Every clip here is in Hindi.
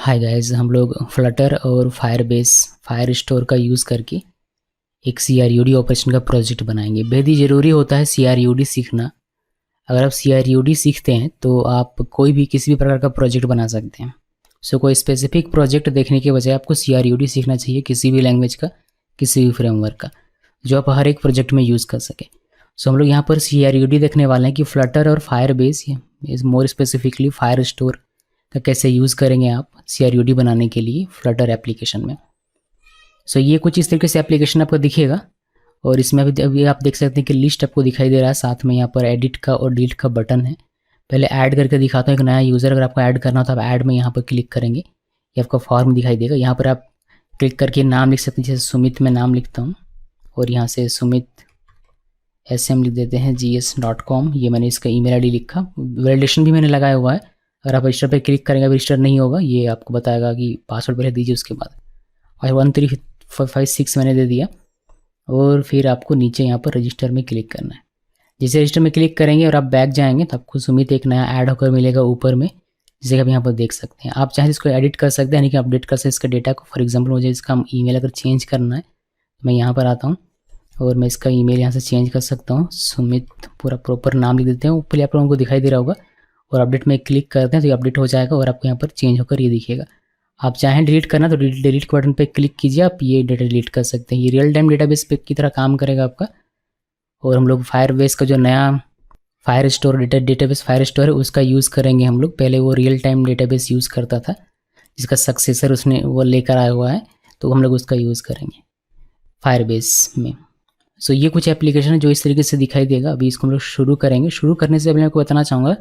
हाय गाइस, हम लोग फ्लटर और फायर स्टोर का यूज़ करके एक CRUD ऑपरेशन का प्रोजेक्ट बनाएंगे। बेहद ही ज़रूरी होता है CRUD सीखना। अगर आप CRUD सीखते हैं तो आप कोई भी किसी भी प्रकार का प्रोजेक्ट बना सकते हैं। कोई स्पेसिफिक प्रोजेक्ट देखने के बजाय आपको CRUD सीखना चाहिए, किसी भी लैंग्वेज का, किसी भी फ्रेमवर्क का, जो आप हर एक प्रोजेक्ट में यूज़ कर सकें। हम लोग यहाँ पर CRUD देखने वाले हैं कि फ्लटर और Firebase is more specifically fire store का कैसे यूज़ करेंगे आप CRUD बनाने के लिए फ्लटर एप्लीकेशन में। ये कुछ इस तरीके से एप्लीकेशन आपको दिखेगा और इसमें अभी आप देख सकते हैं कि लिस्ट आपको दिखाई दे रहा है, साथ में यहाँ पर एडिट का और डिलीट का बटन है। पहले ऐड करके दिखाता हूँ। एक नया यूज़र अगर आपको ऐड करना हो तो आप ऐड में यहाँ पर क्लिक करेंगे, ये आपका फॉर्म दिखाई देगा। यहाँ पर आप क्लिक करके नाम लिख सकते हैं, जैसे सुमित में नाम लिखता हूँ और यहाँ से सुमित SM लिख देते हैं gs.com। ये मैंने इसका email ID लिखा, वैलिडेशन भी मैंने लगाया हुआ है। अगर आप रजिस्टर पे क्लिक करेंगे, रजिस्टर नहीं होगा, ये आपको बताएगा कि पासवर्ड पहले दीजिए, उसके बाद और 13456 मैंने दे दिया और फिर आपको नीचे यहाँ पर रजिस्टर में क्लिक करना है। जैसे रजिस्टर में क्लिक करेंगे और आप बैक जाएंगे तो आपको सुमित एक नया ऐड होकर मिलेगा ऊपर में, जिसे आप यहाँ पर देख सकते हैं। आप चाहे इसको एडिट कर सकते हैं, यानी कि अपडेट कर सकते हैं इसका डेटा को। फॉर एग्जाम्पल मुझे इसका ईमेल अगर चेंज करना है तो मैं यहाँ पर आता हूँ और मैं इसका ईमेल यहाँ से चेंज कर सकता हूँ। सुमित पूरा प्रॉपर नाम लिख देते हैं, ऊपर आप लोगों को दिखाई दे रहा होगा और अपडेट में क्लिक करते हैं तो ये अपडेट हो जाएगा और आपको यहाँ पर चेंज होकर ये दिखेगा। आप चाहें डिलीट करना तो डिलीट के बटन पे क्लिक कीजिए, आप ये डेटा डिलीट कर सकते हैं। ये रियल टाइम डेटाबेस पे की तरह काम करेगा आपका। और हम लोग फायरबेस का जो नया fire store database fire store है उसका यूज़ करेंगे हम लोग। पहले वो रियल टाइम डेटाबेस यूज़ करता था, जिसका सक्सेसर उसने वो लेकर आया हुआ है, तो हम लोग उसका यूज़ करेंगे फायरबेस में। ये कुछ एप्लीकेशन है जो इस तरीके से दिखाई देगा। अभी इसको हम लोग शुरू करेंगे। शुरू करने से पहले मैं आपको बताना चाहूँगा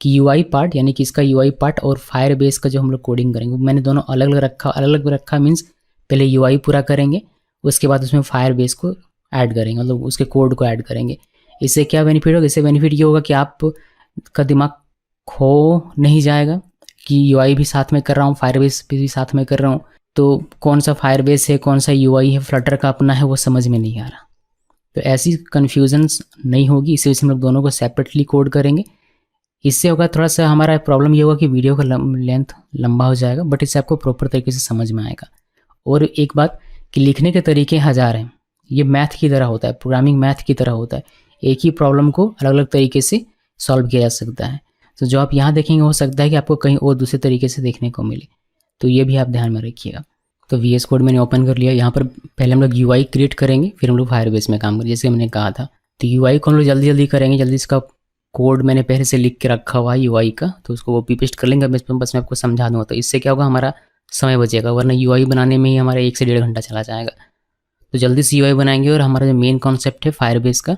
कि UI पार्ट, यानी कि इसका UI पार्ट और फायरबेस का जो हम लोग कोडिंग करेंगे, मैंने दोनों अलग अलग रखा मीन्स पहले UI पूरा करेंगे, उसके बाद उसमें फायरबेस को ऐड करेंगे, मतलब उसके कोड को ऐड करेंगे। इससे क्या बेनिफिट होगा? इससे बेनिफिट ये होगा कि आपका दिमाग खो नहीं जाएगा कि UI भी साथ में कर रहा हूँ, फायरबेस भी साथ में कर रहा हूँ, तो कौन सा फायरबेस है, कौन सा UI है, फ्लटर का अपना है, वो समझ में नहीं आ रहा। तो ऐसी कन्फ्यूजन्स नहीं होगी, इसी वजह से हम लोग दोनों को सेपरेटली कोड करेंगे। इससे होगा थोड़ा सा हमारा प्रॉब्लम ये होगा कि वीडियो का लेंथ लंबा हो जाएगा, बट इससे आपको प्रॉपर तरीके से समझ में आएगा। और एक बात कि लिखने के तरीके हज़ार हैं, ये मैथ की तरह होता है, प्रोग्रामिंग मैथ की तरह होता है। एक ही प्रॉब्लम को अलग अलग तरीके से सॉल्व किया जा सकता है। तो जो आप यहाँ देखेंगे हो सकता है कि आपको कहीं और दूसरे तरीके से देखने को मिले, तो ये भी आप ध्यान में रखिएगा। तो VS कोड मैंने ओपन कर लिया। यहाँ पर पहले हम लोग UI क्रिएट करेंगे, फिर हम लोग फायरबेस में काम करेंगे, जैसे मैंने कहा था। तो UI को हम लोग जल्दी करेंगे। जल्दी इसका कोड मैंने पहले से लिख के रखा हुआ है UI का, तो उसको वो पेस्ट कर लेंगे। बस मैं आपको समझा दूँगा, तो इससे क्या होगा, हमारा समय बचेगा, वरना UI बनाने में ही हमारा 1 से 1.5 घंटा चला जाएगा। तो जल्दी से UI बनाएंगे और हमारा जो मेन कॉन्सेप्ट है फायरबेस का,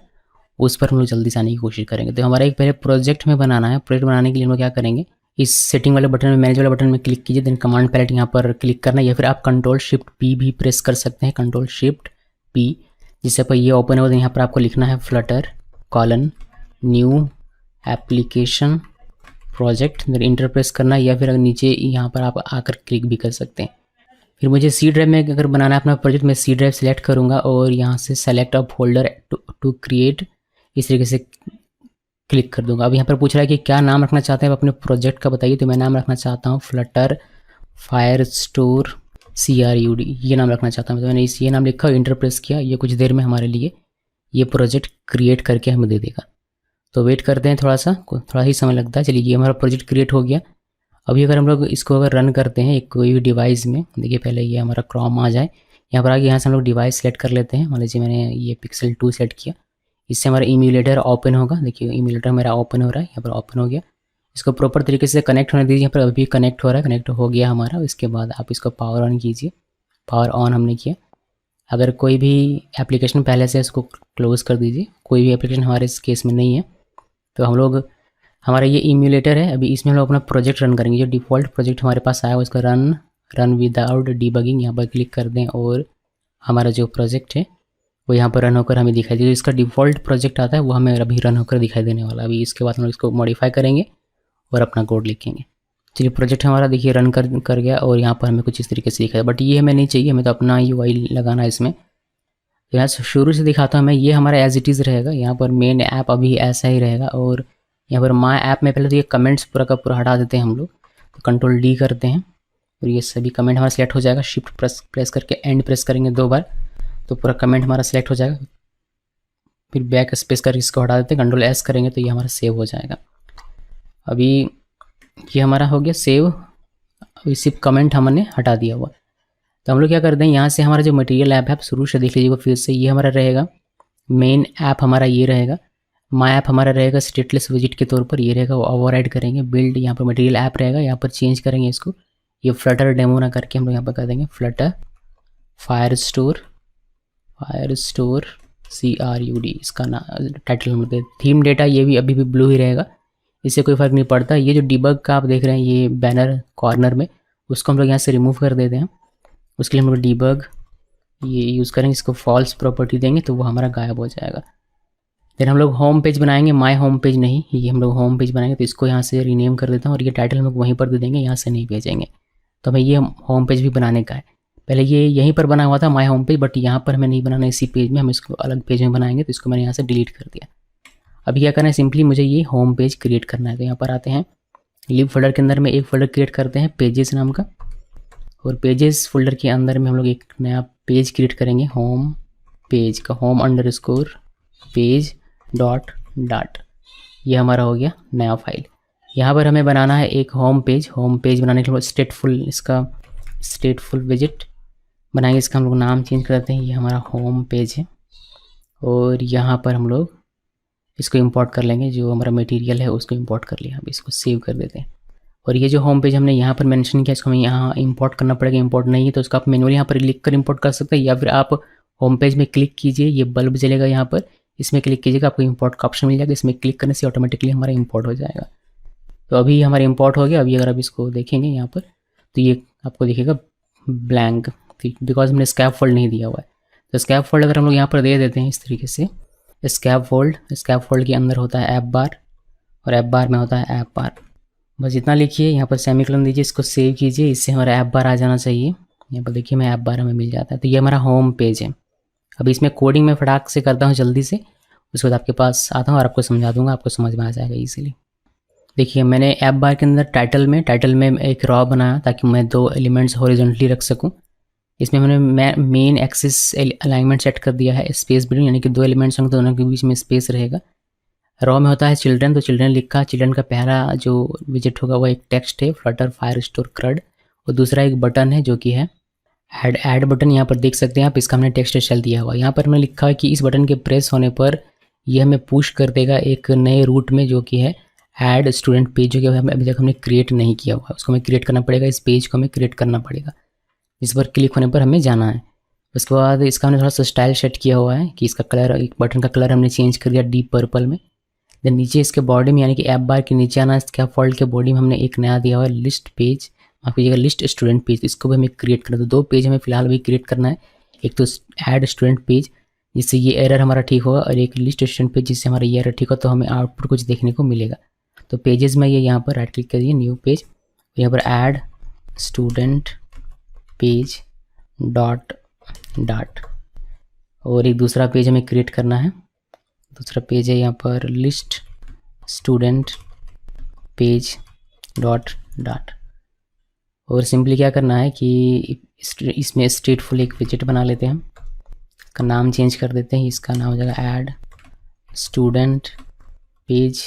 उस पर हम लोग जल्दी से आने की कोशिश करेंगे। तो हमारा एक पहले प्रोजेक्ट में बनाना है। प्रोजेक्ट बनाने के लिए हम लोग क्या करेंगे, इस सेटिंग वाले बटन में, मैनेज वाले बटन में क्लिक कीजिए, देन कमांड पैलेट यहाँ पर क्लिक करना, या फिर आप Ctrl+Shift+P भी प्रेस कर सकते हैं, Ctrl+Shift+P, जिससे पर ये ओपन हो। यहाँ पर आपको लिखना है flutter new application project, then enter press करना, या फिर नीचे यहाँ पर आप आकर क्लिक भी कर सकते हैं। फिर मुझे C ड्राइव में अगर बनाना है अपना प्रोजेक्ट, मैं C ड्राइव सेलेक्ट करूँगा और यहाँ से select a folder to create, इस तरीके से क्लिक कर दूंगा। अब यहाँ पर पूछ रहा है कि क्या नाम रखना चाहते हैं आप अपने प्रोजेक्ट का, बताइए। तो मैं नाम रखना चाहता हूँ फ्लटर फायर स्टोर CRUD, ये नाम रखना चाहता हूँ। तो मैंने ये नाम लिखा, इंटर प्रेस किया। ये कुछ देर में हमारे लिए ये प्रोजेक्ट क्रिएट करके हमें दे देगा। तो वेट करते हैं, थोड़ा ही समय लगता है। चलिए, ये हमारा प्रोजेक्ट क्रिएट हो गया। अभी अगर हम लोग इसको अगर रन करते हैं एक कोई भी डिवाइस में, देखिए पहले ये हमारा क्रोम आ जाए, यहाँ पर आगे यहाँ से हम लोग डिवाइस सेलेक्ट कर लेते हैं। मान लीजिए मैंने ये Pixel 2 सेलेक्ट किया, इससे हमारा इम्यूलेटर ओपन होगा। देखिए इम्यूलेटर मेरा ओपन हो रहा है, यहाँ पर ओपन हो गया। इसको प्रॉपर तरीके से कनेक्ट होने दीजिए। यहाँ पर अभी कनेक्ट हो रहा है, कनेक्ट हो गया हमारा। इसके बाद आप इसको पावर ऑन कीजिए। पावर ऑन हमने किया। अगर कोई भी एप्लीकेशन पहले से, इसको क्लोज़ कर दीजिए। कोई भी एप्लीकेशन हमारे इस केस में नहीं है, तो हम लोग, हमारा ये इम्यूलेटर है, अभी इसमें हम लोग अपना प्रोजेक्ट रन करेंगे। जो डिफ़ॉल्ट प्रोजेक्ट हमारे पास आया है उसका रन विदाउट डीबगिंग, यहाँ पर क्लिक कर दें और हमारा जो प्रोजेक्ट है वो यहाँ पर रन होकर हमें दिखाई दे। इसका डिफ़ॉल्ट प्रोजेक्ट आता है वो हमें अभी रन होकर दिखाई देने वाला। अभी इसके बाद हम लोग इसको मॉडिफाई करेंगे और अपना कोड लिखेंगे। चलिए, प्रोजेक्ट हमारा देखिए रन कर गया और यहाँ पर हमें कुछ इस तरीके से दिखाया, बट ये हमें नहीं चाहिए, हमें तो अपना UI लगाना है इसमें। तो यहाँ शुरू से दिखाता हूँ मैं, ये हमारा एज इट इज़ रहेगा। यहाँ पर मेन ऐप अभी ऐसा ही रहेगा और यहाँ पर माय ऐप में पहले तो ये कमेंट्स पूरा का पूरा हटा देते हैं हम लोग। तो Ctrl+D करते हैं और ये सभी कमेंट हमारा सिलेक्ट हो जाएगा। शिफ्ट प्रेस करके एंड प्रेस करेंगे 2 बार तो पूरा कमेंट हमारा सिलेक्ट हो जाएगा। फिर बैक स्पेस कर इसको हटा देते हैं, कंट्रोल एस करेंगे तो ये हमारा सेव हो जाएगा। अभी ये हमारा हो गया सेव। अभी सिर्फ कमेंट हमने हटा दिया हुआ। तो हम लोग क्या करते हैं, यहाँ से हमारा जो मटेरियल ऐप है आप शुरू से देख लीजिएगा फिर से। ये हमारा रहेगा मेन ऐप, हमारा ये रहेगा। माई ऐप हमारा रहेगा स्टेटलेस विजिट के तौर पर, ये रहेगा। वो ओवरराइड करेंगे। बिल्ड यहाँ पर मटेरियल ऐप रहेगा, यहाँ पर चेंज करेंगे इसको। ये फ्लटर डेमो ना करके हम लोग यहाँ पर कर देंगे फ्लटर फायर स्टोर CRUD, इसका ना टाइटल हम लोग दे। थीम डेटा ये भी अभी भी ब्लू ही रहेगा, इससे कोई फ़र्क नहीं पड़ता। ये जो डिबग का आप देख रहे हैं ये बैनर कॉर्नर में, उसको हम लोग यहाँ से रिमूव कर देते हैं। उसके लिए हम लोग डिबग ये यूज़ करेंगे, इसको फॉल्स प्रॉपर्टी देंगे तो वो हमारा गायब हो जाएगा। फिर हम लोग होम पेज बनाएंगे, माय होम पेज नहीं, ये हम लोग होम पेज बनाएंगे। तो इसको यहाँ से रीनेम कर देता हूँ और ये टाइटल हम लोग वहीं पर दे देंगे, यहाँ से नहीं भेजेंगे। तो हमें ये होम पेज भी बनाने का है। पहले ये यहीं पर बना हुआ था माय होम पेज, बट यहाँ पर हमें नहीं बनाना इसी पेज में, हम इसको अलग पेज में बनाएंगे। तो इसको मैंने यहाँ से डिलीट कर दिया। अभी क्या करना है, सिंपली मुझे ये होम पेज क्रिएट करना है। तो यहाँ पर आते हैं, लिव फोल्डर के अंदर में एक फोल्डर क्रिएट करते हैं पेजेस नाम का, और पेजेस फोल्डर के अंदर में हम लोग एक नया पेज क्रिएट करेंगे होम पेज का, home_पेज डॉट डाट। ये हमारा हो गया नया फाइल। यहाँ पर हमें बनाना है एक होम पेज बनाने के लिए स्टेटफुल विजिट बनाएंगे। इसका हम लोग नाम चेंज कर देते हैं, ये हमारा होम पेज है। और यहाँ पर हम लोग इसको इंपोर्ट कर लेंगे, जो हमारा मटेरियल है उसको इंपोर्ट कर लिया। अब इसको सेव कर देते हैं। और ये जो होम पेज हमने यहाँ पर मेंशन किया, इसको हमें यहाँ इंपोर्ट करना पड़ेगा। इंपोर्ट नहीं है तो उसको आप मैनुअली यहाँ पर लिख कर इंपोर्ट कर सकते हैं, या फिर आप होम पेज में क्लिक कीजिए, ये बल्ब जलेगा यहाँ पर, इसमें क्लिक कीजिएगा, आपको इंपोर्ट का ऑप्शन मिल जाएगा। इसमें क्लिक करने से ऑटोमेटिकली हमारा इंपोर्ट हो जाएगा। तो अभी हमारा इंपोर्ट हो गया। अभी अगर आप इसको देखेंगे यहाँ पर तो ये आपको दिखेगा ब्लैंक, बिकॉज हमने स्कैफोल्ड नहीं दिया हुआ है। तो स्कैफोल्ड अगर हम लोग यहाँ पर दे देते हैं इस तरीके से, स्कैफोल्ड के अंदर होता है ऐप बार, और ऐप बार में होता है ऐप बार। बस इतना लिखिए, यहाँ पर सेमीकोलन दीजिए, इसको सेव कीजिए, इससे हमारा ऐप बार आ जाना चाहिए। यहाँ पर देखिए मैं ऐप बार हमें मिल जाता है। तो ये हमारा होम पेज है। अभी इसमें कोडिंग में फटाक से करता हूँ जल्दी से, उसके बाद आपके पास आता हूँ और आपको समझा दूंगा, आपको समझ में आ जाएगा ईजिली। देखिए मैंने ऐप बार के अंदर टाइटल में एक रॉ बनाया ताकि मैं 2 एलिमेंट्स हॉरिजॉन्टली रख सकूँ। इसमें मैंने मेन एक्सिस अलाइनमेंट सेट कर दिया है स्पेस बिटवीन, यानी कि 2 एलिमेंट्स होंगे तो दोनों के बीच में स्पेस रहेगा। रॉ में होता है चिल्ड्रन, तो चिल्ड्रन लिखा, चिल्ड्रन का पहला जो विजिट होगा वो एक टेक्स्ट है फ्लटर फायर स्टोर क्रड, और दूसरा एक बटन है जो कि है ऐड बटन। यहाँ पर देख सकते हैं आप, इसका हमने टेक्स्ट स्टाइल दिया हुआ। यहाँ पर हमने लिखा है कि इस बटन के प्रेस होने पर यह हमें पुश कर देगा एक नए रूट में, जो कि है ऐड स्टूडेंट पेज, जो कि अभी तक हमने क्रिएट नहीं किया हुआ है। उसको हमें क्रिएट करना पड़ेगा, इस पेज को हमें क्रिएट करना पड़ेगा। इस पर क्लिक होने पर हमें जाना है। उसके बाद इसका हमने थोड़ा सा स्टाइल सेट किया हुआ है कि इसका कलर, एक बटन का कलर हमने चेंज कर दिया डीप पर्पल में। देन नीचे इसके बॉडी में, यानी कि ऐप बार के नीचे आना, स्कैफोल्ड के बॉडी में हमने एक नया दिया हुआ है लिस्ट पेज, माफ कीजिएगा लिस्ट स्टूडेंट पेज। इसको भी हमें क्रिएट करना है। तो 2 पेज हमें फिलहाल अभी क्रिएट करना है, एक तो ऐड स्टूडेंट पेज जिससे ये एरर हमारा ठीक होगा, और एक लिस्ट स्टूडेंट पेज जिससे हमारा ये एरर ठीक हो, तो हमें आउटपुट कुछ देखने को मिलेगा। तो पेजेस में ये यहाँ पर राइट क्लिक करिए, न्यू पेज, यहाँ पर add student page dot dot, और एक दूसरा पेज हमें क्रिएट करना है। दूसरा पेज है यहाँ पर list student page dot dot, और सिंपली क्या करना है कि इसमें स्टेटफुल एक विजिट बना लेते हैं। इसका नाम चेंज कर देते हैं, इसका नाम हो जाएगा ऐड स्टूडेंट पेज,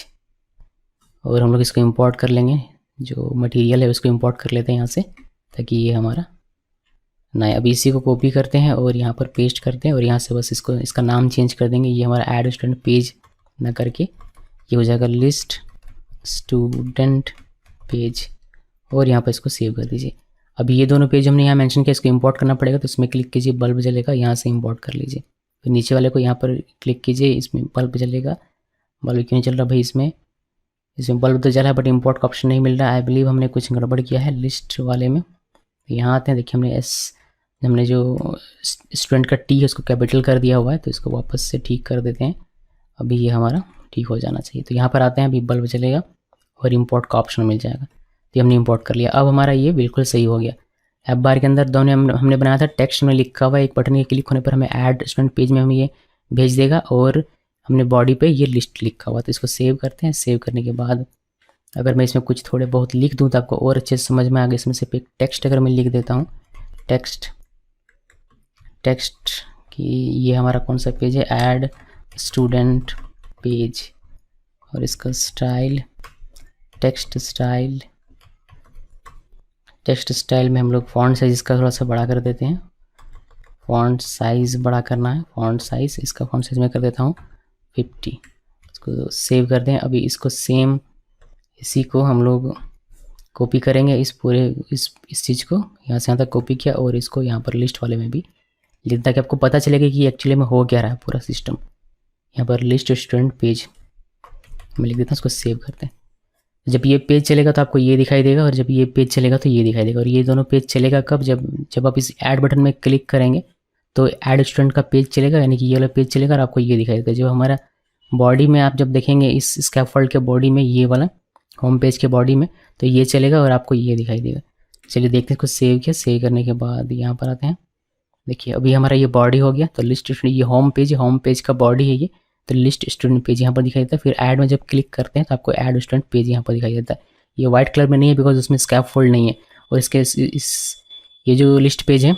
और हम लोग इसको इंपोर्ट कर लेंगे, जो मटेरियल है उसको इंपोर्ट कर लेते हैं यहाँ से, ताकि ये हमारा नया। अभी इसी को कॉपी करते हैं और यहाँ पर पेस्ट करते हैं, और यहाँ से बस इसका नाम चेंज कर देंगे। ये हमारा ऐड स्टूडेंट पेज ना करके ये हो जाएगा लिस्ट स्टूडेंट पेज, और यहाँ पर इसको सेव कर दीजिए। अभी ये दोनों पेज हमने यहाँ मेंशन किया, इसको इंपोर्ट करना पड़ेगा। तो इसमें क्लिक कीजिए, बल्ब जलेगा, यहाँ से इंपोर्ट कर लीजिए। फिर नीचे वाले को यहाँ पर क्लिक कीजिए, इसमें बल्ब जलेगा। बल्ब क्यों नहीं चल रहा भाई, इसमें बल्ब तो जला है बट इंपोर्ट का ऑप्शन नहीं मिल रहा। आई बिलीव हमने कुछ गड़बड़ किया है लिस्ट वाले में। यहाँ आते हैं, देखिए हमने जो स्टूडेंट का टी है उसको कैपिटल कर दिया हुआ है, तो इसको वापस से ठीक कर देते हैं। अभी ये हमारा ठीक हो जाना चाहिए। तो यहाँ पर आते हैं, अभी बल्ब चलेगा और इंपोर्ट का ऑप्शन मिल जाएगा। तो हमने इंपोर्ट कर लिया। अब हमारा ये बिल्कुल सही हो गया। ऐप बार के अंदर दोनों हमने बनाया था, टेक्स्ट में लिखा हुआ एक बटन के क्लिक होने पर हमें ऐड स्टूडेंट पेज में हमें ये भेज देगा, और हमने बॉडी पे ये लिस्ट लिखा हुआ। तो इसको सेव करते हैं। सेव करने के बाद अगर मैं इसमें कुछ थोड़े बहुत लिख दूँ तो आपको और अच्छे से समझ में आ गया। इसमें सिर्फ एक टेक्स्ट अगर मैं लिख देता हूँ, टेक्स्ट कि ये हमारा कौन सा पेज है, ऐड स्टूडेंट पेज, और इसका स्टाइल टेक्स्ट स्टाइल में हम लोग फॉन्ट साइज इसका थोड़ा सा बड़ा कर देते हैं। फॉन्ट साइज़ बड़ा करना है, फॉन्ट साइज़ इसका फॉन्ट साइज़ मैं कर देता हूँ 50। इसको सेव कर दें। अभी इसको सेम इसी को हम लोग कॉपी करेंगे, इस पूरे इस चीज़ को यहाँ से यहाँ तक कॉपी किया और इसको यहाँ पर लिस्ट वाले में भी लिख, ताकि आपको पता चलेगा कि एक्चुअली में हो क्या रहा है पूरा सिस्टम। यहाँ पर लिस्ट स्टूडेंट पेज मैं लिख देता हूँ, इसको सेव करते हैं। जब ये पेज चलेगा तो आपको ये दिखाई देगा, और जब ये पेज चलेगा तो ये दिखाई देगा। और ये दोनों पेज चलेगा कब, जब आप इस ऐड बटन में क्लिक करेंगे तो ऐड स्टूडेंट का पेज चलेगा, यानी कि ये वाला पेज चलेगा और आपको ये दिखाई देगा। जब हमारा बॉडी में आप जब देखेंगे इस स्कैफोल्ड के बॉडी में, ये वाला होम पेज के बॉडी में, तो ये चलेगा और आपको ये दिखाई देगा। चलिए देखते हैं, इसको सेव किया। सेव करने के बाद यहाँ पर आते हैं। देखिए अभी हमारा ये बॉडी हो गया, तो लिस्ट स्टूडेंट, ये होम पेज का बॉडी है ये, तो लिस्ट स्टूडेंट पेज यहाँ पर दिखाई देता है। फिर ऐड में जब क्लिक करते हैं तो आपको ऐड स्टूडेंट पेज यहाँ पर दिखाई देता है। ये वाइट कलर में नहीं है बिकॉज उसमें स्कैफोल्ड नहीं है, और इसके ये जो लिस्ट पेज है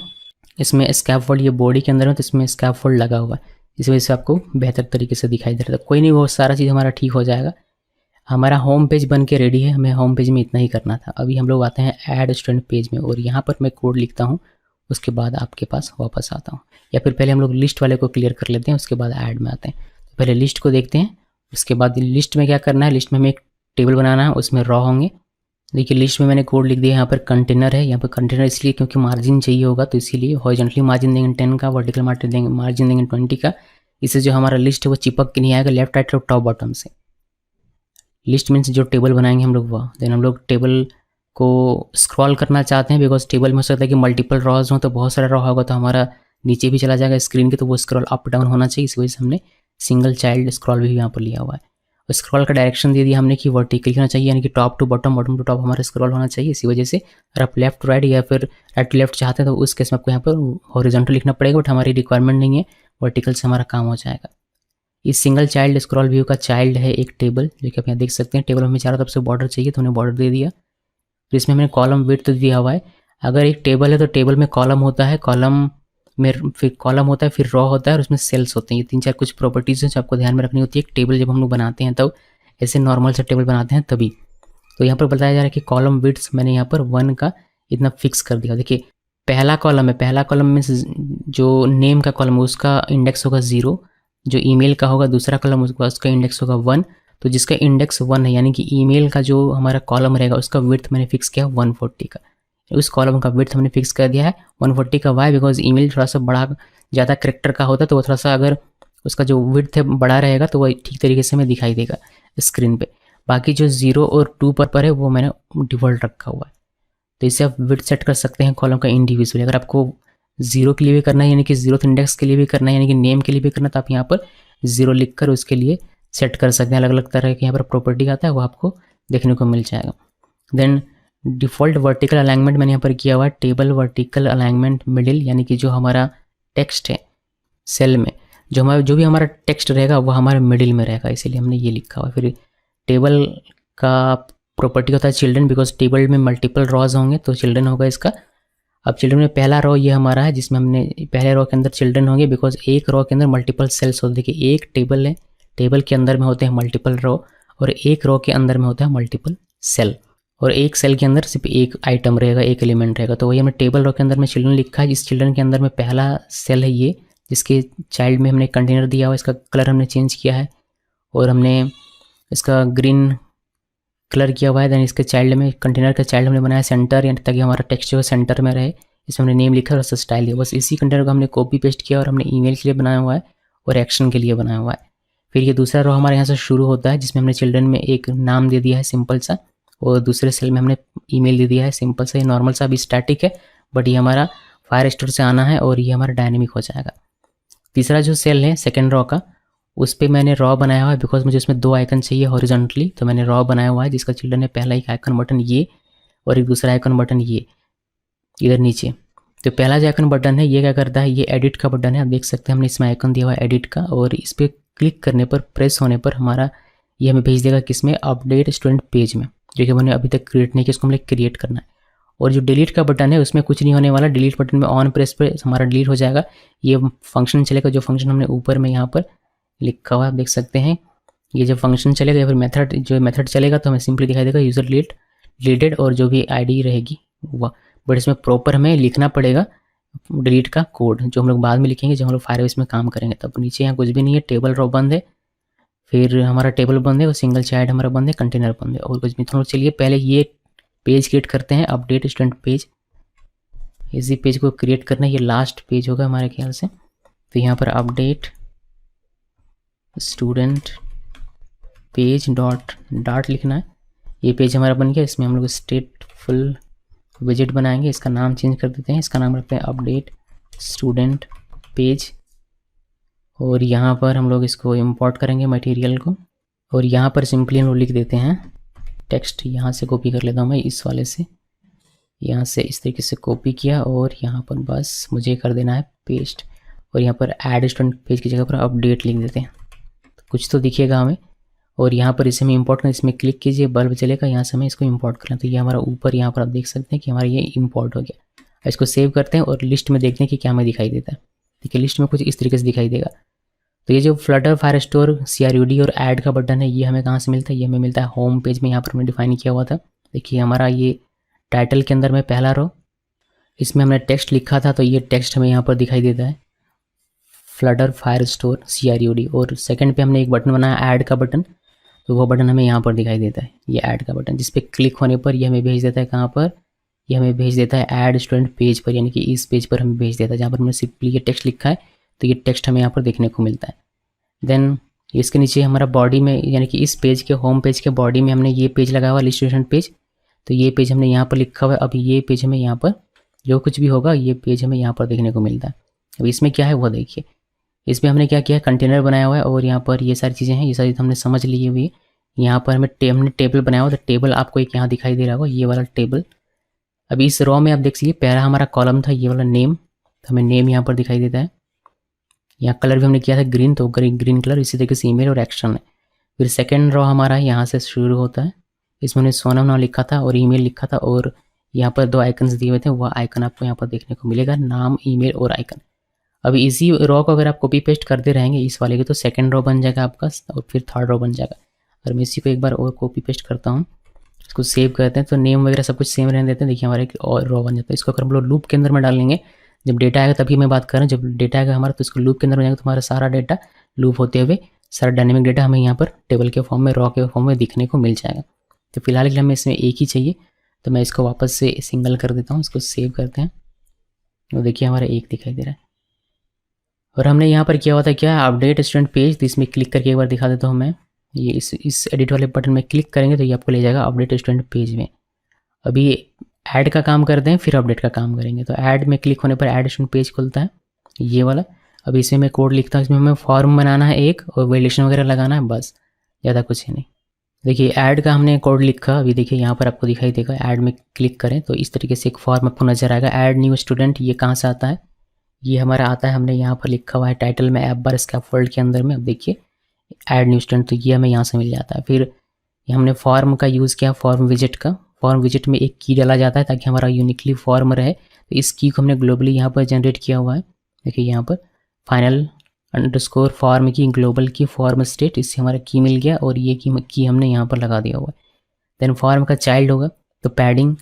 इसमें स्कैफोल्ड ये बॉडी के अंदर है, तो इसमें स्कैफोल्ड लगा हुआ है, इस वजह से आपको बेहतर तरीके से दिखाई दे रहा है। कोई नहीं, वो सारा चीज़ हमारा ठीक हो जाएगा। हमारा होम पेज बन के रेडी है, हमें होम पेज में इतना ही करना था। अभी हम लोग आते हैं ऐड स्टूडेंट पेज में, और यहाँ पर मैं कोड लिखता हूँ, उसके बाद आपके पास वापस आता हूँ। या फिर पहले हम लोग लिस्ट वाले को क्लियर कर लेते हैं, उसके बाद ऐड में आते हैं। तो पहले लिस्ट को देखते हैं, उसके बाद लिस्ट में क्या करना है। लिस्ट में हमें एक टेबल बनाना है, उसमें रॉ होंगे। देखिए लिस्ट में मैंने कोड लिख दिया। यहाँ पर कंटेनर है, यहाँ पर कंटेनर इसलिए क्योंकि मार्जिन चाहिए होगा, तो इसीलिए हॉरिजॉन्टली मार्जिन देंगे 10 का, वर्टिकल मार्जिन देंगे 20 का। इससे जो हमारा लिस्ट है वो चिपक के नहीं आएगा लेफ्ट राइट और टॉप बॉटम से। लिस्ट मीन्स जो टेबल बनाएंगे हम लोग वह। देन हम लोग टेबल को स्क्रॉल करना चाहते हैं, बिकॉज टेबल में हो सकता है कि मल्टीपल रॉज हो, तो बहुत सारा रॉ होगा तो हमारा नीचे भी चला जाएगा स्क्रीन के, तो वो स्क्रॉल अप डाउन होना चाहिए। इस वजह से हमने सिंगल चाइल्ड स्क्रॉल भी यहाँ पर लिया हुआ है। और स्क्रॉल का डायरेक्शन दे दिया हमने कि वर्टिकल होना चाहिए, यानी कि top to bottom, bottom to top हमारा स्क्रॉल होना चाहिए। इसी वजह से अगर आप लेफ्ट टू राइट या फिर राइट टू लेफ्ट चाहते हैं तो उस केस में आपको यहाँ पर हॉरिजॉन्टल लिखना पड़ेगा, बट हमारी रिक्वायरमेंट नहीं है, वर्टिकल से हमारा काम हो जाएगा। इस सिंगल चाइल्ड स्क्रॉल व्यू का चाइल्ड है एक टेबल, जो कि आप यहाँ देख सकते हैं। टेबल में हमें चारों तरफ से बॉर्डर चाहिए, तो हमने बॉर्डर दे दिया। तो इसमें हमने कॉलम विड्थ दिया हुआ है। अगर एक टेबल है तो टेबल में कॉलम होता है, कॉलम में फिर कॉलम होता है, फिर रॉ होता है, और उसमें सेल्स होते हैं। ये 3-4 कुछ प्रॉपर्टीज़ हैं जो आपको ध्यान में रखनी होती है। एक टेबल जब हम लोग बनाते हैं तब, ऐसे नॉर्मल से टेबल बनाते हैं तभी। तो यहाँ पर बताया जा रहा है कि कॉलम विड्थ मैंने यहाँ पर 1 का इतना फिक्स कर दिया। देखिए पहला कॉलम है, पहला कॉलम में जो नेम का कॉलम है उसका इंडेक्स होगा 0, जो ईमेल का होगा दूसरा कॉलम उसका इंडेक्स होगा 1। तो जिसका इंडेक्स 1 है, यानी कि ईमेल का जो हमारा कॉलम रहेगा उसका विड्थ मैंने फिक्स किया 140 का। उस कॉलम का विड्थ हमने फिक्स कर दिया है 140 का। वाई बिकॉज ईमेल थोड़ा सा बड़ा ज़्यादा कैरेक्टर का होता है, तो वो थोड़ा सा अगर उसका जो विड्थ है बड़ा रहेगा तो वो ठीक तरीके से हमें दिखाई देगा स्क्रीन पे। बाकी जो 0 और 2 पर है वो मैंने डिफ़ॉल्ट रखा हुआ है। तो इससे आप विड्थ सेट कर सकते हैं कॉलम का इंडिविजुअली। अगर आपको 0 के लिए भी करना है, यानी कि 0th इंडेक्स के लिए भी करना है, यानी कि नेम के लिए भी करना है, तो आप यहाँ पर 0 लिख कर उसके लिए सेट कर सकते हैं। अलग अलग तरह के यहाँ पर प्रॉपर्टी आता है, वो आपको देखने को मिल जाएगा। देन डिफ़ॉल्ट वर्टिकल अलाइनमेंट मैंने यहाँ पर किया हुआ है, टेबल वर्टिकल अलाइनमेंट मिडिल, यानी कि जो हमारा टेक्स्ट है सेल में, जो भी हमारा टेक्स्ट रहेगा वो हमारे मिडिल में रहेगा, इसीलिए हमने ये लिखा हुआ है। फिर टेबल का प्रॉपर्टी होता है चिल्ड्रन, बिकॉज टेबल में मल्टीपल रॉज होंगे तो चिल्ड्रन होगा इसका। अब चिल्ड्रन में पहला रो ये हमारा है, जिसमें हमने पहले रो के अंदर चिल्ड्रन होंगे, बिकॉज एक रो के अंदर मल्टीपल सेल्स होते हैं। देखिए एक टेबल है, टेबल के अंदर में होते हैं मल्टीपल रो, और एक रो के अंदर में होता है मल्टीपल सेल, और एक सेल के अंदर सिर्फ एक आइटम रहेगा, एक एलिमेंट रहेगा। तो वही हमने टेबल रो के अंदर में चिल्ड्रन लिखा है। इस चिल्ड्रन के अंदर में पहला सेल है ये, जिसके चाइल्ड में हमने कंटेनर दिया हुआ, इसका कलर हमने चेंज किया है और हमने इसका ग्रीन कलर किया हुआ है। देन इसके चाइल्ड में, कंटेनर का चाइल्ड हमने बनाया सेंटर, यानी ताकि हमारा टेक्स्ट जो है सेंटर में रहे। इसमें हमने नेम लिखा और उसका स्टाइल दिया। बस इसी कंटेनर को हमने कॉपी पेस्ट किया और हमने ईमेल के लिए बनाया हुआ है और एक्शन के लिए बनाया हुआ है। फिर ये दूसरा रो हमारे यहाँ से शुरू होता है, जिसमें हमने चिल्ड्रन में एक नाम दे दिया है सिंपल सा, और दूसरे सेल में हमने ईमेल दे दिया है सिंपल सा। ये नॉर्मल सा अभी स्टैटिक है, बट ये हमारा फायर स्टोर से आना है और ये हमारा डायनेमिक हो जाएगा। तीसरा जो सेल है सेकेंड रो का, उस पर मैंने रॉ बनाया हुआ है, बिकॉज मुझे उसमें 2 आइकन चाहिए हॉरिजॉन्टली, तो मैंने रॉ बनाया हुआ है, जिसका चिल्ड्रन है पहला एक आइकन बटन ये, और एक दूसरा आइकन बटन ये इधर नीचे। तो पहला जो आइकन बटन है ये क्या करता है, ये एडिट का बटन है। आप देख सकते हैं हमने इसमें आइकन दिया हुआ है एडिट का, और इस पर क्लिक करने पर, प्रेस होने पर हमारा ये हमें भेज देगा किसमें, अपडेट स्टूडेंट पेज में। जो कि हमने अभी तक क्रिएट नहीं किया, इसको हमें क्रिएट करना है। और जो डिलीट का बटन है उसमें कुछ नहीं होने वाला, डिलीट बटन में ऑन प्रेस पे हमारा डिलीट हो जाएगा। ये फंक्शन चलेगा जो फंक्शन हमने ऊपर में यहाँ पर लिखा हुआ है, आप देख सकते हैं। ये जब फंक्शन चलेगा या फिर मेथड, जो मेथड चलेगा तो हमें सिंपली दिखाई देगा यूज़र डिलीटेड और जो भी आईडी रहेगी वह, बट इसमें प्रॉपर हमें लिखना पड़ेगा डिलीट का कोड, जो हम लोग बाद में लिखेंगे जब हम लोग फायरबेस में काम करेंगे। तब नीचे यहाँ कुछ भी नहीं है, टेबल रो बंद है, फिर हमारा टेबल बंद है और सिंगल चाइल्ड हमारा बंद है, कंटेनर बंद है और कुछ भी। तो चलिए पहले ये पेज क्रिएट करते हैं, अपडेट स्टूडेंट पेज। इसी पेज को क्रिएट करना है, ये लास्ट पेज होगा हमारे ख्याल से। तो यहाँ पर अपडेट स्टूडेंट पेज डॉट लिखना है। ये पेज हमारा बन गया, इसमें हम लोग स्टेटफुल विजिट बनाएंगे। इसका नाम चेंज कर देते हैं, इसका नाम रखते हैं अपडेट स्टूडेंट पेज। और यहाँ पर हम लोग इसको इंपोर्ट करेंगे मटेरियल को, और यहाँ पर सिंपली हम लोग लिख देते हैं टेक्स्ट। यहाँ से कॉपी कर लेता हूँ मैं, इस वाले से, यहाँ से इस तरीके से कॉपी किया और यहाँ पर बस मुझे कर देना है पेस्ट। और यहाँ पर ऐड स्टूडेंट पेज की जगह पर अपडेट लिख देते हैं, तो कुछ तो दिखेगा हमें। और यहाँ पर इसे हमें इंपोर्ट करना, इसमें क्लिक कीजिए, बल्ब चलेगा, यहाँ से हमें इसको इंपोर्ट करना। तो ये हमारा ऊपर यहाँ पर आप देख सकते हैं कि हमारा ये इंपोर्ट हो गया। इसको सेव करते हैं और लिस्ट में देखते हैं कि क्या हमें दिखाई देता है। देखिए लिस्ट में कुछ इस तरीके से दिखाई देगा। तो ये जो फ्लटर फायरस्टोर CRUD और ऐड का बटन है, ये हमें कहाँ से मिलता है? ये हमें मिलता है होम पेज में, यहाँ पर हमने डिफाइन किया हुआ था। देखिए हमारा ये टाइटल के अंदर में पहला रो, इसमें हमने टेक्स्ट लिखा था, तो ये टेक्स्ट हमें यहाँ पर दिखाई देता है, फ्लटर फायरस्टोर CRUD। और सेकंड पे हमने एक बटन बनाया ऐड का बटन, तो वो बटन हमें यहाँ पर दिखाई देता है, ये ऐड का बटन, जिस पे क्लिक होने पर ये हमें भेज देता है कहाँ पर? ये हमें भेज देता है ऐड स्टूडेंट पेज पर, यानी कि इस पेज पर हमें भेज देता है जहाँ पर हमने सिंपली ये टेक्स्ट लिखा है। तो ये टेक्स्ट हमें यहाँ पर देखने को मिलता है। देन इसके नीचे हमारा बॉडी में, यानी कि इस पेज के होम पेज के बॉडी में हमने ये पेज लगाया हुआ लिस्ट स्टूडेंट पेज, तो ये पेज हमने यहाँ पर लिखा हुआ है। अब ये पेज हमें यहाँ पर जो कुछ भी होगा ये पेज हमें यहाँ पर देखने को मिलता है। अब इसमें क्या है वो देखिए, इसमें हमने क्या किया, कंटेनर बनाया हुआ है और यहाँ पर ये सारी चीज़ें हैं, ये सारी हमने समझ ली हुई है। यहाँ पर हमने टेबल बनाया हुआ, तो टेबल आपको एक यहाँ दिखाई दे रहा होगा, ये वाला टेबल। अभी इस रो में आप देख लीजिए, पहला हमारा कॉलम था ये वाला नेम, तो हमें नेम यहाँ पर दिखाई देता है। यहाँ कलर भी हमने किया था ग्रीन, तो ग्रीन कलर। इसी तरीके से ईमेल और एक्शन है। फिर सेकंड रो हमारा यहाँ से शुरू होता है, इसमें हमने सोनम नाम लिखा था और ईमेल लिखा था, और यहाँ पर 2 आइकन्स दिए हुए थे, वह आइकन आपको यहाँ पर देखने को मिलेगा, नाम, ईमेल और आइकन। अब इसी रो को अगर आप कॉपी पेस्ट करते रहेंगे इस वाले के, तो सेकंड रो बन जाएगा आपका और फिर थर्ड रो बन जाएगा। अगर मैं इसी को एक बार और कॉपी पेस्ट करता हूँ, इसको सेव करते हैं, तो नेम वगैरह सब कुछ सेम रहने देते हैं। देखिए हमारा एक और रो बन जाता है। इसको अगर हम लोग लूप के अंदर में डालेंगे, जब डेटा आएगा तभी मैं बात कर रहा हूँ, जब डेटा आएगा हमारा तो इसको लूप के अंदर हो जाएगा, तो हमारा सारा डेटा लूप होते हुए सारा डायनेमिक डेटा हमें यहाँ पर टेबल के फॉर्म में, रो के फॉर्म में दिखने को मिल जाएगा। तो फिलहाल के लिए हमें इसमें एक ही चाहिए, तो मैं इसको वापस से सिंगल कर देता हूँ, इसको सेव करते हैं। तो देखिए हमारा एक दिखाई दे रहा है। और हमने यहाँ पर किया हुआ था क्या, अपडेट स्टूडेंट पेज, तो इसमें क्लिक करके एक बार दिखा देता हूँ मैं। ये इस एडिट वाले बटन में क्लिक करेंगे तो ये आपको ले जाएगा अपडेट स्टूडेंट पेज में। अभी ऐड का काम करते हैं फिर अपडेट का काम करेंगे। तो ऐड में क्लिक होने पर ऐड स्टूडेंट पेज खुलता है, ये वाला। अभी इसमें मैं कोड लिखता हूँ, इसमें हमें फॉर्म बनाना है एक और वैलिडेशन वगैरह लगाना है, बस, ज़्यादा कुछ है नहीं। देखिए ऐड का हमने कोड लिखा, अभी देखिए यहाँ पर आपको दिखाई देगा। ऐड में क्लिक करें तो इस तरीके से एक फॉर्म आपको नजर आएगा, ऐड न्यू स्टूडेंट। ये कहाँ से आता है? ये हमारा आता है, हमने यहाँ पर लिखा हुआ है टाइटल में ऐप बार स्कैफोल्ड के अंदर में। अब देखिए ऐड न्यू स्टूडेंट, तो ये हमें यहाँ से मिल जाता है। फिर हमने फॉर्म का यूज़ किया, फॉर्म विजिट का। फॉर्म विजिट में एक की डाला जाता है ताकि हमारा यूनिकली फॉर्म रहे, तो इस की को हमने ग्लोबली यहाँ पर जनरेट किया हुआ है। देखिए यहाँ पर फाइनल अंडरस्कोर फॉर्म की ग्लोबल की फॉर्म स्टेट, इससे हमारा की मिल गया और ये की हमने यहाँ पर लगा दिया हुआ है। देन फॉर्म का चाइल्ड होगा, तो पैडिंग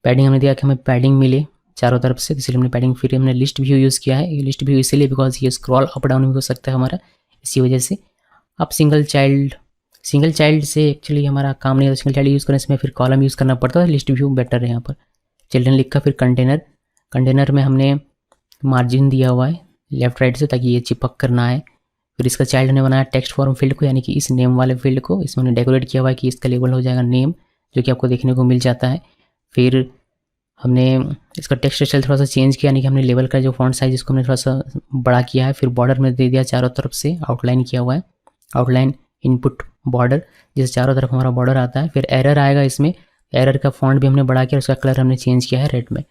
हमने दिया कि हमें पैडिंग मिले चारों तरफ से, इसलिए हमने पैडिंग। फिर हमने लिस्ट व्यू यूज़ किया है, ये लिस्ट व्यू इसलिए बिकॉज ये स्क्रॉल अप डाउन भी हो सकता है हमारा, इसी वजह से। अब सिंगल चाइल्ड से एक्चुअली हमारा काम नहीं है, सिंगल चाइल्ड यूज़ करने से फिर कॉलम यूज़ करना पड़ता है, लिस्ट व्यू बेटर है यहाँ पर। चिल्ड्रन लिखा, फिर कंटेनर में हमने मार्जिन दिया हुआ है लेफ्ट राइट से ताकि ये चिपक कर ना आए। फिर इसका चाइल्ड ने बनाया टेक्स्ट फॉर्म फील्ड को, यानी कि इस नेम वाले फील्ड को, इसमें हमने डेकोरेट किया हुआ है कि इसका लेबल हो जाएगा नेम, जो कि आपको देखने को मिल जाता है। फिर हमने इसका टेक्स्ट स्टाइल थोड़ा सा चेंज किया, यानी कि हमने लेवल का जो फॉन्ट साइज इसको हमने थोड़ा सा बड़ा किया है। फिर बॉर्डर में दे दिया चारों तरफ से, आउटलाइन किया हुआ है, आउटलाइन इनपुट बॉर्डर, जिससे चारों तरफ हमारा बॉर्डर आता है। फिर एरर आएगा, इसमें एरर का फॉन्ट भी हमने बड़ा किया, उसका कलर हमने चेंज किया है रेड में।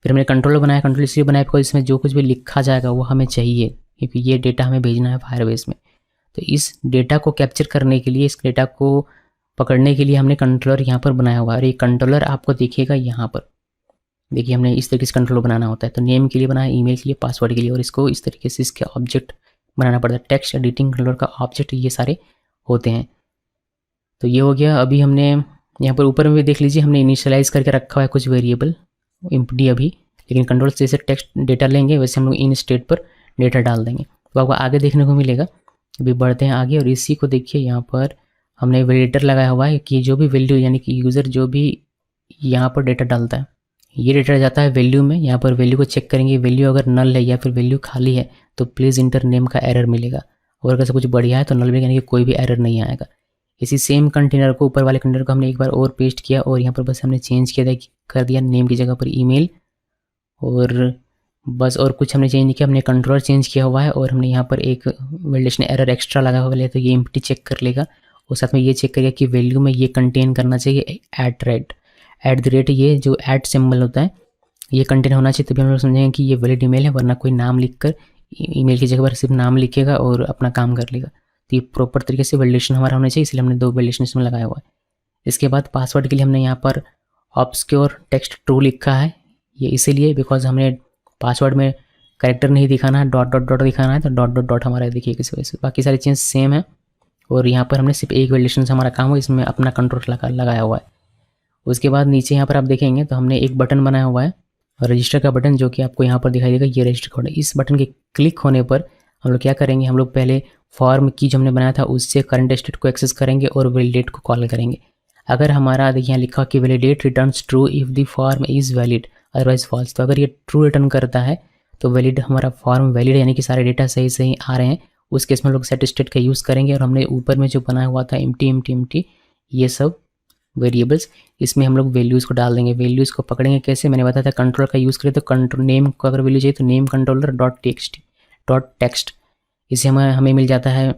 फिर हमने कंट्रोल बनाया, कंट्रोल इसलिए बनाया बिकॉज इसमें जो कुछ भी लिखा जाएगा वो हमें चाहिए, क्योंकि ये डेटा हमें भेजना है फायरबेस में। तो इस डेटा को कैप्चर करने के लिए, इस डेटा को पकड़ने के लिए हमने कंट्रोलर यहाँ पर बनाया हुआ है और ये कंट्रोलर आपको दिखेगा यहाँ पर। देखिए हमने इस तरीके से कंट्रोलर बनाना होता है, तो नेम के लिए बनाया, ईमेल के लिए, पासवर्ड के लिए, और इसको इस तरीके से इसके ऑब्जेक्ट बनाना पड़ता है। टेक्स्ट एडिटिंग कंट्रोलर का ऑब्जेक्ट ये सारे होते हैं। तो ये हो गया। अभी हमने यहाँ पर ऊपर में भी देख लीजिए हमने इनिशियलाइज करके रखा हुआ है कुछ वेरिएबल एम्प्टी अभी, लेकिन कंट्रोल से जैसे टेक्स्ट डेटा लेंगे वैसे हम लोग इन स्टेट पर डेटा डाल देंगे, तो आपको आगे देखने को मिलेगा। अभी बढ़ते हैं आगे और इसी को देखिए यहाँ पर हमने वैलिडेटर लगाया हुआ है कि जो भी वैल्यू यानी कि यूज़र जो भी यहाँ पर डेटा डालता है ये डेटा जाता है वैल्यू में। यहाँ पर वैल्यू को चेक करेंगे, वैल्यू अगर नल है या फिर वैल्यू खाली है तो प्लीज़ इंटर नेम का एरर मिलेगा, और अगर सब कुछ बढ़िया है तो नल मिलेगा, यानी कि कोई भी एरर नहीं आएगा। इसी सेम कंटेनर को ऊपर वाले कंटेनर को हमने एक बार और पेस्ट किया और यहाँ पर बस हमने चेंज किया कर दिया नेम की जगह पर ईमेल, और बस और कुछ हमने चेंज नहीं किया। हमने कंट्रोलर चेंज किया हुआ है और हमने यहाँ पर एक वैलिडेशन एरर एक्स्ट्रा लगा हुआ है, तो ये एम्प्टी चेक कर लेगा और साथ में ये चेक करेगा कि वैल्यू में ये कंटेन करना चाहिए @ ये जो ऐड सिंबल होता है ये कंटेन होना चाहिए, तभी हम लोग समझेंगे कि ये वैलिड ईमेल है, वरना कोई नाम लिख कर ईमेल की जगह पर सिर्फ नाम लिखेगा और अपना काम कर लेगा। तो ये प्रॉपर तरीके से वैलिडेशन हमारा होना चाहिए, इसलिए हमने 2 वैलिडेशन इसमें लगाया हुआ है। इसके बाद पासवर्ड के लिए हमने यहाँ पर ऑब्सक्योर टेक्स्ट ट्रू लिखा है, ये इसीलिए बिकॉज हमने पासवर्ड में कैरेक्टर नहीं दिखाना है, डॉट डॉट डॉट दिखाना है, तो डॉट डॉट डॉट हमारा देखिए किस वजह से। बाकी सारी चीज़ सेम है और यहाँ पर हमने सिर्फ एक वैलिडेशन से हमारा काम हुआ, इसमें अपना कंट्रोल लगाया हुआ है। उसके बाद नीचे यहाँ पर आप देखेंगे तो हमने एक बटन बनाया हुआ है रजिस्टर का बटन, जो कि आपको यहाँ पर दिखाई देगा, ये रजिस्टर का बटन। इस बटन के क्लिक होने पर हम लोग क्या करेंगे, हम लोग पहले फॉर्म की जो हमने बनाया था उससे करंट स्टेट को एक्सेस करेंगे और वैलिडेट को कॉल करेंगे। अगर हमारा देखिए यहाँ लिखा कि validate returns true if the form is valid otherwise false, तो अगर ये ट्रू रिटर्न करता है तो वैलिड हमारा फॉर्म वैलिड है, यानी कि सारे डेटा सही सही आ रहे हैं। उस केस में हम लोग सेट स्टेट का यूज़ करेंगे और हमने ऊपर में जो बनाया हुआ था एम्प्टी ये सब वेरिएबल्स, इसमें हम लोग वैल्यूज़ को डाल देंगे। वैल्यूज़ को पकड़ेंगे कैसे, मैंने बताया था कंट्रोलर का यूज़ करें तो कंट्रोल नेम को अगर वैल्यू चाहिए तो नेम कंट्रोलर डॉट टेक्स्ट इसे हमें मिल जाता है।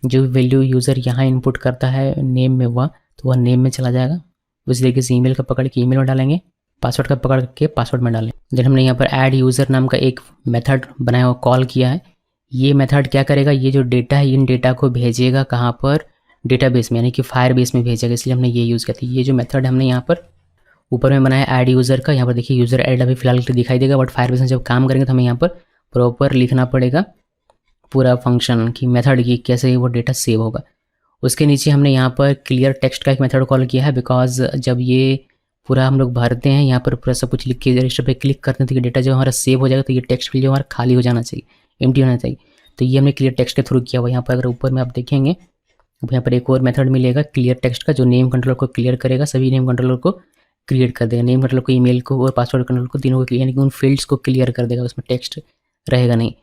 जो वैल्यू यूज़र यहाँ इनपुट करता है नेम में वह, तो वह नेम में चला जाएगा। उसी तरीके से ईमेल का पकड़ के ईमेल में डालेंगे, पासवर्ड का पकड़ के पासवर्ड में डालें। देन हमने यहाँ पर ऐड यूज़र नाम का एक मेथड बनाया हुआ कॉल किया है। ये मेथड क्या करेगा, ये जो डेटा है इन डेटा को भेजेगा कहाँ पर, डेटाबेस में, यानी कि फायरबेस में भेजेगा, इसलिए हमने ये यूज़ किया था। ये जो मेथड हमने यहाँ पर ऊपर में बनाया ऐड यूज़र का, यहाँ पर देखिए यूज़र ऐड अभी फिलहाल के लिए दिखाई देगा, बट फायरबेस में जब काम करेंगे तो हमें यहाँ पर प्रॉपर लिखना पड़ेगा पूरा फंक्शन की मेथड की कैसे वो डेटा सेव होगा। उसके नीचे हमने यहाँ पर क्लियर टेक्स्ट का एक मेथड कॉल किया है, बिकॉज जब ये पूरा हम लोग भरते हैं यहाँ पर पूरा सब कुछ लिख के रजिस्टर पे क्लिक करते हैं तो ये डेटा जो हमारा सेव हो जाएगा, तो ये टेक्स्ट फील्ड जो हमारा खाली हो जाना चाहिए, एम्प्टी होना चाहिए। तो ये हमने क्लियर टेक्स्ट के थ्रू किया हुआ। यहाँ पर अगर ऊपर में आप देखेंगे यहाँ पर एक और मेथड मिलेगा क्लियर टेक्स्ट का, जो नेम कंट्रोलर को क्लियर करेगा, सभी नेम कंट्रोलर को क्रिएट कर देगा, नेम कंट्रोलर को, ईमेल को और पासवर्ड कंट्रोलर को, तीनों को, यानी कि उन फील्ड्स को क्लियर कर देगा, उसमें टेक्स्ट रहेगा नहीं।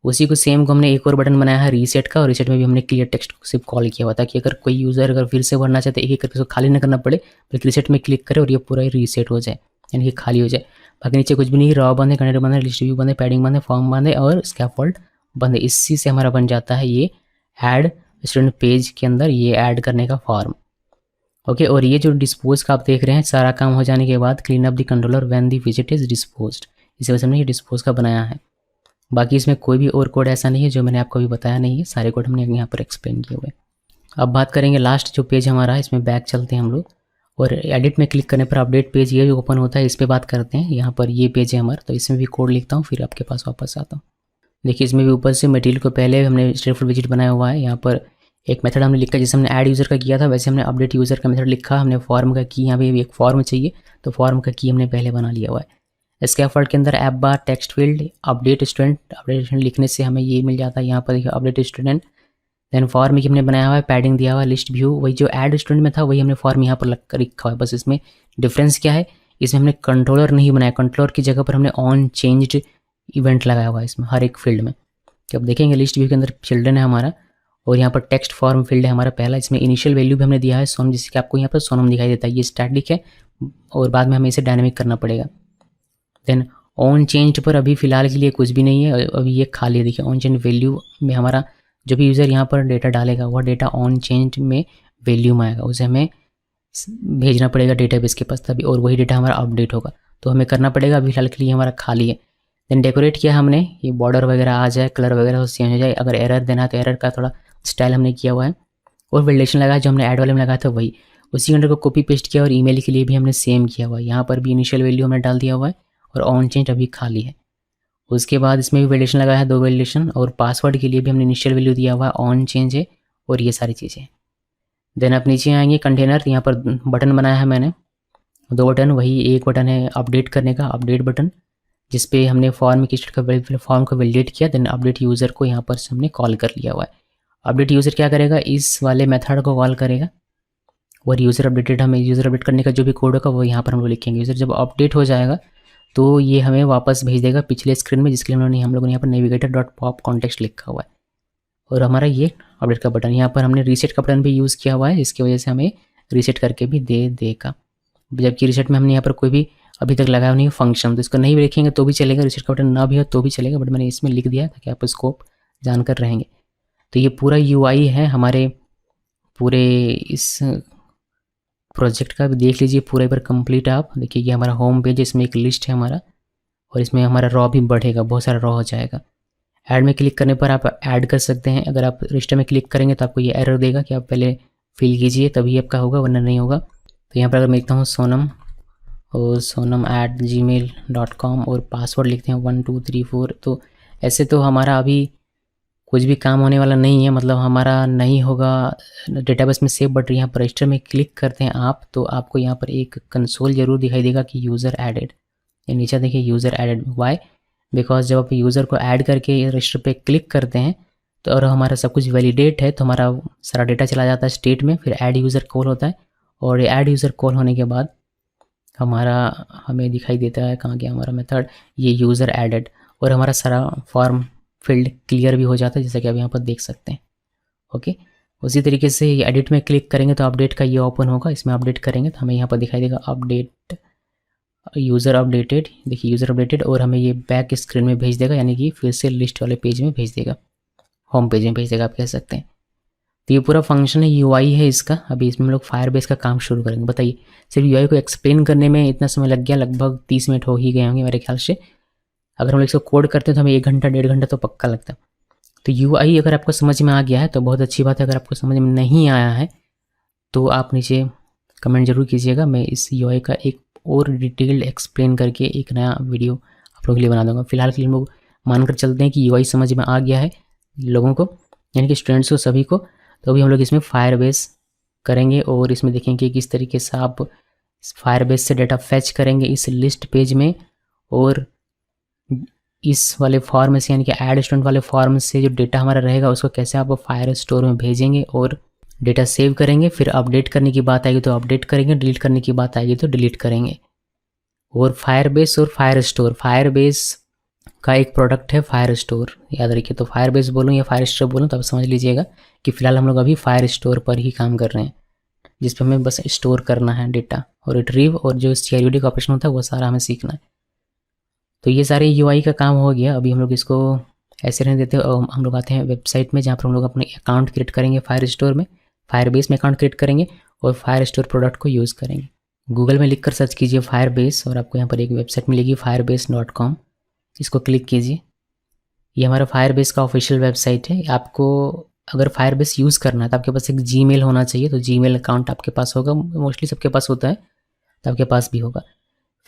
उसी को सेम को हमने एक और बटन बनाया है रीसेट का, और रीसेट में भी हमने क्लियर टेक्स्ट को सिर्फ कॉल किया हुआ ताकि अगर कोई यूज़र अगर फिर से भरना चाहते एक एक करके उसको खाली ना करना पड़े, बल्कि रीसेट में क्लिक करे और ये पूरा रीसेट हो जाए, यानी कि खाली हो जाए। बाकी नीचे कुछ भी नहीं, रॉ बंद है, कंटेंट बंद है, लिस्ट व्यू बंद है, पैडिंग बंद है, फॉर्म बंद है और स्कैफोल्ड बंद है। इसी से हमारा बन जाता है ये ऐड स्टूडेंट पेज के अंदर ये ऐड करने का फॉर्म। ओके, और ये जो डिस्पोज का आप देख रहे हैं सारा काम हो जाने के बाद clean up the controller when the visit is disposed, इसी वजह से हमने ये डिस्पोज का बनाया है। बाकी इसमें कोई भी और कोड ऐसा नहीं है जो मैंने आपको अभी बताया नहीं है, सारे कोड हमने यहाँ पर एक्सप्लेन किए हुए। अब बात करेंगे लास्ट जो पेज हमारा है, इसमें बैक चलते हैं हम लोग और एडिट में क्लिक करने पर अपडेट पेज ये भी ओपन होता है, इस पर बात करते हैं। यहाँ पर ये पेज है हमारा, तो इसमें भी कोड लिखता हूँ फिर आपके पास वापस आता हूँ। देखिए इसमें भी ऊपर से मटेरियल को पहले हमने स्टेटफुल विजिट बनाया हुआ है। यहाँ पर एक मेथड हमने लिखा जैसे हमने ऐड यूज़र का किया था, वैसे हमने अपडेट यूज़र का मेथड लिखा। हमने फॉर्म का की, यहाँ पे एक फॉर्म चाहिए तो फॉर्म का की हमने पहले बना लिया हुआ है। स्कैफोल्ड के अंदर ऐप बार टेक्स्ट फील्ड अपडेट स्टूडेंट लिखने से हमें ये मिल जाता है। यहाँ पर देखिए अपडेट स्टूडेंट, देन फॉर्म की हमने बनाया हुआ है, पैडिंग दिया हुआ है, लिस्ट व्यू वही जो ऐड स्टूडेंट में था वही हमने फॉर्म यहाँ पर लिखा हुआ है। बस इसमें डिफरेंस क्या है, इसमें हमने कंट्रोलर नहीं बनाया, कंट्रोलर की जगह पर हमने ऑन चेंज्ड इवेंट लगाया हुआ है इसमें हर एक फील्ड में। जब देखेंगे लिस्ट व्यू के अंदर चिल्ड्रन है हमारा और यहाँ पर टेक्स्ट फॉर्म फील्ड है हमारा पहला, इसमें इनिशियल वैल्यू भी हमने दिया है सोनम, जिससे कि आपको यहाँ पर सोनम दिखाई देता है। ये स्टैटिक है और बाद में हमें इसे डायनेमिक करना पड़ेगा। देन ऑन चेंज पर अभी फिलहाल के लिए कुछ भी नहीं है, अभी ये खाली है। देखिए ऑन चेंज वैल्यू में हमारा जो भी यूज़र यहाँ पर डेटा डालेगा वह डेटा ऑन चेंज में वैल्यू में आएगा, उसे हमें भेजना पड़ेगा डेटाबेस के पास तभी, और वही डेटा हमारा अपडेट होगा। तो हमें करना पड़ेगा, अभी फिलहाल के लिए हमारा खाली है। देन डेकोरेट किया हमने, ये बॉर्डर वगैरह आ जाए, कलर वगैरह तो चेंज हो जाए। अगर एरर देना है तो एरर का थोड़ा स्टाइल हमने किया हुआ है, और वैलिडेशन लगाया जो हमने ऐड वाले में लगाया था वही। उसी कंटेंट को कॉपी पेस्ट किया और ईमेल के लिए भी हमने सेम किया हुआ है। यहाँ पर भी इनिशियल वैल्यू हमने डाल दिया हुआ है और ऑन चेंज अभी खाली है। उसके बाद इसमें भी वैलिडेशन लगाया है, 2 वैलिडेशन, और पासवर्ड के लिए भी हमने इनिशियल वैल्यू दिया हुआ है, ऑन चेंज है और ये सारी चीज़ें। देन आप नीचे आएंगे कंटेनर, यहाँ पर बटन बनाया है मैंने 2 बटन, वही एक बटन है अपडेट करने का, अपडेट बटन, जिसपे हमने फॉर्म की फॉर्म को वैलिडेट किया। देन अपडेट यूज़र को यहाँ पर हमने कॉल कर लिया हुआ है। अपडेट यूज़र क्या करेगा, इस वाले मेथड को कॉल करेगा और यूज़र अपडेटेड, हमें यूज़र अपडेट करने का जो भी कोड होगा वो यहाँ पर हम लोग लिखेंगे। यूज़र जब अपडेट हो जाएगा तो ये हमें वापस भेज देगा पिछले स्क्रीन में, जिसके लिए हम लोगों ने यहाँ पर नेविगेटर.pop कॉन्टेक्स्ट लिखा हुआ है। और हमारा ये अपडेट का बटन, यहाँ पर हमने रीसेट का बटन भी यूज़ किया हुआ है, जिसकी वजह से हमें रीसेट करके भी दे देगा। जबकि रीसेट में हमने यहाँ पर कोई भी अभी तक लगाया नहीं फंक्शन, तो इसको नहीं भी लिखेंगे तो भी चलेगा, रीसेट का बटन ना भी हो तो भी चलेगा, बट मैंने इसमें लिख दिया ताकि आप स्कोप जानकर रहेंगे। तो ये पूरा UI है हमारे पूरे इस प्रोजेक्ट का। भी देख लीजिए पूरा एक बार कंप्लीट। आप देखिए ये हमारा होम पेज, इसमें एक लिस्ट है हमारा, और इसमें हमारा रॉ भी बढ़ेगा, बहुत सारा रॉ हो जाएगा। ऐड में क्लिक करने पर आप ऐड कर सकते हैं। अगर आप रजिस्टर में क्लिक करेंगे तो आपको ये एरर देगा कि आप पहले फिल कीजिए तभी आपका होगा, वरना नहीं होगा। तो यहाँ पर अगर मैं लिखता हूँ सोनम और sonam@gmail.com और पासवर्ड लिखते हैं 1 2 3 4, तो ऐसे तो हमारा अभी कुछ भी काम होने वाला नहीं है, मतलब हमारा नहीं होगा डेटाबेस में सेव। बट यहाँ पर रजिस्टर में क्लिक करते हैं आप तो आपको यहाँ पर एक कंसोल जरूर दिखाई देगा कि यूज़र एडेड। ये नीचे देखिए यूज़र एडेड, वाई बिकॉज जब आप यूज़र को ऐड करके रजिस्टर पे क्लिक करते हैं तो और हमारा सब कुछ वैलिडेट है तो हमारा सारा डेटा चला जाता है स्टेट में, फिर ऐड यूज़र कॉल होता है और ये ऐड यूज़र कॉल होने के बाद हमें दिखाई देता है कहाँ गया हमारा मेथड, ये यूज़र एडेड, और हमारा सारा फॉर्म फील्ड क्लियर भी हो जाता है, जैसा कि आप यहाँ पर देख सकते हैं। ओके, उसी तरीके से ये एडिट में क्लिक करेंगे तो अपडेट का ये ओपन होगा, इसमें अपडेट करेंगे तो हमें यहाँ पर दिखाई देगा अपडेट यूज़र अपडेटेड। देखिए यूज़र अपडेटेड, और हमें ये बैक स्क्रीन में भेज देगा, यानी कि फिर से लिस्ट वाले पेज में भेज देगा, होम पेज में भेज देगा, आप कह सकते हैं। तो ये पूरा फंक्शन है, UI है इसका। अभी इसमें हम लोग फायरबेस का काम शुरू करेंगे। बताइए, सिर्फ UI को एक्सप्लेन करने में इतना समय लग गया, लगभग 30 मिनट हो ही गए होंगे मेरे ख्याल से। अगर हम लोग इसको कोड करते हैं तो हमें 1 घंटा 1.5 घंटा तो पक्का लगता है। तो UI अगर आपको समझ में आ गया है तो बहुत अच्छी बात है, अगर आपको समझ में नहीं आया है तो आप नीचे कमेंट जरूर कीजिएगा, मैं इस UI का एक और डिटेल्ड एक्सप्लेन करके एक नया वीडियो आप लोगों के लिए बना दूंगा। फिलहाल के लिए हम लोग मानकर चलते हैं कि UI समझ में आ गया है लोगों को, यानी कि स्टूडेंट्स को, सभी को। तो अभी हम लोग इसमें फायरबेस करेंगे और इसमें देखेंगे किस तरीके से आप फायरबेस से डाटा फैच करेंगे इस लिस्ट पेज में, और इस वाले फॉर्म से यानी कि ऐड स्टूडेंट वाले फॉर्म से जो डेटा हमारा रहेगा उसको कैसे आप फायर स्टोर में भेजेंगे और डेटा सेव करेंगे। फिर अपडेट करने की बात आएगी तो अपडेट करेंगे, डिलीट करने की बात आएगी तो डिलीट करेंगे। और फायरबेस और फायर स्टोर, फायरबेस का एक प्रोडक्ट है फायर स्टोर, याद रखिए। तो फायरबेस बोलूँ या फायर स्टोर बोलूँ तो आप समझ लीजिएगा कि फ़िलहाल हम लोग अभी फायर स्टोर पर ही काम कर रहे हैं, जिस पर हमें बस स्टोर करना है डेटा और रिट्रीव, और जो CRUD का ऑपरेशन होता है वो सारा हमें सीखना है। तो ये सारे UI का काम हो गया। अभी हम लोग इसको ऐसे रहने देते हैं और हम लोग आते हैं वेबसाइट में, जहाँ पर हम लोग अपने अकाउंट क्रिएट करेंगे फायर स्टोर में, फायरबेस में अकाउंट क्रिएट करेंगे और फायर स्टोर प्रोडक्ट को यूज़ करेंगे। गूगल में लिखकर सर्च कीजिए फायरबेस और आपको यहाँ पर एक वेबसाइट मिलेगी firebase.com, इसको क्लिक कीजिए। ये हमारा फायरबेस का ऑफिशियल वेबसाइट है। आपको अगर फायरबेस यूज़ करना है तो आपके पास एक Gmail होना चाहिए, तो Gmail अकाउंट आपके पास होगा, मोस्टली सबके पास होता है, तो आपके पास भी होगा।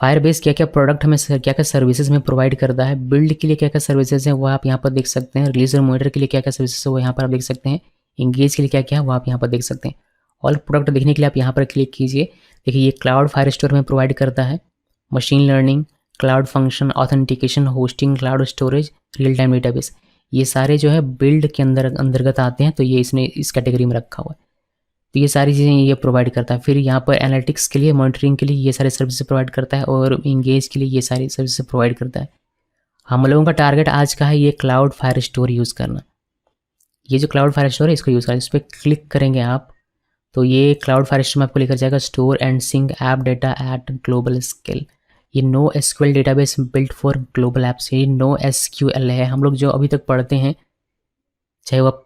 फायरबेस क्या क्या प्रोडक्ट हमें क्या क्या सर्विसेज में प्रोवाइड करता है, बिल्ड के लिए क्या क्या सर्विसेज हैं वो आप यहाँ पर देख सकते हैं, रिलीज और मॉनिटर के लिए क्या क्या सर्विसेज है वो यहाँ पर आप देख सकते हैं, इंगेज के लिए क्या क्या है वो आप यहाँ पर देख सकते हैं। ऑल प्रोडक्ट देखने के लिए आप यहाँ पर क्लिक कीजिए। देखिए ये क्लाउड फायर स्टोर में प्रोवाइड करता है machine learning, cloud function, authentication, hosting, cloud storage, real time database, ये सारे जो है बिल्ड के अंतर्गत आते हैं, तो ये इसने इस कैटेगरी में रखा हुआ है। तो ये सारी चीज़ें ये प्रोवाइड करता है। फिर यहाँ पर एनालिटिक्स के लिए, मॉनिटरिंग के लिए ये सारे सर्विसेज प्रोवाइड करता है, और इंगेज के लिए ये सारी सर्विसेज प्रोवाइड करता है। हम लोगों का टारगेट आज का है ये क्लाउड फायर स्टोर यूज़ करना। ये जो क्लाउड फायर स्टोर है इसको यूज़ करना, इस पर क्लिक करेंगे आप तो ये क्लाउड फायर स्टोर में आपको लेकर जाएगा, store and sync app data at global scale. ये NoSQL database built for global apps, ये NoSQL है। हम लोग जो अभी तक पढ़ते हैं, चाहे वो आप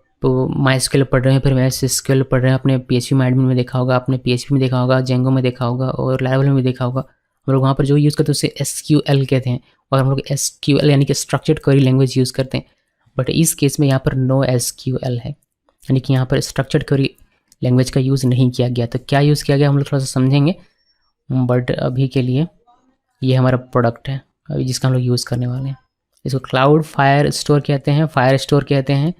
MySQL पढ़ रहे हैं, फिर MySQL पढ़ रहे हैं, अपने PHP में एडमिन में देखा होगा, आपने PHP में देखा होगा, Django में देखा होगा और Laravel में भी देखा होगा। हम लोग वहाँ पर जो यूज़ करते हैं उसे SQL कहते हैं, और हम लोग SQL यानी कि स्ट्रक्चर्ड क्वेरी लैंग्वेज यूज़ करते हैं। बट इस केस में यहाँ पर NoSQL है, यानी कि यहाँ पर स्ट्रक्चर्ड क्वेरी लैंग्वेज का यूज़ नहीं किया गया। तो क्या यूज़ किया गया हम लोग थोड़ा सा समझेंगे, बट अभी के लिए ये हमारा प्रोडक्ट है अभी जिसका हम लोग यूज़ करने वाले हैं। इसको क्लाउड फायर स्टोर कहते हैं, फायर स्टोर कहते हैं,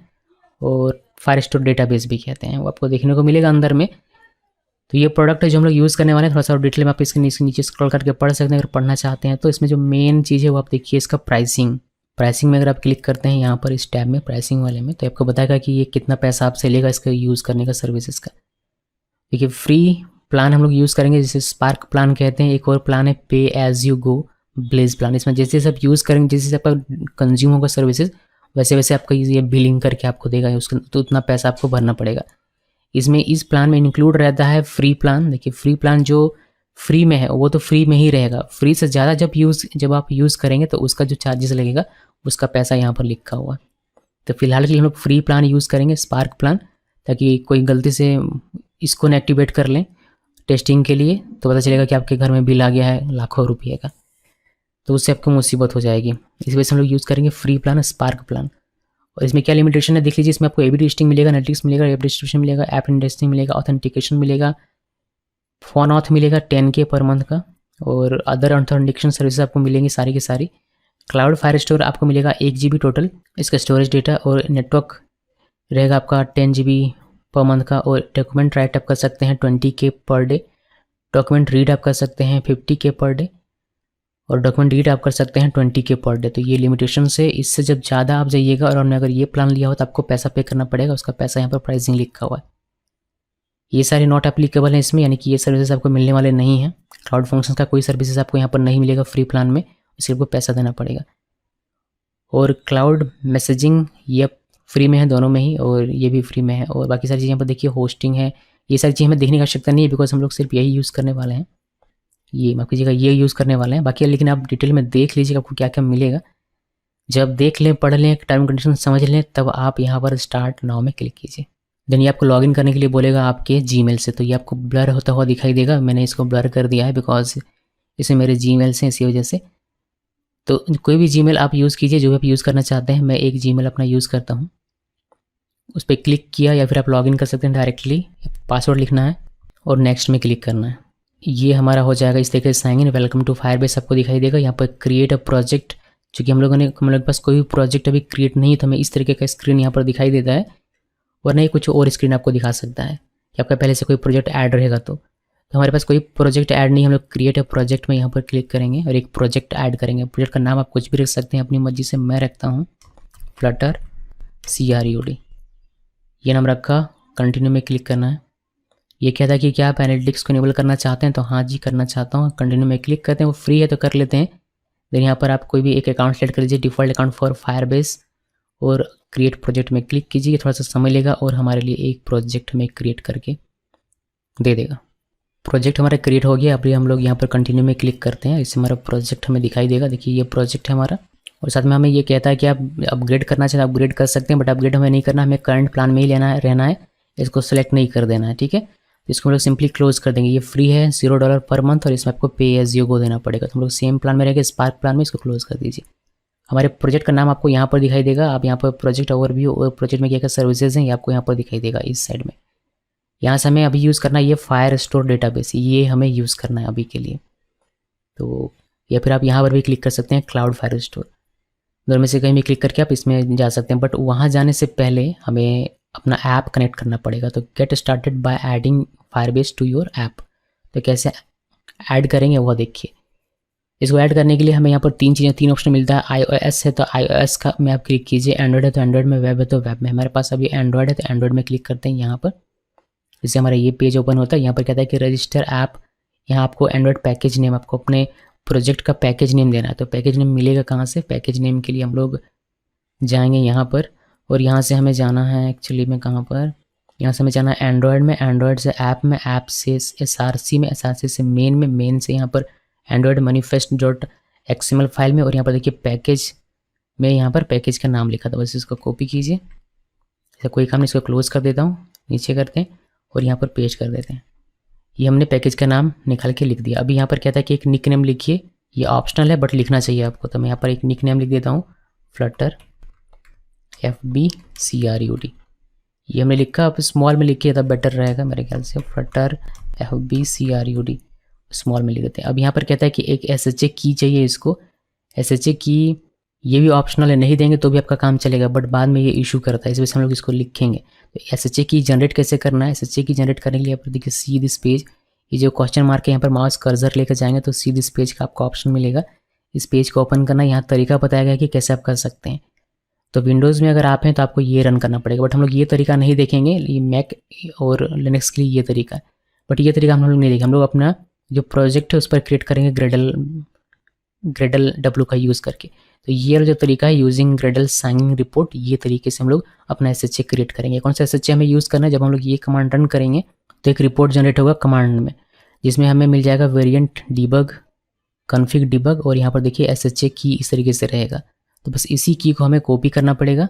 और फायर स्टोर डेटाबेस भी कहते हैं, वो आपको देखने को मिलेगा अंदर में। तो ये प्रोडक्ट है जो हम लोग यूज़ करने वाले हैं। थोड़ा सा डिटेल में आप इसके नीचे स्क्रॉल करके पढ़ सकते हैं अगर पढ़ना चाहते हैं तो। इसमें जो मेन चीज़ है वो आप देखिए इसका प्राइसिंग में अगर आप क्लिक करते हैं यहाँ पर इस टैब में प्राइसिंग वाले में, तो आपको बताएगा कि ये कितना पैसा आपसे लेगा इसका यूज़ करने का, सर्विसेज का। देखिए फ्री प्लान हम लोग यूज़ करेंगे जिसे स्पार्क प्लान कहते हैं। एक और प्लान है pay as you go blaze plan. इसमें जैसे जैसे आप यूज़ करेंगे, जैसे आपका कंज्यूम होगा सर्विसेज, वैसे वैसे आपका ये बिलिंग करके आपको देगा उसका, तो उतना पैसा आपको भरना पड़ेगा। इसमें इस प्लान में इंक्लूड रहता है फ्री प्लान। देखिए फ्री प्लान जो फ्री में है वो तो फ्री में ही रहेगा, फ्री से ज़्यादा जब आप यूज़ करेंगे तो उसका जो चार्जेस लगेगा उसका पैसा यहाँ पर लिखा हुआ है। तो फिलहाल के लिए हम लोग फ्री प्लान यूज़ करेंगे, स्पार्क प्लान, ताकि कोई गलती से इसको न एक्टिवेट कर लें टेस्टिंग के लिए तो पता चलेगा कि आपके घर में बिल आ गया है लाखों रुपये का, तो उससे आपको मुसीबत हो जाएगी। इस वजह से हम लोग यूज़ करेंगे फ्री प्लान, स्पार्क प्लान। और इसमें क्या लिमिटेशन है देख लीजिए, इसमें आपको एबी टेस्टिंग मिलेगा, नेटफ्लिक्स मिलेगा, ऐप डिस्ट्रीब्यूशन मिलेगा, ऐप इंडेक्सिंग मिलेगा, ऑथेंटिकेशन मिलेगा, फोन ऑथ मिलेगा 10K पर मंथ का, और अदर ऑथेंटिकेशन सर्विसेज आपको मिलेंगी सारी की सारी। क्लाउड फायर स्टोर आपको मिलेगा 1 GB टोटल इसका स्टोरेज डेटा, और नेटवर्क रहेगा आपका 10 GB पर मंथ का। और डॉक्यूमेंट राइट आप कर सकते हैं 20K per day, document read आप कर सकते हैं 50K पर डे, और डॉक्यूमेंट रीड आप कर सकते हैं 20K पर डे। तो ये लिमिटेशन से, इससे जब ज़्यादा आप जाइएगा और हमने अगर ये प्लान लिया हो तो आपको पैसा पे करना पड़ेगा, उसका पैसा यहाँ पर प्राइसिंग लिखा हुआ है। ये सारे नॉट एप्लीकेबल हैं इसमें, यानी कि ये सर्विसेज आपको मिलने वाले नहीं हैं। क्लाउड फंक्शंस का कोई सर्विसेज आपको यहाँ पर नहीं मिलेगा फ्री प्लान में, सिर्फ आपको पैसा देना पड़ेगा। और क्लाउड मैसेजिंग ये फ्री में है दोनों में ही, और ये भी फ्री में है। और बाकी सारी चीज़ें यहाँ पर देखिए, होस्टिंग है, ये सारी चीज़ें हमें देखने की आवश्यकता नहीं है बिकॉज हम लोग सिर्फ यही यूज़ करने वाले हैं, ये माफ कीजिएगा ये यूज़ करने वाले हैं। बाकी लेकिन आप डिटेल में देख लीजिएगा आपको क्या क्या मिलेगा। जब देख लें, पढ़ लें, टर्म कंडीशन समझ लें, तब आप यहाँ पर स्टार्ट नाउ में क्लिक कीजिए। देन ये आपको लॉगिन करने के लिए बोलेगा आपके जीमेल से, तो ये आपको ब्लर होता हुआ दिखाई देगा। मैंने इसको ब्लर कर दिया है बिकॉज इसमें मेरे जीमेल से, इसी वजह से। तो कोई भी जीमेल आप यूज़ कीजिए जो भी आप यूज़ करना चाहते हैं। मैं एक जीमेल अपना यूज़ करता हूँ, उस पर क्लिक किया, या फिर आप लॉगिन कर सकते हैं डायरेक्टली। पासवर्ड लिखना है और नेक्स्ट में क्लिक करना है। ये हमारा हो जाएगा इस तरीके से sign in, welcome to Firebase आपको दिखाई देगा। यहाँ पर क्रिएट अ प्रोजेक्ट, चूँकि हम लोगों के पास कोई भी प्रोजेक्ट अभी क्रिएट नहीं है तो हमें इस तरीके का स्क्रीन यहाँ पर दिखाई देता है, वरना ही कुछ और स्क्रीन आपको दिखा सकता है कि आपका पहले से कोई प्रोजेक्ट ऐड रहेगा। तो हमारे पास कोई प्रोजेक्ट ऐड नहीं, हम लोग क्रिएट अ प्रोजेक्ट में यहाँ पर क्लिक करेंगे और एक प्रोजेक्ट ऐड करेंगे। प्रोजेक्ट का नाम आप कुछ भी रख सकते हैं अपनी मर्जी से, मैं रखता हूँ फ्लटर CRUD, ये नाम रखा। कंटिन्यू में क्लिक करना है। ये कहता है कि क्या आप एनालिटिक्स को इनेबल करना चाहते हैं, तो हाँ जी करना चाहता हूँ। कंटिन्यू में क्लिक करते हैं, वो फ्री है तो कर लेते हैं। देन यहाँ पर आप कोई भी एक अकाउंट सेलेक्ट कर लीजिए, डिफ़ॉल्ट अकाउंट फॉर फायरबेस, और क्रिएट प्रोजेक्ट में क्लिक कीजिए। थोड़ा सा समय लेगा और हमारे लिए एक प्रोजेक्ट में क्रिएट करके दे देगा। प्रोजेक्ट हमारा क्रिएट हो गया। अभी हम लोग यहाँ पर कंटिन्यू में क्लिक करते हैं, इससे हमारा प्रोजेक्ट हमें दिखाई देगा। देखिए ये प्रोजेक्ट है हमारा, और साथ में हमें ये कहता है कि आप अपग्रेड करना चाहते हैं अपग्रेड कर सकते हैं, बट अपग्रेड हमें नहीं करना, हमें करंट प्लान में ही रहना है, इसको सेलेक्ट नहीं कर देना है, ठीक है। इसको हम लोग सिंपली क्लोज कर देंगे। ये फ्री है $0 पर मंथ, और इसमें आपको पे एज यू गो देना पड़ेगा। तो हम लोग सेम प्लान में रहेगा, स्पार्क प्लान में, इसको क्लोज कर दीजिए। हमारे प्रोजेक्ट का नाम आपको यहाँ पर दिखाई देगा। आप यहाँ पर प्रोजेक्ट ओवरव्यू और प्रोजेक्ट में क्या क्या सर्विसेज हैं ये आपको यहाँ पर दिखाई देगा इस साइड में। यहाँ से हमें अभी यूज़ करना है ये फायर स्टोर डेटाबेस, ये हमें यूज़ करना है अभी के लिए। तो या फिर आप यहाँ पर भी क्लिक कर सकते हैं क्लाउड फायर स्टोर, दोनों में से कहीं भी क्लिक करके आप इसमें जा सकते हैं। बट वहाँ जाने से पहले हमें अपना ऐप कनेक्ट करना पड़ेगा। तो get started by adding Firebase to your app, तो कैसे ऐड करेंगे वो देखिए। इसको ऐड करने के लिए हमें यहाँ पर तीन ऑप्शन मिलता है। iOS है तो iOS का में आप क्लिक कीजिए, एंड्रॉयड है तो एंड्रॉयड में, वेब है तो वेब में। हमारे पास अभी एंड्रॉयड है तो एंड्रॉयड में क्लिक करते हैं यहाँ पर, इससे हमारा ये पेज ओपन होता है। यहाँ पर कहता है कि रजिस्टर ऐप, यहाँ आपको एंड्रॉयड पैकेज नेम, आपको अपने प्रोजेक्ट का पैकेज नेम देना है। तो पैकेज नेम मिलेगा कहाँ से? पैकेज नेम के लिए हम लोग जाएंगे यहाँ पर, और यहाँ से हमें जाना है एक्चुअली में कहाँ पर, यहाँ से हमें जाना है एंड्रॉयड में, एंड्रॉयड से ऐप में, ऐप से SRC में, SRC से मेन में, मेन से यहाँ पर एंड्रॉयड manifest.xml फाइल में, और यहाँ पर देखिए पैकेज में, यहाँ पर पैकेज का नाम लिखा था, बस इसको कॉपी कीजिए। ऐसा कोई काम नहीं, इसको क्लोज कर देता हूँ, नीचे करते हैं और यहाँ पर पेस्ट कर देते हैं। ये हमने पैकेज का नाम निकाल के लिख दिया। अभी यहाँ पर कहता है कि एक निक नेम लिखिए, ये ऑप्शनल है बट लिखना चाहिए आपको। तो मैं यहाँ पर एक निक नेम लिख देता हूँ, फ्लटर FB CRUD। ये हमने लिखा, आप स्मॉल में लिखिए तब बेटर रहेगा मेरे ख्याल से। फ्लटर FBCRUD स्मॉल में लिख देते हैं। अब यहाँ पर कहता है कि एक SHA की चाहिए इसको। SHA की ये भी ऑप्शनल है, नहीं देंगे तो भी आपका काम चलेगा, बट बाद में ये इशू करता है, इस वजह से हम लोग इसको लिखेंगे। तो SHA की जनरेट कैसे करना है? SHA की जनरेट करने के लिए आप देखिए सी दिस पेज, ये जो क्वेश्चन मार्क है यहाँ पर माउस कर्सर लेकर जाएंगे तो सी दिस पेज का आपको ऑप्शन मिलेगा। इस पेज को ओपन करना, यहाँ तरीका बताया गया कि कैसे आप कर सकते हैं। तो विंडोज़ में अगर आप हैं तो आपको ये रन करना पड़ेगा, बट हम लोग ये तरीका नहीं देखेंगे। ये मैक और लिनक्स के लिए ये तरीका है, बट ये तरीका हम लोग नहीं देखेंगे। हम लोग अपना जो प्रोजेक्ट है उस पर क्रिएट करेंगे ग्रेडल W का यूज़ करके। तो ये जो तरीका है यूजिंग ग्रेडल साइनिंग रिपोर्ट, ये तरीके से हम लोग अपना SHA क्रिएट करेंगे। कौन सा SHA हमें यूज़ करना है? जब हम लोग ये कमांड रन करेंगे तो एक रिपोर्ट जनरेट होगा कमांड में, जिसमें हमें मिल जाएगा वेरिएंट डिबग, कॉन्फ़िग डिबग, और यहाँ पर देखिए SHA की इस तरीके से रहेगा। तो बस इसी की को हमें कॉपी करना पड़ेगा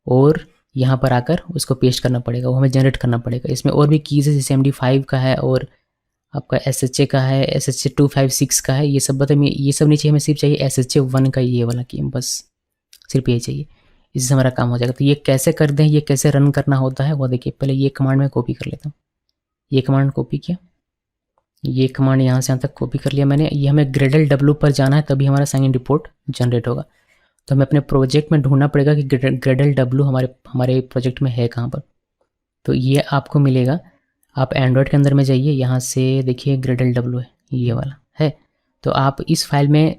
और यहाँ पर आकर उसको पेस्ट करना पड़ेगा, वो हमें जनरेट करना पड़ेगा। इसमें और भी कीज़ है, जैसे MD5 का है और आपका SHA का है, SHA 256 का है, ये सब बता ये सब नहीं चाहिए, हमें सिर्फ चाहिए SHA 1 का ये वाला की, बस सिर्फ ये चाहिए, इससे हमारा काम हो जाएगा। तो ये कैसे कर दें, ये कैसे रन करना होता है वो देखिए। पहले ये कमांड में कॉपी कर लेता हूँ, ये कमांड कॉपी किया, ये कमांड यहाँ से यहाँ तक कॉपी कर लिया मैंने। ये हमें ग्रेडल W पर जाना है तभी हमारा साइन रिपोर्ट जनरेट होगा। तो हमें अपने प्रोजेक्ट में ढूंढना पड़ेगा कि ग्रेडल W हमारे प्रोजेक्ट में है कहाँ पर। तो ये आपको मिलेगा, आप एंड्रॉयड के अंदर में जाइए, यहाँ से देखिए ग्रेडल W है, ये वाला है। तो आप इस फाइल में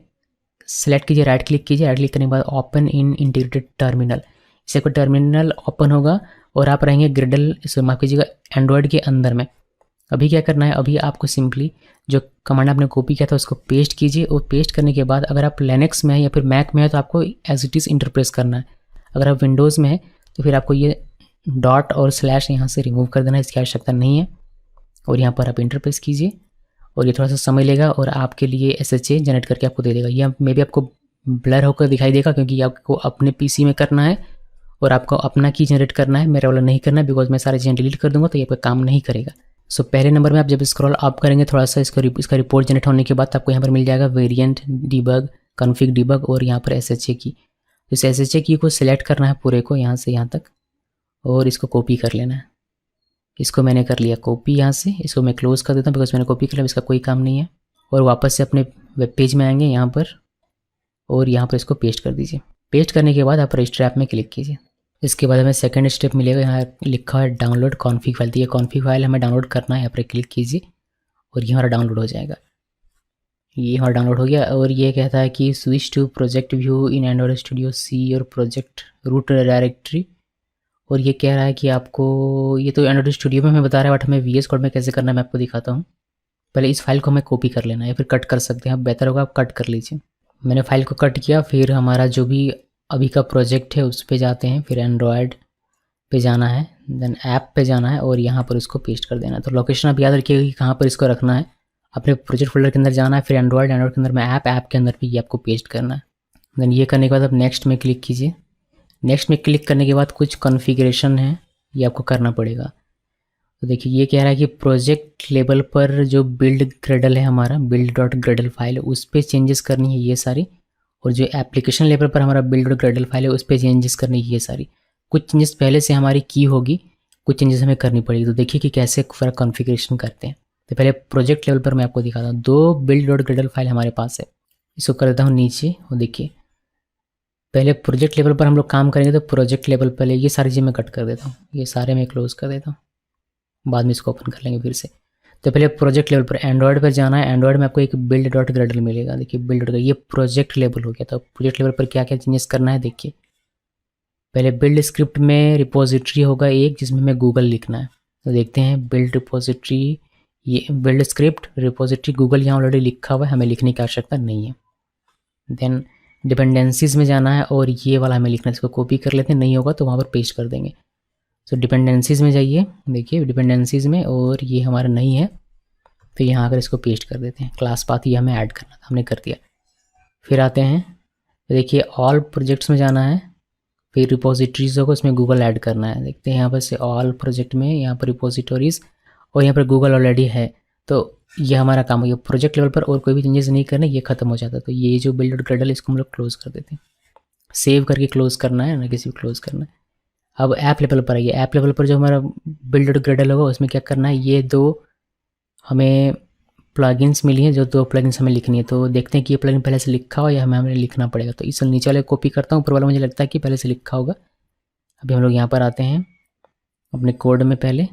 सेलेक्ट कीजिए, राइट क्लिक कीजिए, राइट क्लिक करने के बाद ओपन इन इंटीग्रेटेड टर्मिनल, इससे कोई टर्मिनल ओपन होगा और आप रहेंगे ग्रेडल, इसको माफ कीजिएगा, एंड्रॉयड के अंदर में। अभी क्या करना है, अभी आपको सिंपली जो कमांड आपने कॉपी किया था उसको पेस्ट कीजिए, और पेस्ट करने के बाद अगर आप लिनक्स में है या फिर मैक में है तो आपको एज इट इज़ इंटरप्रेस करना है। अगर आप विंडोज़ में है तो फिर आपको ये डॉट और स्लैश यहाँ से रिमूव कर देना है, इसकी आवश्यकता नहीं है। और यहाँ पर आप इंटरप्रेस कीजिए और ये थोड़ा सा समय लेगा और आपके लिए SHA जनरेट करके आपको दे देगा। ये मे भी आपको ब्लर होकर दिखाई देगा क्योंकि आपको अपने PC में करना है और आपको अपना की जनरेट करना है, मेरा वाला नहीं करना है, बिकॉज मैं सारी चीज़ें डिलीट कर दूंगा तो ये आपका काम नहीं करेगा। सो पहले नंबर में आप जब स्क्रॉल अप करेंगे थोड़ा सा इसका रिपोर्ट जनरेट होने के बाद आपको यहाँ पर मिल जाएगा वेरिएंट डिबग, कॉन्फ़िग डिबग और यहाँ पर SHA की। इस SHA की को सिलेक्ट करना है पूरे को यहाँ से यहाँ तक और इसको कॉपी कर लेना है। इसको मैंने कर लिया कॉपी यहाँ से, इसको मैं क्लोज़ कर देता हूँ बिकॉज मैंने कॉपी कर लिया, इसका कोई काम नहीं है। और वापस से अपने वेब पेज में आएंगे यहाँ पर और यहाँ पर इसको पेस्ट कर दीजिए। पेस्ट करने के बाद आप रजिस्टर ऐप में क्लिक कीजिए। इसके बाद हमें सेकंड स्टेप मिलेगा, यहाँ लिखा है डाउनलोड कॉन्फ़िग फाइल। तो ये कॉन्फ़िग फाइल हमें डाउनलोड करना है, यहाँ पर क्लिक कीजिए और ये हमारा डाउनलोड हो जाएगा। ये हमारा डाउनलोड हो गया और ये कहता है कि switch to project view in Android studio, see और प्रोजेक्ट रूट डायरेक्टरी। और ये कह रहा है कि आपको, ये तो एंड्रॉयड स्टूडियो में हमें बता रहा है, बट हमें VS कोड में कैसे करना है मैं आपको दिखाता हूँ। पहले इस फाइल को हमें कॉपी कर लेना है या फिर कट कर सकते हैं, अब बेहतर होगा आप कट कर लीजिए। मैंने फाइल को कट किया, फिर हमारा जो भी अभी का प्रोजेक्ट है उस पर जाते हैं, फिर एंड्रॉयड पे जाना है, देन ऐप पे जाना है और यहाँ पर इसको पेस्ट कर देना है। तो लोकेशन आप याद रखिएगा कि कहाँ पर इसको रखना है। अपने प्रोजेक्ट फोल्डर के अंदर जाना है, फिर एंड्रॉयड के अंदर में ऐप के अंदर भी ये आपको पेस्ट करना है। देन ये करने के बाद आप नेक्स्ट में क्लिक कीजिए। नेक्स्ट में क्लिक करने के बाद कुछ कॉन्फ़िगरेशन है ये आपको करना पड़ेगा। तो देखिए ये कह रहा है कि प्रोजेक्ट लेवल पर जो बिल्ड ग्रेडल है हमारा, build.gradle फाइल, उस पर चेंजेस करनी है ये सारी, और जो एप्लीकेशन लेवल पर हमारा build.gradle फाइल है उस पर चेंजेस करनी है ये सारी। कुछ चेंजेस पहले से हमारी की होगी, कुछ चेंजेस हमें करनी पड़ेगी। तो देखिए कि कैसे पूरा कॉन्फ़िगरेशन करते हैं। तो पहले प्रोजेक्ट लेवल पर मैं आपको दिखाता हूँ। 2 build.gradle फाइल हमारे पास है, इसको कर देता हूँ नीचे। और देखिए पहले प्रोजेक्ट लेवल पर हम लोग काम करेंगे तो प्रोजेक्ट लेवल पहले ये सारी चीज़ें मैं कट कर देता हूँ, ये सारे मैं क्लोज़ कर देता हूँ, बाद में इसको ओपन कर लेंगे फिर से। तो पहले प्रोजेक्ट लेवल पर एंड्रॉयड पर जाना है। एंड्रॉयड में आपको एक build.gradle मिलेगा, देखिए build, ये प्रोजेक्ट लेवल हो गया। तो प्रोजेक्ट लेवल पर क्या क्या चेंजेस करना है देखिए। पहले बिल्ड स्क्रिप्ट में रिपोजिटरी होगा एक, जिसमें हमें गूगल लिखना है। तो देखते हैं बिल्ड रिपोजिटरी, ये बिल्ड स्क्रिप्ट रिपोजिटरी गूगल यहाँ ऑलरेडी लिखा हुआ है, हमें लिखने की आवश्यकता नहीं है। देन डिपेंडेंसीज में जाना है और ये वाला हमें लिखना है, इसको कॉपी कर लेते हैं, नहीं होगा तो वहाँ पर पेस्ट कर देंगे। तो डिपेंडेंसीज में जाइए, देखिए डिपेंडेंसीज में, और ये हमारा नहीं है तो यहाँ आकर इसको पेस्ट कर देते हैं। क्लास पाथ ये हमें ऐड करना था, हमने कर दिया। फिर आते हैं, तो देखिए ऑल प्रोजेक्ट्स में जाना है, फिर रिपोजिटरीज होगा उसमें गूगल ऐड करना है। देखते हैं यहाँ पर से ऑल प्रोजेक्ट में, यहाँ पर रिपोजिटरीज और यहाँ पर गूगल ऑलरेडी है। तो ये हमारा काम हो गया। प्रोजेक्ट लेवल पर और कोई भी चेंजेस नहीं करना, ये खत्म हो जाता है। तो ये जो build.gradle इसको हम लोग क्लोज़ कर देते हैं, सेव करके क्लोज़ करना है ना, किसी भी क्लोज़ करना है। अब ऐप लेवल पर आइए। ऐप लेवल पर जो हमारा बिल्ड डॉट ग्रेडल होगा उसमें क्या करना है, ये 2 हमें प्लगइन्स मिली हैं, जो 2 प्लगइन्स हमें लिखनी है। तो देखते हैं कि ये प्लगइन पहले से लिखा हो या हमें लिखना पड़ेगा। तो इस नीचे वाले कॉपी करता हूँ, ऊपर वाला मुझे लगता है कि पहले से लिखा होगा। अभी हम लोग यहाँ पर आते हैं अपने कोड में पहले,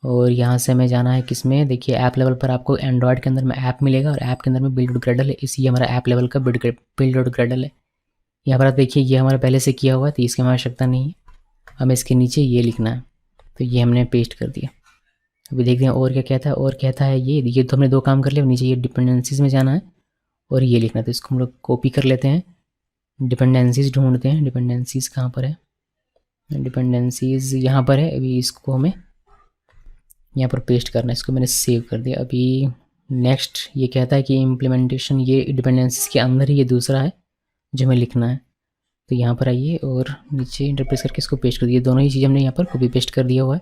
और यहाँ से हमें जाना है किसमें, देखिए ऐप लेवल पर आपको एंड्रॉयड के अंदर में ऐप मिलेगा और ऐप के अंदर में बिल्ड डॉट ग्रेडल है। इसी हमारा ऐप लेवल का बिल्ड डॉट ग्रेडल है। यहाँ पर आप देखिए ये हमारा पहले से किया हुआ है, तो इसकी हमें आवश्यकता नहीं है। हमें इसके नीचे ये लिखना है, तो ये हमने पेस्ट कर दिया। अभी देखते हैं और क्या कहता है। और कहता है ये तो हमने 2 काम कर लिया। नीचे ये डिपेंडेंसीज में जाना है और ये लिखना है, तो इसको हम लोग कॉपी कर लेते हैं। डिपेंडेंसीज ढूंढते हैं, डिपेंडेंसीज कहाँ पर है, डिपेंडेंसीज यहाँ पर है। अभी इसको हमें यहाँ पर पेस्ट करना है, इसको मैंने सेव कर दिया। अभी नेक्स्ट ये कहता है कि इम्प्लीमेंटेशन, ये डिपेंडेंसीज के अंदर ही ये दूसरा है जो हमें लिखना है। तो यहाँ पर आइए और नीचे इंटरप्रेस करके इसको पेस्ट कर दिया। दोनों ही चीज़ हमने यहाँ पर कॉपी पेस्ट कर दिया हुआ है।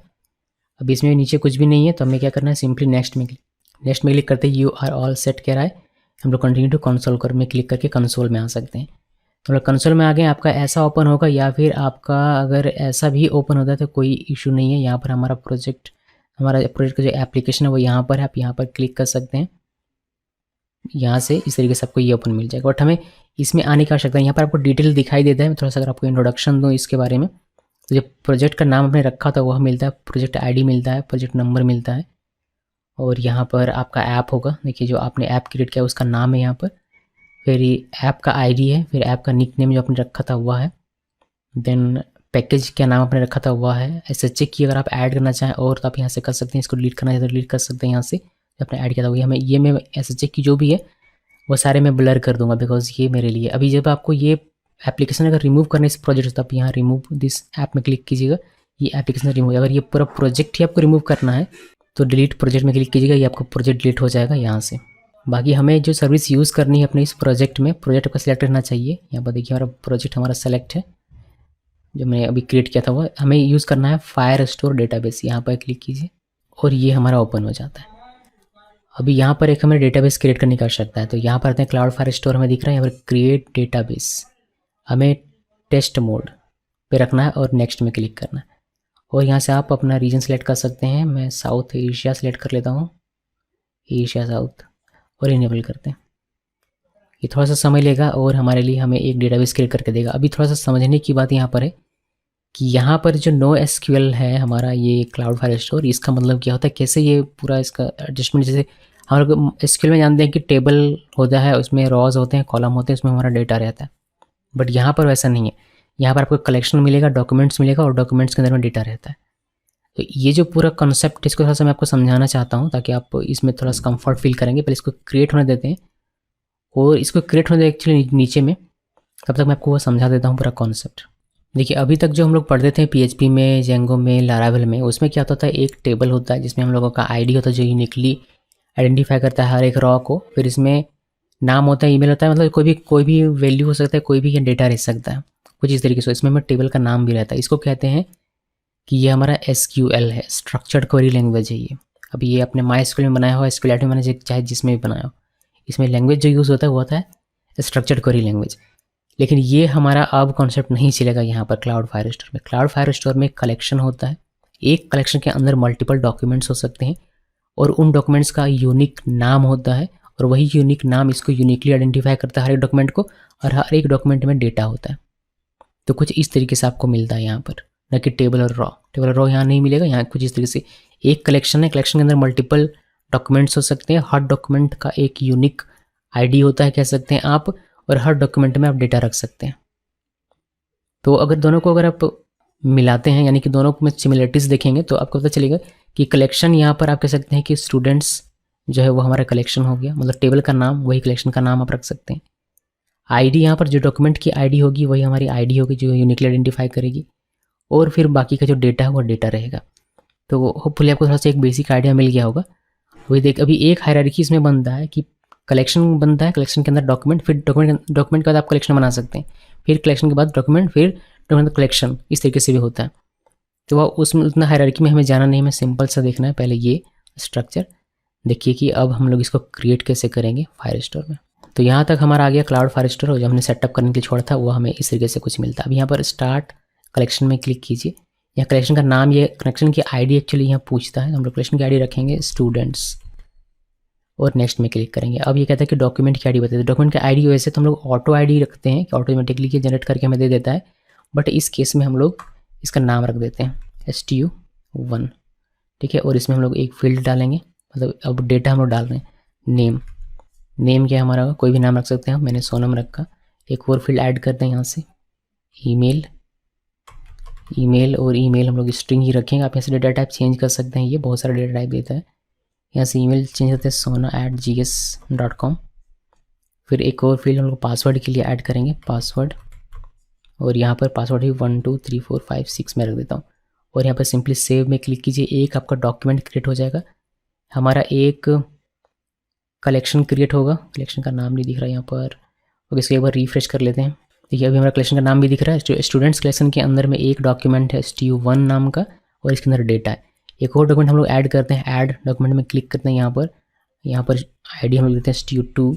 अभी इसमें नीचे कुछ भी नहीं है, तो हमें क्या करना है, सिंपली नेक्स्ट में क्लिक करते हैं। यू आर ऑल सेट कह रहा है, हम लोग कंटिन्यू टू कंसोल कर में क्लिक करके कंसोल में आ सकते हैं। तो हम लोग कंसोल में आ गए। आपका ऐसा ओपन होगा या फिर आपका अगर ऐसा भी ओपन होता है तो कोई इशू नहीं है। यहाँ पर हमारा प्रोजेक्ट का जो एप्लीकेशन है वो यहाँ पर है, आप यहाँ पर क्लिक कर सकते हैं। यहाँ से इस तरीके से आपको ये ओपन मिल जाएगा। बट हमें इसमें आने की आवश्यकता है। यहाँ पर आपको डिटेल दिखाई देता है। मैं थोड़ा सा अगर आपको इंट्रोडक्शन दूँ इसके बारे में, तो जो प्रोजेक्ट का नाम आपने रखा था वह मिलता है, प्रोजेक्ट आईडी मिलता है, प्रोजेक्ट नंबर मिलता है, और यहाँ पर आपका ऐप होगा। देखिए जो आपने ऐप क्रिएट किया उसका नाम है यहाँ पर, फिर ऐप का आईडी है, फिर ऐप का निक नेम जो आपने रखा था वह है, देन पैकेज क्या नाम आपने रखा था वह है। SHA की अगर आप ऐड करना चाहें और तो आप यहाँ से कर सकते हैं। इसको डिलीट करना चाहें तो डिलीट कर सकते हैं यहाँ से, जो आपने ऐड किया था वही हमें। ये मैं SHA की जो भी है वो सारे मैं ब्लर कर दूंगा, बिकॉज ये मेरे लिए। अभी जब आपको ये एप्लीकेशन अगर रिमूव करना है इस प्रोजेक्ट, तो आप यहाँ रिमूव दिस ऐप में क्लिक कीजिएगा, ये एप्लीकेशन रिमूव। अगर ये पूरा प्रोजेक्ट ही आपको रिमूव करना है तो डिलीट प्रोजेक्ट में क्लिक कीजिएगा, ये आपको प्रोजेक्ट डिलीट हो जाएगा यहाँ से। बाकी हमें जो सर्विस यूज़ करनी है अपने इस प्रोजेक्ट में, प्रोजेक्ट का सिलेक्ट रहना चाहिए। यहाँ पर देखिए हमारा प्रोजेक्ट हमारा सेलेक्ट है, जो मैंने अभी क्रिएट किया था वो हमें यूज़ करना है। फायरस्टोर डेटाबेस, यहाँ पर क्लिक कीजिए और ये हमारा ओपन हो जाता है। अभी यहाँ पर एक हमें डेटाबेस क्रिएट करने की आवश्यकता है, तो यहाँ पर आते हैं। क्लाउड फायरस्टोर हमें दिख रहा है, यहाँ पर क्रिएट डेटाबेस हमें टेस्ट मोड पे रखना है और नेक्स्ट में क्लिक करना है। और यहाँ से आप अपना रीजन सेलेक्ट कर सकते हैं। मैं साउथ एशिया सेलेक्ट कर लेता हूँ, एशिया साउथ, और इनेबल करते हैं। ये थोड़ा सा समय लेगा और हमारे लिए हमें एक डेटाबेस क्रिएट करके देगा। अभी थोड़ा सा समझने की बात यहाँ पर है कि यहाँ पर जो NoSQL है हमारा, ये क्लाउड फायरस्टोर, इसका मतलब क्या होता है, कैसे ये पूरा इसका एडजस्टमेंट। जैसे हम लोग SQL में जानते हैं कि टेबल होता है, उसमें रॉज होते हैं, कॉलम होते हैं, उसमें हमारा डेटा रहता है। बट यहाँ पर वैसा नहीं है। यहाँ पर आपको कलेक्शन मिलेगा, डॉक्यूमेंट्स मिलेगा, और डॉक्यूमेंट्स के अंदर में डेटा रहता है। तो ये जो पूरा कॉन्सेप्ट, इसको थोड़ा सा मैं आपको समझाना चाहता हूँ ताकि आप इसमें थोड़ा सा कंफर्ट फील करेंगे। पहले इसको क्रिएट होने देते हैं, और इसको क्रिएट होने एक्चुअली नीचे में, तब तक मैं आपको वो समझा देता हूँ पूरा कॉन्सेप्ट। देखिए अभी तक जो हम लोग पढ़ते थे PHP में, जेंगो में, लारावेल में, उसमें क्या होता है, एक टेबल होता है जिसमें हम लोगों का आईडी होता है जो यूनिकली आइडेंटिफाई करता है हर एक रॉ को। फिर इसमें नाम होता है, ईमेल होता है, मतलब कोई भी वैल्यू हो सकता है, कोई भी डेटा रह सकता है कुछ इस तरीके से। इसमें हमें टेबल का नाम भी रहता है। इसको कहते हैं कि ये हमारा SQL है, स्ट्रक्चर्ड क्वेरी लैंग्वेज है ये। अभी ये अपने MySQL में बनाया हो, SQLite में मैंने चाहे जिसमें भी बनाया हो, इसमें लैंग्वेज जो यूज़ होता है वो होता है स्ट्रक्चर्ड क्वेरी लैंग्वेज। लेकिन ये हमारा अब कॉन्सेप्ट नहीं चलेगा यहाँ पर क्लाउड फायरस्टोर में। क्लाउड फायरस्टोर में कलेक्शन होता है, एक कलेक्शन के अंदर मल्टीपल डॉक्यूमेंट्स हो सकते हैं, और उन डॉक्यूमेंट्स का यूनिक नाम होता है, और वही यूनिक नाम इसको यूनिकली आइडेंटिफाई करता है हर एक डॉक्यूमेंट को, और हर एक डॉक्यूमेंट में डेटा होता है। तो कुछ इस तरीके से आपको मिलता है यहाँ पर, न कि टेबल और रॉ। टेबल और रॉ यहाँ नहीं मिलेगा, यहाँ कुछ इस तरीके से एक कलेक्शन है, कलेक्शन के अंदर मल्टीपल डॉक्यूमेंट्स हो सकते हैं, हर डॉक्यूमेंट का एक यूनिक आईडी होता है कह सकते हैं आप, और हर डॉक्यूमेंट में आप डेटा रख सकते हैं। तो अगर दोनों को अगर आप मिलाते हैं, यानी कि दोनों में सिमिलरिटीज़ देखेंगे, तो आपको पता चलेगा कि कलेक्शन यहाँ पर आप कह सकते हैं कि स्टूडेंट्स जो है वो हमारा कलेक्शन हो गया, मतलब टेबल का नाम वही कलेक्शन का नाम आप रख सकते हैं। आईडी यहाँ पर जो डॉक्यूमेंट की आईडी होगी वही हमारी आईडी होगी जो यूनिकली आइडेंटिफाई करेगी, और फिर बाकी का जो डेटा है वो डेटा रहेगा। तो होपफुली आपको थोड़ा सा एक बेसिक आइडिया मिल गया होगा। वही देख, अभी एक हायरार्की इसमें बनता है कि कलेक्शन बनता है, कलेक्शन के अंदर डॉक्यूमेंट, फिर डॉक्यूमेंट के बाद आप कलेक्शन बना सकते हैं, फिर कलेक्शन के बाद डॉक्यूमेंट, फिर डॉक्यूमेंट कलेक्शन, इस तरीके से भी होता है। तो वह उसमें उतना हायरार्की में हमें जाना नहीं, हमें सिंपल सा देखना है पहले ये स्ट्रक्चर। देखिए कि अब हम लोग इसको क्रिएट कैसे करेंगे फायरस्टोर में। तो यहाँ तक हमारा आ गया क्लाउड फायरस्टोर, और जो हमने सेटअप करने के लिए छोड़ा था वो हमें इस तरीके से कुछ मिलता है। अब यहाँ पर स्टार्ट कलेक्शन में क्लिक कीजिए, यहाँ कलेक्शन का नाम, ये कलेक्शन की आईडी एक्चुअली यहाँ पूछता है, हम लोग कलेक्शन की आईडी रखेंगे स्टूडेंट्स और नेक्स्ट में क्लिक करेंगे। अब ये कहता है कि डॉक्यूमेंट की आईडी बताइए। डॉक्यूमेंट की आईडी वैसे तो हम लोग ऑटो आईडी रखते हैं कि ऑटोमेटिकली ये जनरेट करके हमें दे देता है, बट इस केस में हम लोग इसका नाम रख देते हैं STU1, ठीक है। और इसमें हम लोग एक फील्ड डालेंगे, मतलब अब डेटा हम लोग डाल रहे हैं नेम क्या हमारा, कोई भी नाम रख सकते हैं, मैंने सोनम रखा। एक और फील्ड ऐड करते हैं यहाँ से ईमेल, और ईमेल हम लोग स्ट्रिंग ही रखेंगे। आप यहाँ से डेटा टाइप चेंज कर सकते हैं, ये बहुत सारा डेटा टाइप देता है। यहाँ से ईमेल चेंज करते हैं sona@gs.com। फिर एक और फील्ड हम लोग पासवर्ड के लिए ऐड करेंगे, पासवर्ड, और यहाँ पर पासवर्ड ही 1 2 3 4 5 6 में रख देता हूँ। और यहाँ पर सिंपली सेव में क्लिक कीजिए, एक आपका डॉक्यूमेंट क्रिएट हो जाएगा, हमारा एक कलेक्शन क्रिएट होगा। कलेक्शन का नाम नहीं दिख रहा यहाँ पर, और इसको एक बार रिफ्रेश कर लेते हैं। देखिए अभी हमारा कलेक्शन का नाम भी दिख रहा है। स्टूडेंट्स कलेक्शन के अंदर में एक डॉक्यूमेंट है STU1 नाम का, और इसके अंदर डेटा है। एक और डॉक्यूमेंट हम लोग ऐड करते हैं, ऐड डॉक्यूमेंट में क्लिक करते हैं, यहाँ पर आईडी हम लोग देते हैं STU2,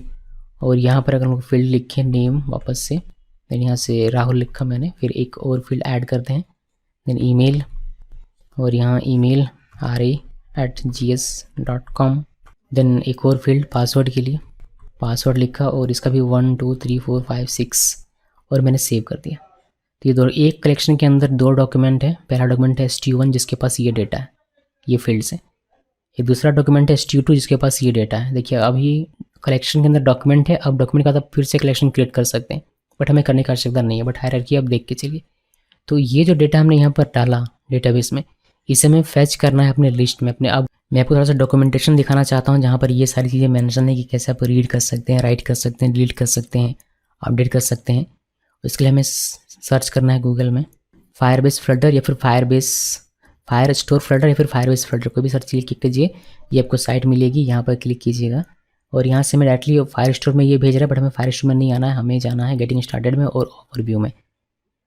और यहाँ पर अगर हम लोग फील्ड लिखें नेम वापस से, देन यहाँ से राहुल लिखा मैंने, फिर एक और फील्ड ऐड करते हैं, देन ईमेल, और यहाँ ईमेल ra@gs.com। देन एक और फील्ड पासवर्ड के लिए, पासवर्ड लिखा, और इसका भी 1 2 3 4 5 6, और मैंने सेव कर दिया। तो ये दो, एक कलेक्शन के अंदर दो डॉक्यूमेंट है। पहला डॉक्यूमेंट है STU1 जिसके पास ये डेटा है, ये फील्ड्स है। एक दूसरा डॉक्यूमेंट है STU2 जिसके पास ये डेटा है। देखिए अभी कलेक्शन के अंदर डॉक्यूमेंट है, अब डॉक्यूमेंट का तो फिर से कलेक्शन क्रिएट कर सकते हैं, बट हमें करने की आवश्यकता नहीं है, बट हायरार्की अब देख के चलिए। तो ये जो डेटा हमने यहाँ पर डाला डेटाबेस में, इसे हमें फैच करना है अपने लिस्ट में अपने। अब मैं आपको थोड़ा सा डॉक्यूमेंटेशन दिखाना चाहता हूँ जहाँ पर ये सारी चीज़ें मेंशन है कि कैसे आप रीड कर सकते हैं, राइट कर सकते हैं, डिलीट कर सकते हैं, अपडेट कर सकते हैं। इसके लिए हमें सर्च करना है गूगल में फायरबेस फ्लटर, या फिर फायर स्टोर फ्लटर, या फिर फायरबेस फ्लटर, कोई भी सर्च क्लिक कीजिए, ये आपको साइट मिलेगी, यहाँ पर क्लिक कीजिएगा। और यहाँ से मैं डायरेक्टली फायर स्टोर में ये भेज रहा है, बट हमें फायर स्टोर में नहीं आना है, हमें जाना है गेटिंग स्टार्टेड में और ओवरव्यू में।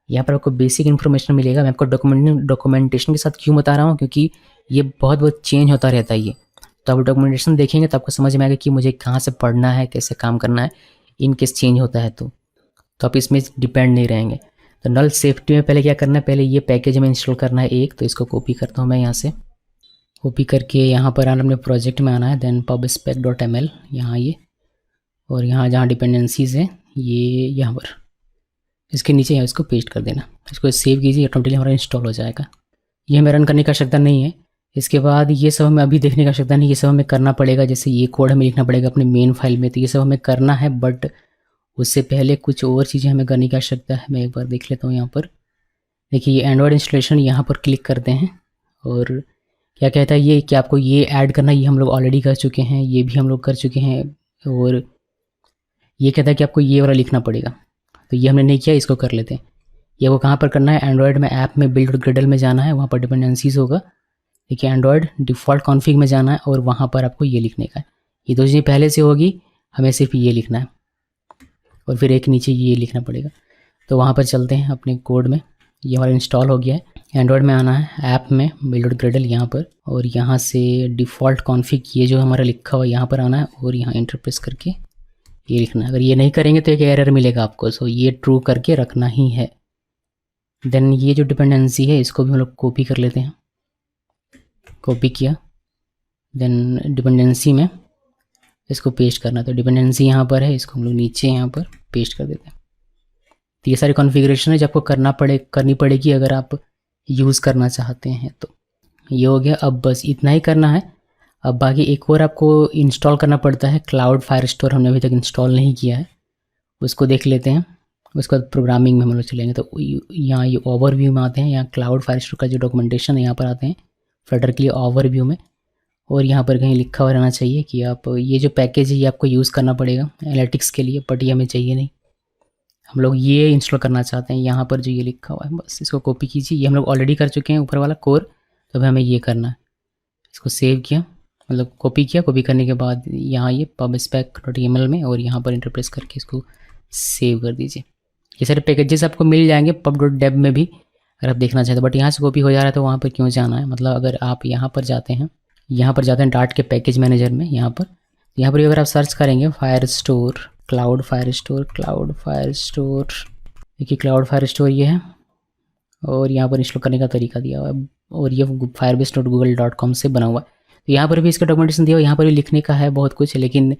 यहाँ पर आपको बेसिक इन्फॉर्मेशन मिलेगा। मैं आपको डॉक्यूमेंटेशन के साथ क्यों बता रहा हूँ, क्योंकि ये बहुत चेंज होता रहता है ये। तो आप डॉक्यूमेंटेशन देखेंगे तो आपको समझ में आएगा कि मुझे कहाँ से पढ़ना है, कैसे काम करना है, इन केस चेंज होता है तो आप इसमें डिपेंड नहीं रहेंगे। तो नल सेफ्टी में पहले क्या करना है, पहले ये पैकेज में इंस्टॉल करना है एक, तो इसको कॉपी करता हूँ मैं, यहाँ से कॉपी करके यहाँ पर आना, अपने प्रोजेक्ट में आना है, देन pubspec.ml यहाँ ये, और यहाँ जहाँ डिपेंडेंसीज है ये यहाँ पर इसके नीचे यहाँ इसको पेस्ट कर देना। इसको सेव कीजिए, ऑटोमेटिकली हमारा इंस्टॉल हो जाएगा। ये हमें रन करने की आवश्यकता नहीं है। इसके बाद ये सब हमें अभी देखने की आवश्यकता नहीं, ये सब हमें करना पड़ेगा। जैसे ये कोड हमें लिखना पड़ेगा अपने मेन फाइल में, तो ये सब हमें करना है, बट उससे पहले कुछ और चीज़ें हमें करने की आवश्यकता है। मैं एक बार देख लेता हूँ यहाँ पर। देखिए ये एंड्रॉयड इंस्टॉलेशन, यहाँ पर क्लिक करते हैं, और क्या कहता है ये कि आपको ये ऐड करना, ये हम लोग ऑलरेडी कर चुके हैं, ये भी हम लोग कर चुके हैं। और ये कहता है कि आपको ये वाला लिखना पड़ेगा, तो ये हमने नहीं किया, इसको कर लेते हैं। ये वो कहाँ पर करना है, एंड्रॉयड में ऐप में बिल्ड ग्रिडल में जाना है, वहाँ पर डिपेंडेंसीज होगा। देखिए एंड्रॉयड डिफ़ॉल्ट कॉन्फ़िग में जाना है, और वहाँ पर आपको ये लिखने का है। ये दो चीज़ें पहले से होगी, हमें सिर्फ ये लिखना है, और फिर एक नीचे ये लिखना पड़ेगा। तो वहाँ पर चलते हैं अपने कोड में। ये हमारा इंस्टॉल हो गया है। एंड्रॉयड में आना है, ऐप में बिल्ड ग्रिडल यहाँ पर, और यहाँ से डिफ़ॉल्ट कॉन्फ़िग ये जो हमारा लिखा हुआ यहाँ पर आना है, और यहाँ एंटर प्रेस करके ये लिखना है। अगर ये नहीं करेंगे तो एक एरर मिलेगा आपको, सो ये ट्रू करके रखना ही है। देन ये जो डिपेंडेंसी है इसको भी हम लोग कॉपी कर लेते हैं, कॉपी किया, देन डिपेंडेंसी में इसको पेस्ट करना। तो डिपेंडेंसी यहाँ पर है, इसको हम लोग नीचे यहाँ पर पेस्ट कर देते हैं। तो ये सारी कॉन्फ़िगरेशन है जो आपको करनी पड़ेगी अगर आप यूज़ करना चाहते हैं। तो ये हो गया। अब बस इतना ही करना है। अब बाकी एक और आपको इंस्टॉल करना पड़ता है, क्लाउड फायर स्टोर हमने अभी तक इंस्टॉल नहीं किया है, उसको देख लेते हैं। उसके बाद प्रोग्रामिंग में हम लोग चलेंगे। तो यहाँ ये ओवरव्यू में आते हैं, यहाँ क्लाउड फायर स्टोर का जो डॉक्यूमेंटेशन है यहाँ पर आते हैं, फ्लटर के लिए ओवरव्यू में, और यहाँ पर कहीं लिखा हुआ रहना चाहिए कि आप ये जो पैकेज है ये आपको यूज़ करना पड़ेगा एनालिटिक्स के लिए, बट ये हमें चाहिए नहीं, हम लोग ये इंस्टॉल करना चाहते हैं। यहाँ पर जो ये लिखा हुआ है बस इसको कॉपी कीजिए, ये हम लोग ऑलरेडी कर चुके हैं ऊपर वाला कोर, तो हमें ये करना है। इसको सेव किया, मतलब कॉपी किया, कॉपी करने के बाद यहाँ ये pubspec.ml में, और यहाँ पर इंटर प्रेस करके इसको सेव कर दीजिए। ये सारे पैकेजेस आपको मिल जाएंगे pub.deb में भी अगर आप देखना चाहते हैं, बट यहाँ से कॉपी हो जा रहा है तो वहाँ पर क्यों जाना है। मतलब अगर आप यहाँ पर जाते हैं डार्ट के पैकेज मैनेजर में, यहाँ पर भी अगर आप सर्च करेंगे fire store, cloud fire store, देखिए क्लाउड फायर स्टोर ये है, और यहाँ पर इंस्टॉल करने का तरीका दिया हुआ है, और ये firebase.google.com से बना हुआ है। तो यहाँ पर भी इसका डॉक्यूमेंटेशन दिया हुआ है, यहाँ पर भी लिखने का है बहुत कुछ, लेकिन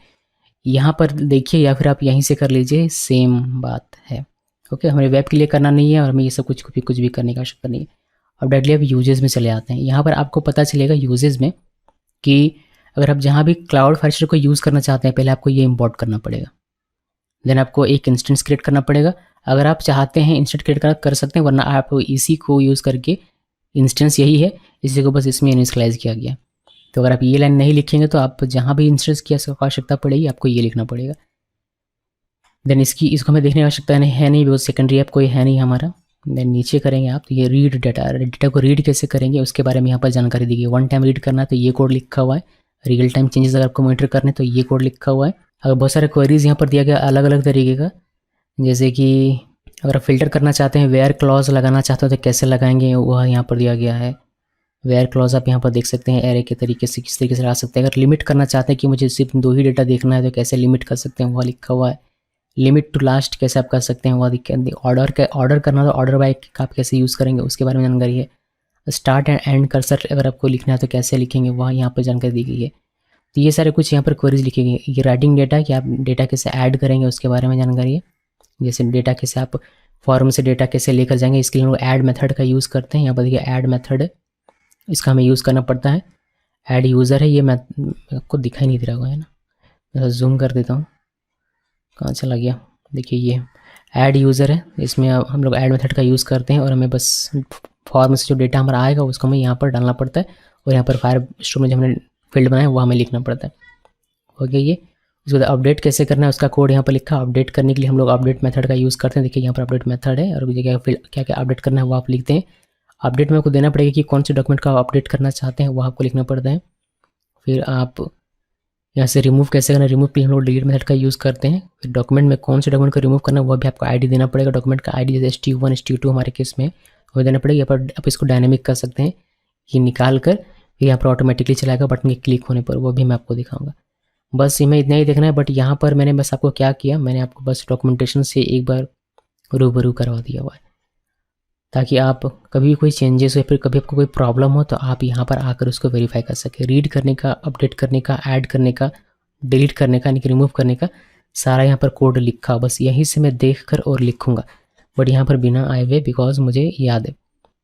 यहाँ पर देखिए या फिर आप यहीं से कर लीजिए, सेम बात है। ओके, हमें वेब के लिए करना नहीं है और हमें ये सब कुछ भी करने की आवश्यकता नहीं है। अब डायरेक्टली आप यूजेस में चले आते हैं। यहाँ पर आपको पता चलेगा यूजेस में कि अगर आप जहाँ भी क्लाउड फायरस्टोर को यूज़ करना चाहते हैं, पहले आपको ये इंपोर्ट करना पड़ेगा, देन आपको एक इंस्टेंस क्रिएट करना पड़ेगा। अगर आप चाहते हैं इंस्टेंस क्रिएट कर सकते हैं, वरना आप इसी को यूज़ करके, इंस्टेंस यही है, इसी को बस इसमें इनिशियलाइज किया गया। तो अगर आप ये लाइन नहीं लिखेंगे तो आप जहाँ भी इंस्टेंस की आवश्यकता पड़ेगी आपको ये लिखना पड़ेगा। देन इसको हमें देखने की आवश्यकता है नहीं, बिकॉज सेकेंडरी ऐप कोई है नहीं हमारा। देन नीचे करेंगे आप, तो ये रीड डेटा को रीड कैसे करेंगे उसके बारे में यहाँ पर जानकारी दी गई है। वन टाइम रीड करना है तो ये कोड लिखा हुआ है, रियल टाइम चेंजेस अगर आपको मॉनिटर करने तो ये कोड लिखा हुआ है। अगर बहुत सारे क्वेरीज यहाँ पर दिया गया अलग अलग तरीके का, जैसे कि अगर आप फिल्टर करना चाहते हैं, वेयर क्लॉज लगाना चाहते हो तो कैसे लगाएंगे वह यहाँ पर दिया गया है। वेयर क्लॉज आप यहाँ पर देख सकते हैं, एरे के तरीके से किस तरीके से ला सकते हैं। अगर लिमिट करना चाहते हैं कि मुझे सिर्फ 2 ही डेटा देखना है तो कैसे लिमिट कर सकते हैं, वह लिखा हुआ है। लिमिट टू लास्ट कैसे आप कर सकते हैं, वह ऑर्डर करना तो ऑर्डर बाय आप कैसे यूज़ करेंगे उसके बारे में जानकारी है। स्टार्ट एंड एंड कर्सर अगर आपको लिखना है तो कैसे लिखेंगे, वह यहाँ पर जानकारी दी गई है। तो ये सारे कुछ यहाँ पर क्वेरीज लिखे गए। ये राइटिंग डेटा कि आप डेटा कैसे ऐड करेंगे उसके बारे में जानकारी है। जैसे डेटा कैसे आप फॉर्म से डेटा कैसे लेकर जाएंगे, इसके लिए हम लोग ऐड मेथड का यूज़ करते हैं। यहाँ पर देखिए ऐड मेथड है, इसका हमें यूज़ करना पड़ता है। ऐड यूज़र है, ये मैं आपको दिखाई नहीं दे रहा है ना, मैं जूम कर देता हूँ, कहाँ चला गया। देखिए ये ऐड यूज़र है, इसमें हम लोग ऐड मेथड का यूज़ करते हैं और हमें बस फॉर्म से जो डेटा हमारा आएगा उसको हमें यहाँ पर डालना पड़ता है, और यहाँ पर फायरस्टोर में जो हमने फील्ड बनाया वो हमें लिखना पड़ता है। हो गया ये। उसके बाद अपडेट कैसे करना है उसका कोड यहाँ पर लिखा। अपडेट करने के लिए हम लोग अपडेट मेथड का यूज़ करते हैं। देखिए यहाँ पर अपडेट मेथड है और क्या क्या अपडेट करना है वो आप लिखते हैं। अपडेट में आपको देना पड़ेगा कि कौन से डॉक्यूमेंट का अपडेट करना चाहते हैं वो आपको लिखना पड़ता है। फिर आप यहाँ से रिमूव कैसे करना है, रिमूव के लिए हम लोग डिलीट मेथड का यूज़ करते हैं। फिर डॉक्यूमेंट में कौन से डॉक्यूमेंट को रिमूव करना है वो भी आपको आईडी देना पड़ेगा। डॉक्यूमेंट का आईडी जैसे STU1 STU2 हमारे केस में वो देना पड़ेगा। यहाँ पर आप इसको डायनेमिक कर सकते हैं, ये निकाल कर फिर यहाँ पर ऑटोमेटिकली चलाएगा बटन के क्लिक होने पर, वो भी मैं आपको दिखाऊंगा। बस हमें इतना ही देखना है। बट यहाँ पर मैंने बस आपको क्या किया, मैंने आपको बस डॉक्यूमेंटेशन से एक बार रूबरू करवा दिया हुआ है, ताकि आप कभी भी कोई चेंजेस हो या फिर कभी आपको कोई प्रॉब्लम हो तो आप यहाँ पर आकर उसको वेरीफाई कर सकें। रीड करने का, अपडेट करने का, ऐड करने का, डिलीट करने का, यानी कि रिमूव करने का सारा यहाँ पर कोड लिखा, बस यहीं से मैं देख कर और लिखूँगा। बट यहाँ पर बिना आए हुए, बिकॉज मुझे याद है।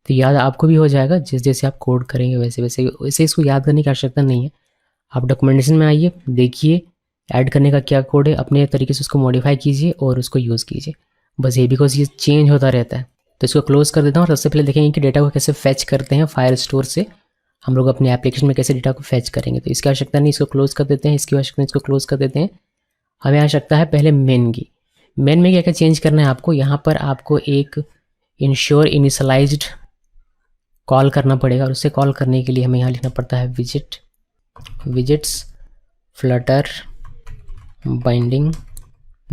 तो याद आपको भी हो जाएगा, जैसे जैसे आप कोड करेंगे वैसे वैसे इसको याद करने की आवश्यकता नहीं है। आप डॉक्यूमेंटेशन में आइए, देखिए ऐड करने का क्या कोड है, अपने तरीके से उसको मॉडिफाई कीजिए और उसको यूज़ कीजिए। बस ये, बिकॉज ये चेंज होता रहता है। तो इसको क्लोज कर देता हूँ और सबसे पहले देखेंगे कि डेटा को कैसे फैच करते हैं फायरस्टोर से। हम लोग अपने एप्लीकेशन में कैसे डेटा को फैच करेंगे, तो इसकी आवश्यकता नहीं, इसको क्लोज कर देते हैं। इसकी आवश्यकता नहीं, इसको क्लोज कर देते हैं। हमें आवश्यकता है पहले मेन की। मेन में क्या क्या चेंज करना है आपको, यहाँ पर आपको एक इंश्योर इनिशियलाइज्ड कॉल करना पड़ेगा, और उससे कॉल करने के लिए हमें यहाँ लिखना पड़ता है visits Flutter binding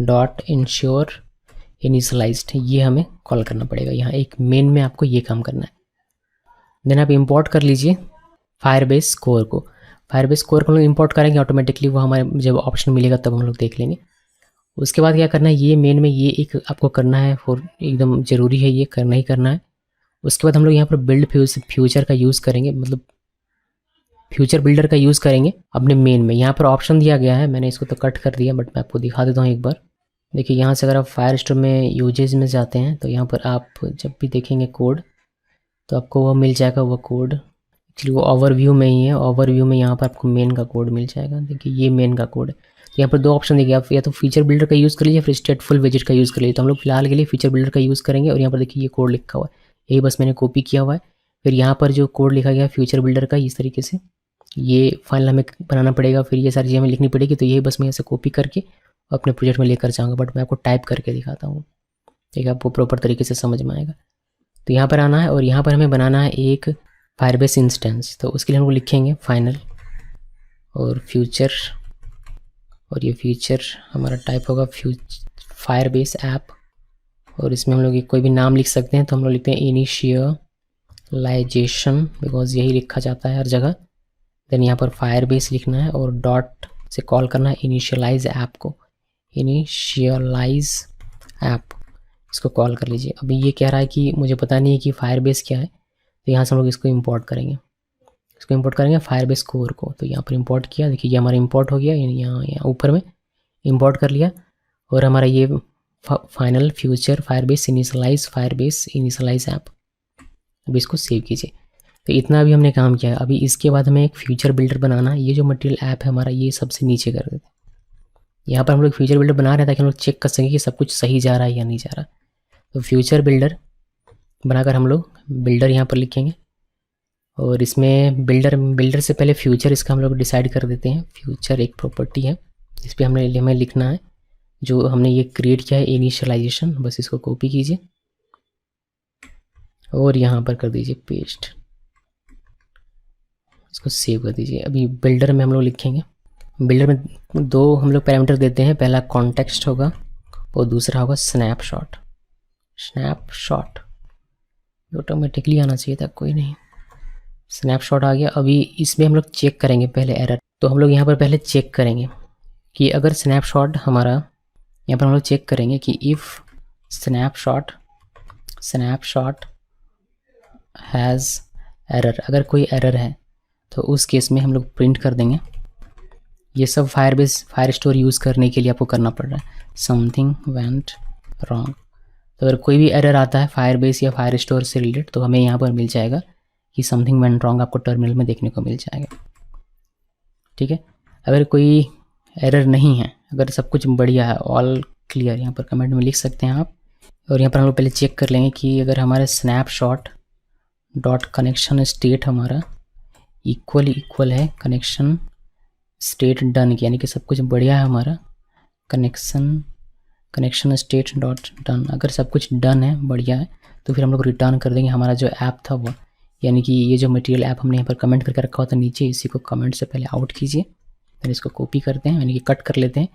dot ensure initialised, ये हमें कॉल करना पड़ेगा। यहाँ एक मेन में आपको ये काम करना है। देन आप इंपोर्ट कर लीजिए फायरबेस कोर को। फायरबेस कोर को हम लोग इंपोर्ट करेंगे ऑटोमेटिकली, वो हमारे जब ऑप्शन मिलेगा तब हम लोग देख लेंगे। उसके बाद क्या करना है, ये मेन में ये एक आपको करना है, फॉर एकदम ज़रूरी है, ये करना ही करना है। उसके बाद हम लोग यहाँ पर बिल्ड फ्यूचर का यूज़ करेंगे, मतलब फ्यूचर बिल्डर का यूज़ करेंगे अपने मेन में। यहाँ पर ऑप्शन दिया गया है, मैंने इसको तो कट कर दिया, बट मैं आपको दिखा देता हूँ एक बार। देखिए यहाँ से अगर आप फायरस्टोर में यूजेज में जाते हैं तो यहाँ पर आप जब भी देखेंगे कोड तो आपको वो मिल जाएगा, वो कोड एक्चुअली वो ओवरव्यू में ही है। ओवरव्यू में यहाँ पर आपको मेन का कोड मिल जाएगा। देखिए ये मेन का कोड है। तो यहाँ पर 2 ऑप्शन देखिए, आप या तो फीचर बिल्डर का यूज़ कर लीजिए, फिर स्टेटफुल विजिट का यूज़ कर लीजिए। तो हम लोग फिलहाल के लिए फीचर बिल्डर का यूज़ करेंगे, और यहाँ पर देखिए ये कोड लिखा हुआ है, यही बस मैंने कॉपी किया हुआ है। फिर यहाँ पर जो कोड लिखा गया फ्यूचर बिल्डर का, इस तरीके से ये फाइल हमें बनाना पड़ेगा, फिर ये सारी चीज़ें हमें लिखनी पड़ेगी। तो ये बस मैं यहाँ से कॉपी करके अपने प्रोजेक्ट में लेकर जाऊँगा, बट मैं आपको टाइप करके दिखाता हूँ, ठीक है, आपको प्रॉपर तरीके से समझ में आएगा। तो यहाँ पर आना है और यहाँ पर हमें बनाना है एक फायरबेस इंस्टेंस। तो उसके लिए हम लोग लिखेंगे फाइनल और फ्यूचर, और ये फ्यूचर हमारा टाइप होगा फायरबेस ऐप, और इसमें हम लोग कोई भी नाम लिख सकते हैं। तो हम लोग लिखते हैं इनिशियलाइजेशन, बिकॉज यही लिखा जाता है हर जगह। देन यहाँ पर फायरबेस लिखना है और डॉट से कॉल करना है इनिशियलाइज ऐप को, इनिशियलाइज ऐप। इसको कॉल कर लीजिए। अभी ये कह रहा है कि मुझे पता नहीं है कि फायरबेस क्या है, तो यहाँ से हम लोग इसको इंपोर्ट करेंगे। इसको इंपोर्ट करेंगे फायरबेस कोर को। तो यहाँ पर इंपोर्ट किया, देखिए ये हमारा इंपोर्ट हो गया, यहाँ ऊपर में इंपोर्ट कर लिया। और हमारा ये final future Firebase initialize app. अभी इसको सेव कीजिए। तो इतना अभी हमने काम किया है। अभी इसके बाद हमें एक फ्यूचर बिल्डर बनाना है। ये जो मटेरियल ऐप है हमारा, ये सबसे नीचे कर देते हैं। यहाँ पर हम लोग फ्यूचर बिल्डर बना रहे हैं ताकि हम लोग चेक कर सकें कि सब कुछ सही जा रहा है या नहीं जा रहा। तो फ्यूचर बिल्डर बनाकर हम लोग बिल्डर यहाँ पर लिखेंगे। और इसमें बिल्डर से पहले फ्यूचर इसका हम लोग डिसाइड कर देते हैं। फ्यूचर एक प्रॉपर्टी है, इस पर हमें लिखना है जो हमने ये क्रिएट किया है, इनिशियलाइजेशन। बस इसको कॉपी कीजिए और यहाँ पर कर दीजिए पेस्ट। इसको सेव कर दीजिए। अभी बिल्डर में हम लोग लिखेंगे, बिल्डर में दो हम लोग पैरामीटर देते हैं। पहला कॉन्टेक्स्ट होगा और दूसरा होगा स्नैपशॉट। ऑटोमेटिकली आना चाहिए था, कोई नहीं। स्नैपशॉट आ गया। अभी इसमें हम लोग चेक करेंगे पहले एरर। तो हम लोग यहाँ पर पहले चेक करेंगे कि अगर स्नैपशॉट हमारा, यहाँ पर हम लोग चेक करेंगे कि इफ़ स्नैपशॉट हैज़ एरर, अगर कोई एरर है तो उस केस में हम लोग प्रिंट कर देंगे। ये सब फायरस्टोर यूज़ करने के लिए आपको करना पड़ रहा है, समथिंग वेंट रॉन्ग। तो अगर कोई भी एरर आता है फायरबेस या फायरस्टोर से रिलेटेड, तो हमें यहाँ पर मिल जाएगा कि समथिंग वेंट रॉन्ग, आपको टर्मिनल में देखने को मिल जाएगा। ठीक है। अगर कोई एरर नहीं है, अगर सब कुछ बढ़िया है, ऑल क्लियर, यहाँ पर कमेंट में लिख सकते हैं आप। और यहाँ पर हम लोग पहले चेक कर लेंगे कि अगर हमारे स्नैपशॉट डॉट कनेक्शन स्टेट हमारा इक्वल है कनेक्शन स्टेट डन, यानी कि सब कुछ बढ़िया है हमारा। कनेक्शन स्टेट डॉट डन, अगर सब कुछ डन है, बढ़िया है, तो फिर हम लोग रिटर्न कर देंगे हमारा जो ऐप था वो, यानी कि ये जो मटेरियल ऐप हमने यहाँ पर कमेंट करके रखा हुआ था नीचे, इसी को कमेंट से पहले आउट कीजिए, फिर इसको कॉपी करते हैं, यानी कि कट कर लेते हैं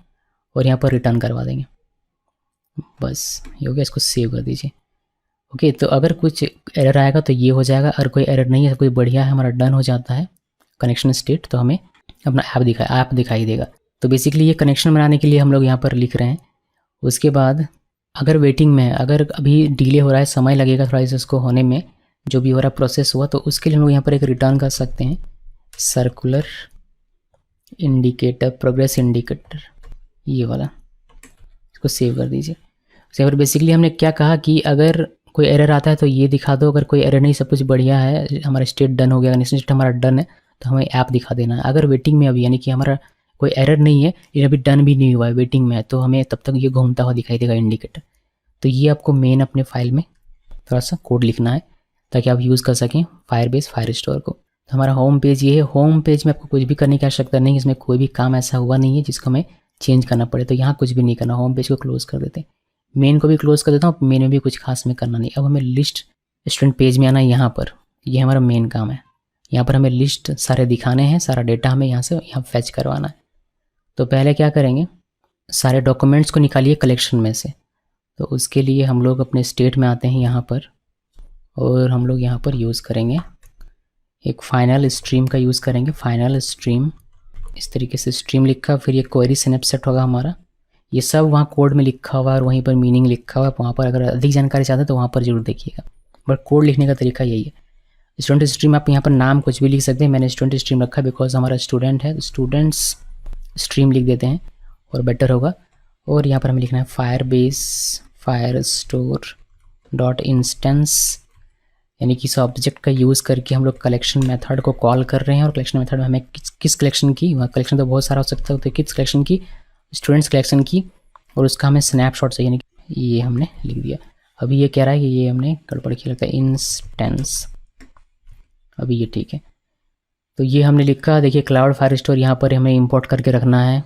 और यहाँ पर रिटर्न करवा देंगे। बस ये हो गया, इसको सेव कर दीजिए। ओके, तो अगर कुछ एरर आएगा तो ये हो जाएगा, और कोई एरर नहीं है, कोई बढ़िया है, हमारा डन हो जाता है कनेक्शन स्टेट, तो हमें अपना ऐप दिखाई देगा। तो बेसिकली ये कनेक्शन बनाने के लिए हम लोग यहाँ पर लिख रहे हैं। उसके बाद अगर वेटिंग में है, अगर अभी डिले हो रहा है, समय लगेगा थोड़ा इसको होने में, जो भी हो रहा प्रोसेस हुआ, तो उसके लिए हम लोग यहाँ पर एक रिटर्न कर सकते हैं, सर्कुलर इंडिकेटर, प्रोग्रेस इंडिकेटर, ये वाला। इसको सेव कर दीजिए। सेव। बेसिकली हमने क्या कहा कि अगर कोई एरर आता है तो ये दिखा दो, अगर कोई एरर नहीं, सब कुछ बढ़िया है, हमारा स्टेट डन हो गया, कनेक्शन स्टेट हमारा डन है, तो हमें ऐप दिखा देना है। अगर वेटिंग में अभी, यानी कि हमारा कोई एरर नहीं है लेकिन अभी डन भी नहीं हुआ है, वेटिंग में है, तो हमें तब तक ये घूमता हुआ दिखाई देगा इंडिकेटर। तो ये आपको मेन अपने फाइल में थोड़ा सा कोड लिखना है ताकि आप यूज़ कर सकें फायरबेस फायरस्टोर को। तो हमारा होम पेज ये है। होम पेज में आपको कुछ भी करने की आवश्यकता नहीं, इसमें कोई भी काम ऐसा हुआ नहीं है जिसको हमें चेंज करना पड़े, तो यहाँ कुछ भी नहीं करना। होम पेज को क्लोज कर देते हैं, मेन को भी क्लोज कर देता हूँ। मेन में भी कुछ खास में करना नहीं। अब हमें लिस्ट स्टूडेंट पेज में आना है, यहाँ पर ये हमारा मेन काम है। यहाँ पर हमें लिस्ट सारे दिखाने हैं, सारा डेटा हमें यहाँ से यहाँ फैच करवाना है। तो पहले क्या करेंगे, सारे डॉक्यूमेंट्स को निकालिए कलेक्शन में से। तो उसके लिए हम लोग अपने स्टेट में आते हैं यहाँ पर, और हम लोग यहाँ पर यूज़ करेंगे एक फाइनल स्ट्रीम का यूज़ करेंगे। फाइनल स्ट्रीम, इस तरीके से स्ट्रीम लिखा, फिर ये क्वेरी स्नैपशॉट होगा हमारा। ये सब वहाँ कोड में लिखा हुआ है और वहीं पर मीनिंग लिखा हुआ है। वहाँ पर अगर अधिक जानकारी चाहते हैं तो वहाँ पर जरूर देखिएगा, बट कोड लिखने का तरीका यही है। स्टूडेंट स्ट्रीम, आप यहाँ पर नाम कुछ भी लिख सकते हैं। मैंने स्टूडेंट स्ट्रीम रखा है बिकॉज हमारा स्टूडेंट है, स्टूडेंट्स स्ट्रीम लिख देते हैं और बेटर होगा। और यहाँ पर हमें लिखना है फायरबेस फायरस्टोर डॉट इंस्टेंस, यानी कि इस ऑब्जेक्ट का यूज़ करके हम लोग कलेक्शन मेथड को कॉल कर रहे हैं। और कलेक्शन मेथड में हमें किस कलेक्शन की, वहाँ कलेक्शन तो बहुत सारा हो सकता है, तो किस कलेक्शन की, स्टूडेंट्स कलेक्शन की, और उसका हमें स्नैपशॉट चाहिए, यानी कि ये हमने लिख दिया। अभी ये कह रहा है कि ये हमने गड़बड़ किया, लगता है इंस्टेंस। अभी ये ठीक है, तो ये हमने लिखा। देखिए क्लाउड फायरस्टोर यहाँ पर हमें इंपोर्ट करके रखना है।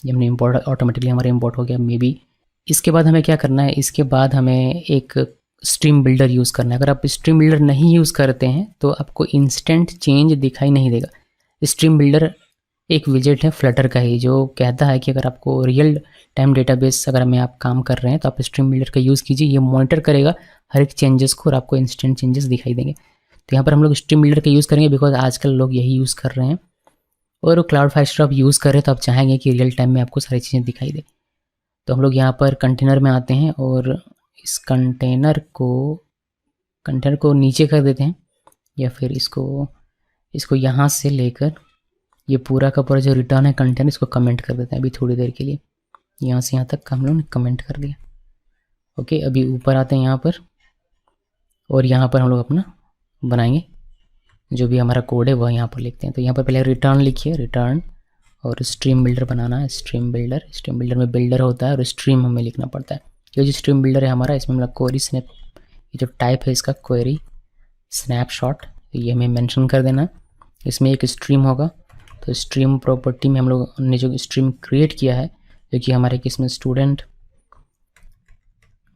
ये हमने इंपोर्ट, ऑटोमेटिकली हमारा इंपोर्ट हो गया मे बी। इसके बाद हमें क्या करना है, इसके बाद हमें एक स्ट्रीम बिल्डर यूज़ करना है। अगर आप स्ट्रीम बिल्डर नहीं यूज़ करते हैं तो आपको इंस्टेंट चेंज दिखाई नहीं देगा। स्ट्रीम बिल्डर एक विजेट है फ्लटर का ही, जो कहता है कि अगर आपको रियल टाइम डेटाबेस अगर में आप काम कर रहे हैं तो आप स्ट्रीम बिल्डर का यूज़ कीजिए। ये मॉनिटर करेगा हर एक चेंजेस को और आपको इंस्टेंट चेंजेस दिखाई देंगे। तो यहाँ पर हम लोग स्ट्रीम बिल्डर का यूज़ करेंगे बिकॉज आजकल लोग यही यूज़ कर रहे हैं। और क्लाउड फायरस्टोर आप यूज़ कर रहे हैं तो आप चाहेंगे कि रियल टाइम में आपको सारी चीज़ें दिखाई दे। तो हम लोग यहाँ पर कंटेनर में आते हैं और इस कंटेनर को नीचे कर देते हैं, या फिर इसको यहाँ से लेकर ये पूरा का पूरा जो रिटर्न है कंटेनर, इसको कमेंट कर देते हैं अभी थोड़ी देर के लिए। यहाँ से यहाँ तक हम लोग ने कमेंट कर दिया। ओके, अभी ऊपर आते हैं यहाँ पर, और यहाँ पर हम लोग अपना बनाएंगे जो भी हमारा कोड है वह यहाँ पर लिखते हैं। तो यहाँ पर पहले रिटर्न लिखिए, रिटर्न, और स्ट्रीम बिल्डर बनाना है। स्ट्रीम बिल्डर में बिल्डर होता है और स्ट्रीम हमें लिखना पड़ता है। ये जो स्ट्रीम बिल्डर है हमारा, इसमें मतलब क्वेरी स्नैप, ये जो टाइप है इसका क्वेरी स्नैपशॉट, ये हमें मेंशन कर देना। इसमें एक स्ट्रीम होगा, तो स्ट्रीम प्रॉपर्टी में हम लोग ने जो स्ट्रीम क्रिएट किया है, जो कि हमारे किसमें स्टूडेंट,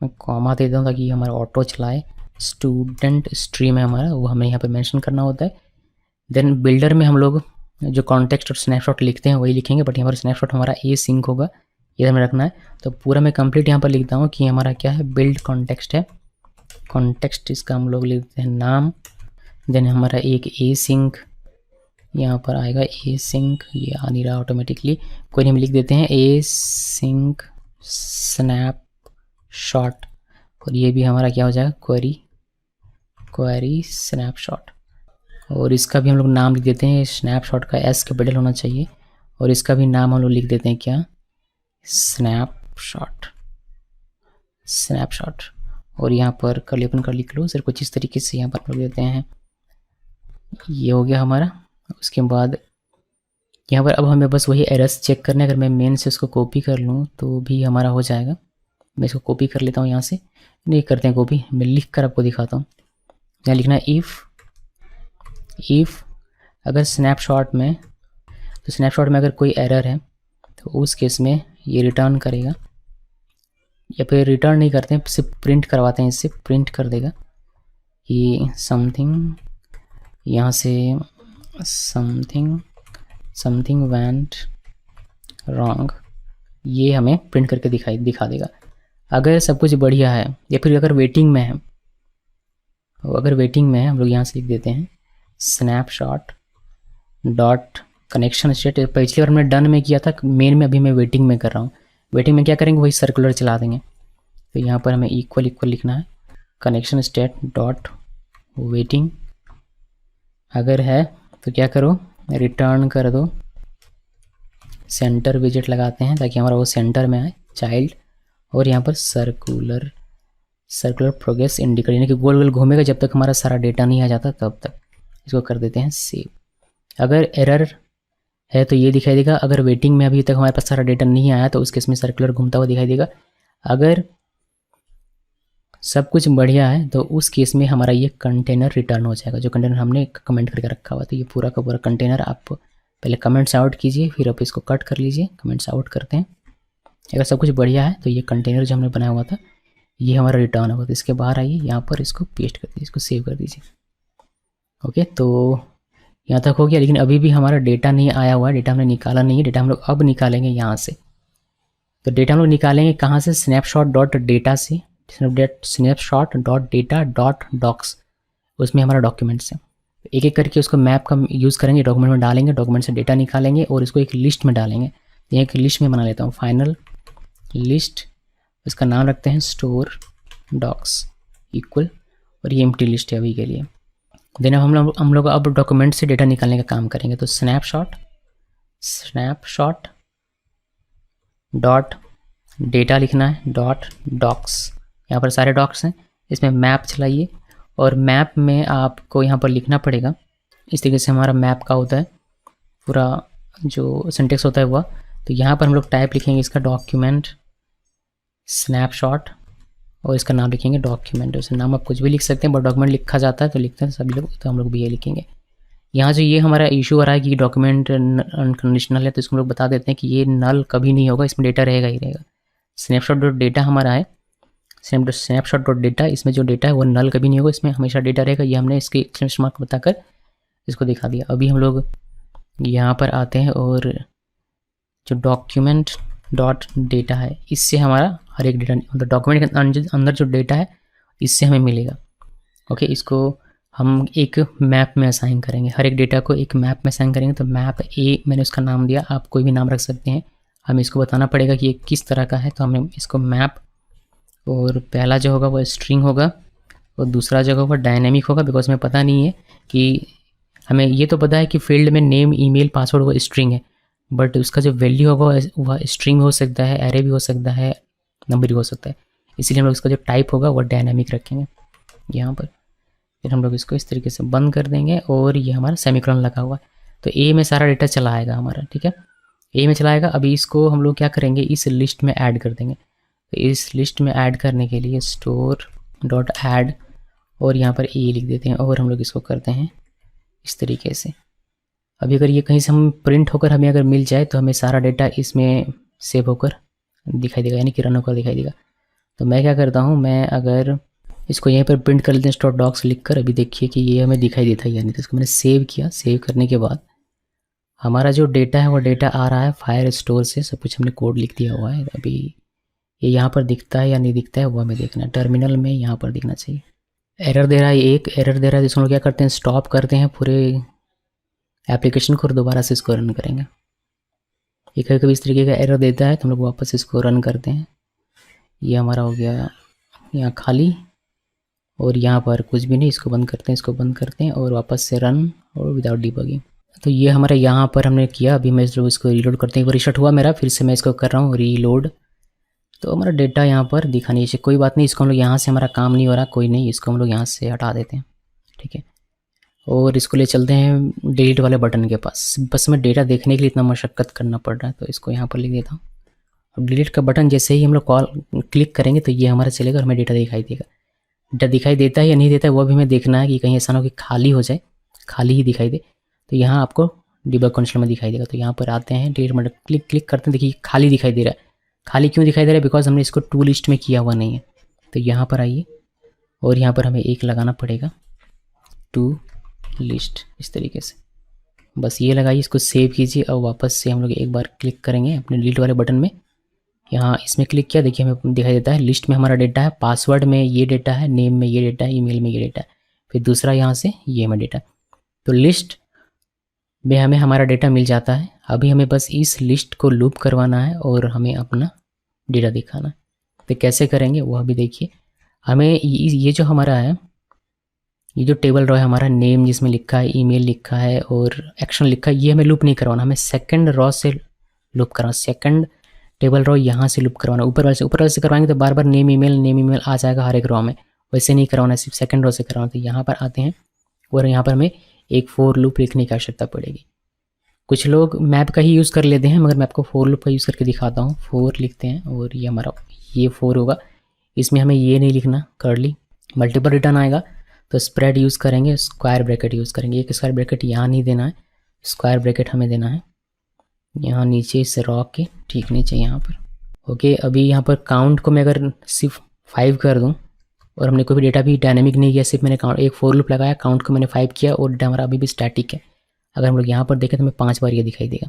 मैं कॉमा दे दूँ ताकि हमारा ऑटो चलाए, स्टूडेंट स्ट्रीम है हमारा, वो हमें यहाँ पे मेंशन करना होता है। देन बिल्डर में हम लोग जो कॉन्टेक्स्ट और स्नैपशॉट लिखते हैं वही लिखेंगे, बट यहाँ पर स्नैपशॉट हमारा ए सिंक होगा, ये हमें रखना है। तो पूरा मैं कंप्लीट यहाँ पर लिखता हूँ कि हमारा क्या है, बिल्ड कॉन्टेक्स्ट है। कॉन्टेक्स्ट इसका हम लोग लिखते हैं नाम। देन हमारा एक ए सिंक यहाँ पर आएगा, ए सिंक, ये आ नहीं रहा ऑटोमेटिकली, कोई नहीं, हम लिख देते हैं ए सिंक स्नैपशॉट, और ये भी हमारा क्या हो जाएगा, क्वेरी स्नैपशॉट। और इसका भी हम लोग नाम लिख देते हैं, स्नैपशॉट का एस कैपिटल होना चाहिए, और इसका भी नाम हम लोग लिख देते हैं क्या, स्नैपशॉट। और यहाँ पर कर्ली ओपन कर्ली क्लोज, और कुछ इस तरीके से यहाँ पर लिख देते हैं। ये हो गया हमारा। उसके बाद यहाँ पर अब हमें बस वही एरर्स चेक करने, अगर मैं मेन से उसको कॉपी कर लूँ तो भी हमारा हो जाएगा। मैं इसको कॉपी कर लेता हूँ यहाँ से, नहीं करते हैं कॉपी, मैं लिख कर आपको दिखाता हूँ। यहाँ लिखना है इफ़ अगर स्नैपशॉट में अगर कोई एरर है तो उस केस में ये रिटर्न करेगा, या फिर रिटर्न नहीं करते हैं, सिर्फ प्रिंट करवाते हैं, इससे प्रिंट कर देगा कि समथिंग, यहाँ से समथिंग वेंट रॉन्ग, ये हमें प्रिंट करके दिखा देगा। अगर सब कुछ बढ़िया है, या फिर अगर वेटिंग में है, हम लोग यहाँ से लिख देते हैं स्नैपशॉट डॉट कनेक्शन स्टेट। पिछली बार हमने डन में किया था, मेन में अभी मैं वेटिंग में कर रहा हूँ। वेटिंग में क्या करेंगे, वही सर्कुलर चला देंगे। तो यहाँ पर हमें इक्वल लिखना है, कनेक्शन स्टेट डॉट वेटिंग। अगर है तो क्या करो, रिटर्न कर दो, सेंटर विजिट लगाते हैं ताकि हमारा वो सेंटर में आए, चाइल्ड, और यहाँ पर सर्कुलर प्रोग्रेस इंडिकेटर, यानी कि गोल गोल घूमेगा जब तक हमारा सारा डेटा नहीं आ जाता तब तक। इसको कर देते हैं सेव। अगर एरर है तो ये दिखाई देगा, अगर वेटिंग में अभी तक हमारे पास सारा डेटा नहीं आया तो उस केस में सर्कुलर घूमता हुआ दिखाई देगा। अगर सब कुछ बढ़िया है तो उस केस में हमारा ये कंटेनर रिटर्न हो जाएगा, जो कंटेनर हमने कमेंट करके रखा हुआ था। ये पूरा का पूरा कंटेनर आप पहले कमेंट्स आउट कीजिए, फिर आप इसको कट कर लीजिए, कमेंट्स आउट करते हैं। अगर सब कुछ बढ़िया है तो ये कंटेनर जो हमने बनाया हुआ था ये हमारा रिटर्न होगा। तो इसके बाहर आइए, यहाँ पर इसको पेस्ट कर दीजिए, इसको सेव कर दीजिए। ओके, तो यहाँ तक हो गया, लेकिन अभी भी हमारा डेटा नहीं आया हुआ है, डेटा हमने निकाला नहीं है। डेटा हम लोग अब निकालेंगे यहाँ से। तो डेटा हम लोग निकालेंगे कहाँ से, स्नैपशॉट डॉट डेटा से, snapshot dot data dot docs, उसमें हमारा डॉक्यूमेंट्स है। एक एक करके उसको मैप का यूज़ करेंगे, डॉक्यूमेंट में डालेंगे, डॉक्यूमेंट से डेटा निकालेंगे और इसको एक लिस्ट में डालेंगे। एक लिस्ट में बना लेता हूँ, फाइनल लिस्ट, इसका नाम रखते हैं स्टोर डॉक्स इक्वल, और ये एम्प्टी लिस्ट है अभी के लिए। देन हम लोग अब डॉक्यूमेंट से डेटा निकालने का काम करेंगे। तो स्नैपशॉट डॉट डेटा लिखना है डॉट डॉक्स, यहाँ पर सारे डॉक्स हैं, इसमें मैप चलाइए, और मैप में आपको यहाँ पर लिखना पड़ेगा, इस तरीके से हमारा मैप का होता है पूरा जो सिंटेक्स होता है वह। तो यहाँ पर हम लोग टाइप लिखेंगे इसका डॉक्यूमेंट स्नैपशॉट, और इसका नाम लिखेंगे डॉक्यूमेंट। उसे नाम आप कुछ भी लिख सकते हैं, बट डॉक्यूमेंट लिखा जाता है तो लिखते हैं सभी लोग, तो हम लोग भी ये लिखेंगे। यहाँ जो ये हमारा इशू आ रहा है कि डॉक्यूमेंट अनकंडीशनल है, तो इसको हम लोग बता देते हैं कि ये नल कभी नहीं होगा, इसमें डेटा रहेगा ही रहेगा। स्नैपशॉट डॉट डेटा हमारा है, स्नैपशॉट डॉट डेटा, इसमें जो डेटा है वो नल कभी नहीं होगा, इसमें हमेशा डेटा रहेगा। ये हमने इसके एक्सक्लेमेशन मार्क बताकर इसको दिखा दिया। अभी हम लोग यहाँ पर आते हैं और जो डॉक्यूमेंट डॉट डेटा है, इससे हमारा हर एक डेटा, मतलब डॉक्यूमेंट के अंदर जो डेटा है इससे हमें मिलेगा। ओके, इसको हम एक मैप में असाइन करेंगे, हर एक डेटा को एक मैप में असाइन करेंगे। तो मैप ए मैंने उसका नाम दिया, आप कोई भी नाम रख सकते हैं, हमें इसको बताना पड़ेगा कि ये किस तरह का है। तो हमें इसको मैप और पहला जो होगा वो स्ट्रिंग होगा और दूसरा जो होगा डायनेमिक होगा, बिकॉज हमें पता नहीं है कि हमें ये तो पता है कि फील्ड में नेम, ईमेल, पासवर्ड वो स्ट्रिंग है, बट उसका जो वैल्यू होगा वह स्ट्रिंग हो सकता है, एरे भी हो सकता है, नंबर भी हो सकता है। इसलिए हम लोग इसका जो टाइप होगा वो डायनेमिक रखेंगे यहाँ पर। फिर हम लोग इसको इस तरीके से बंद कर देंगे और ये हमारा सेमीकोलन लगा हुआ है। तो ए में सारा डेटा चला आएगा हमारा, ठीक है, ए में चला आएगा। अभी इसको हम लोग क्या करेंगे, इस लिस्ट में ऐड कर देंगे। तो इस लिस्ट में ऐड करने के लिए स्टोर डॉट ऐड और यहाँ पर ए लिख देते हैं और हम लोग इसको करते हैं इस तरीके से। अभी अगर ये कहीं से हम प्रिंट होकर हमें अगर मिल जाए तो हमें सारा डेटा इसमें सेव होकर दिखाई देगा, यानी कि रन होकर दिखाई देगा। तो मैं क्या करता हूँ, मैं अगर इसको यहीं पर प्रिंट कर लेते हैं स्टोर डॉक्स लिख कर, अभी देखिए कि ये हमें दिखाई देता है, यानी तो इसको मैंने सेव किया। सेव करने के बाद हमारा जो डेटा है वो डेटा आ रहा है फायर स्टोर से, सब कुछ हमने कोड लिख दिया हुआ है। अभी ये यहाँ पर दिखता है या नहीं दिखता है वो हमें देखना है, टर्मिनल में यहाँ पर दिखना चाहिए। एरर दे रहा है, एक एरर दे रहा है, जिसको हम लोग क्या करते हैं, स्टॉप करते हैं पूरे एप्लीकेशन को और दोबारा से इसको रन करेंगे। ये कभी कभी इस तरीके का एरर देता है तो हम लोग वापस इसको रन करते हैं। ये हमारा हो गया यहाँ खाली और यहाँ पर कुछ भी नहीं, इसको बंद करते हैं, इसको बंद करते हैं और वापस से रन और विदाउट डिबगिंग। तो ये हमारा यहाँ पर हमने किया। अभी मैं इसको रीलोड करते हैं, वो रीसेट हुआ मेरा, फिर से मैं इसको कर रहा हूँ रीलोड। तो हमारा डेटा यहाँ पर दिखा नहीं चाहिए, कोई बात नहीं, इसको हम लोग यहाँ से, हमारा काम नहीं हो रहा, कोई नहीं, इसको हम लोग यहाँ से हटा देते हैं, ठीक है। और इसको ले चलते हैं डिलीट वाले बटन के पास। बस हमें डेटा देखने के लिए इतना मशक्क़त करना पड़ रहा है, तो इसको यहाँ पर लिख देता हूँ। अब डिलीट का बटन जैसे ही हम लोग कॉल क्लिक करेंगे तो ये हमारा चलेगा और हमें डेटा दिखाई देगा। डेटा दिखाई देता है या नहीं देता है वो भी हमें देखना है कि कहीं ऐसा ना हो कि खाली हो जाए, खाली ही दिखाई दे। तो यहाँ आपको डिबग कंसोल में दिखाई देगा। तो यहाँ पर आते हैं, डिलीट बटन क्लिक करते हैं, देखिए खाली दिखाई दे रहा है। खाली क्यों दिखाई दे रहा है, बिकॉज हमने इसको टू लिस्ट में किया हुआ नहीं है। तो यहाँ पर आइए और यहाँ पर हमें एक लगाना पड़ेगा, टू लिस्ट, इस तरीके से बस ये लगाइए, इसको सेव कीजिए और वापस से हम लोग एक बार क्लिक करेंगे अपने डिलीट वाले बटन में। यहाँ इसमें क्लिक किया, देखिए हमें दिखाई देता है लिस्ट में हमारा डेटा है, पासवर्ड में ये डेटा है, नेम में ये डेटा है, ईमेल में ये डेटा है, फिर दूसरा यहाँ से ये हमें डेटा। तो लिस्ट में हमें हमारा डेटा मिल जाता है। अभी हमें बस इस लिस्ट को लूप करवाना है और हमें अपना डेटा दिखाना है। तो कैसे करेंगे वो अभी देखिए। हमें ये जो हमारा है, ये जो टेबल रॉ है हमारा, नेम जिसमें लिखा है, ईमेल लिखा है और एक्शन लिखा है, ये हमें लूप नहीं करवाना, हमें सेकंड रॉ से लूप करवाना, सेकंड टेबल रॉ यहाँ से लूप करवाना। ऊपर वाले से करवाएंगे तो बार बार नेम ईमेल आ जाएगा हर एक रॉ में, वैसे नहीं करवाना, सिर्फ सेकंड रॉ से करवाना। तो यहाँ पर आते हैं और यहाँ पर हमें एक फोर लूप लिखने की आवश्यकता पड़ेगी। कुछ लोग मैप का ही यूज़ कर लेते हैं, मगर मैं आपको फोर लूप का यूज़ करके दिखाता हूँ। फोर लिखते हैं और ये हमारा ये फोर होगा, इसमें हमें ये नहीं लिखना कर्ली, मल्टीपल रिटर्न आएगा तो स्प्रेड यूज़ करेंगे, स्क्वायर ब्रैकेट यूज़ करेंगे। एक स्क्वायर ब्रैकेट यहाँ नहीं देना है, स्क्वायर ब्रैकेट हमें देना है यहाँ नीचे इस रॉ के ठीक नीचे यहाँ पर। ओके, अभी यहाँ पर काउंट को मैं अगर सिर्फ 5 कर दूँ और हमने कोई भी डेटा भी डायनेमिक नहीं किया, सिर्फ मैंने काउंट एक फोर लूप लगाया, काउंट को मैंने 5 किया और डेटा हमारा अभी भी स्टैटिक है। अगर हम लोग यहाँ पर देखें तो हमें 5 बार ये दिखाई देगा।